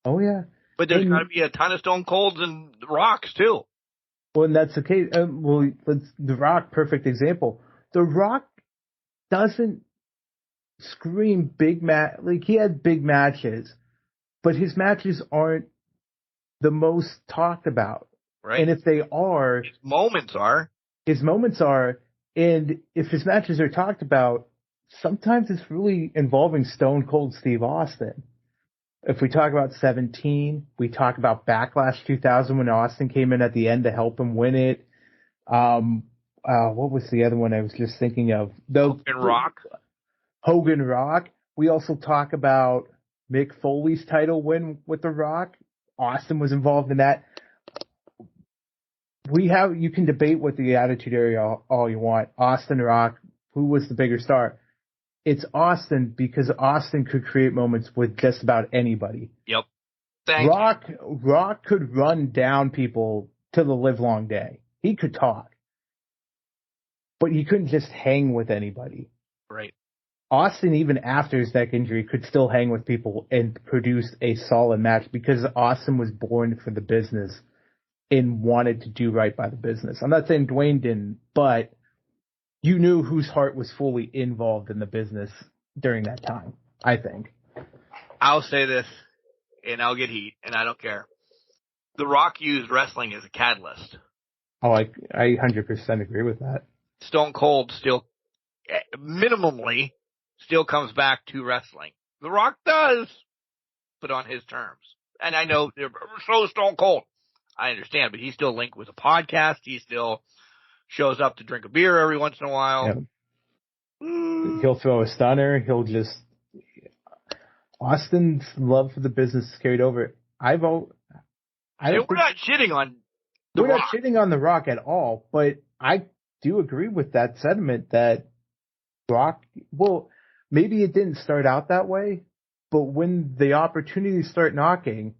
Oh, yeah. But there's got to be a ton of Stone Colds and Rocks, too. Well, and that's the case. The Rock, perfect example. The Rock doesn't scream big like he had big matches, but his matches aren't the most talked about. Right. And if they are, his moments are. And if his matches are talked about, sometimes it's really involving Stone Cold Steve Austin. If we talk about 17, we talk about Backlash 2000 when Austin came in at the end to help him win it. What was the other one I was just thinking of? Hogan Rock. We also talk about Mick Foley's title win with The Rock. Austin was involved in that. You can debate with the Attitude Era all you want. Austin, Rock, who was the bigger star? It's Austin because Austin could create moments with just about anybody. Yep. Rock could run down people to the live long day. He could talk. But he couldn't just hang with anybody. Right. Austin, even after his neck injury, could still hang with people and produce a solid match because Austin was born for the business and wanted to do right by the business. I'm not saying Dwayne didn't, but you knew whose heart was fully involved in the business during that time, I think. I'll say this, and I'll get heat, and I don't care. The Rock used wrestling as a catalyst. Oh, I 100% agree with that. Stone Cold still, minimally, still comes back to wrestling. The Rock does, but on his terms. And I know, so is Stone Cold. I understand, but he's still linked with a podcast. He still shows up to drink a beer every once in a while. Yeah. He'll throw a stunner. Austin's love for the business is carried over. We're not shitting on The Rock. We're not shitting on The Rock at all, but I do agree with that sentiment that Rock, well, maybe it didn't start out that way, but when the opportunities start knocking,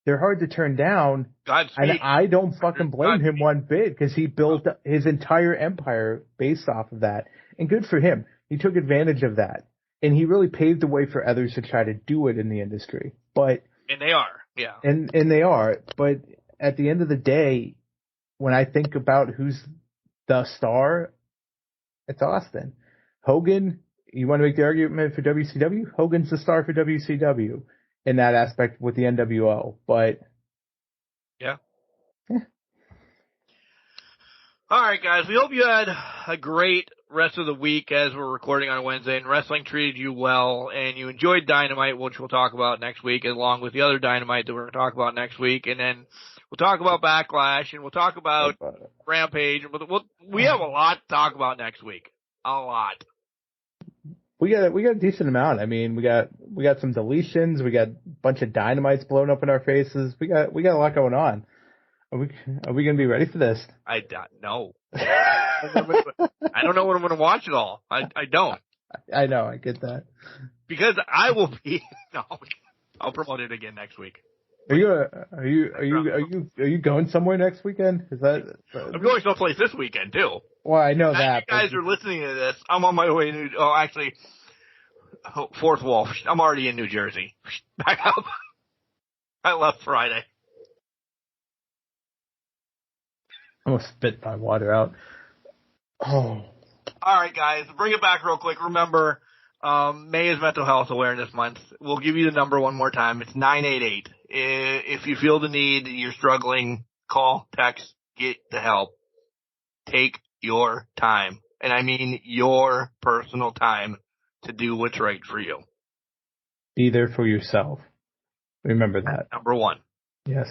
they're hard to turn down. Godspeed. And I don't fucking blame him one bit because he built his entire empire based off of that. And good for him. He took advantage of that. And he really paved the way for others to try to do it in the industry. And they are, yeah. And they are. But at the end of the day, when I think about who's the star, it's Austin. Hogan, you want to make the argument for WCW? Hogan's the star for WCW. In that aspect with the NWO, but yeah. All right, guys. We hope you had a great rest of the week as we're recording on Wednesday, and wrestling treated you well, and you enjoyed Dynamite, which we'll talk about next week, along with the other Dynamite that we're going to talk about next week, and then we'll talk about Backlash, and we'll talk about Rampage, and we have a lot to talk about next week. A lot. We got a decent amount. I mean, we got some deletions. We got a bunch of Dynamites blown up in our faces. We got a lot going on. Are we going to be ready for this? I don't know. I don't know when I'm going to watch it all. I don't. I know. I get that. Because I will be. No, I'll promote it again next week. Are you going somewhere next weekend? I'm going someplace this weekend too. Well, I know that. You guys are listening to this. I'm on my way to. Oh, actually, Fourth wall. I'm already in New Jersey. Back up. I left Friday. I almost spit my water out. Oh. All right, guys. Bring it back real quick. Remember, May is Mental Health Awareness Month. We'll give you the number one more time. It's 988. If you feel the need, you're struggling, call, text, get the help. Take your time. And I mean your personal time to do what's right for you. Be there for yourself. Remember that. Number one. Yes.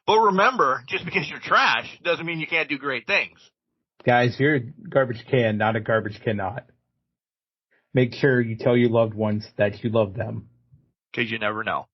But remember, just because you're trash doesn't mean you can't do great things. Guys, you're a garbage can, not a garbage cannot. Make sure you tell your loved ones that you love them. Because you never know.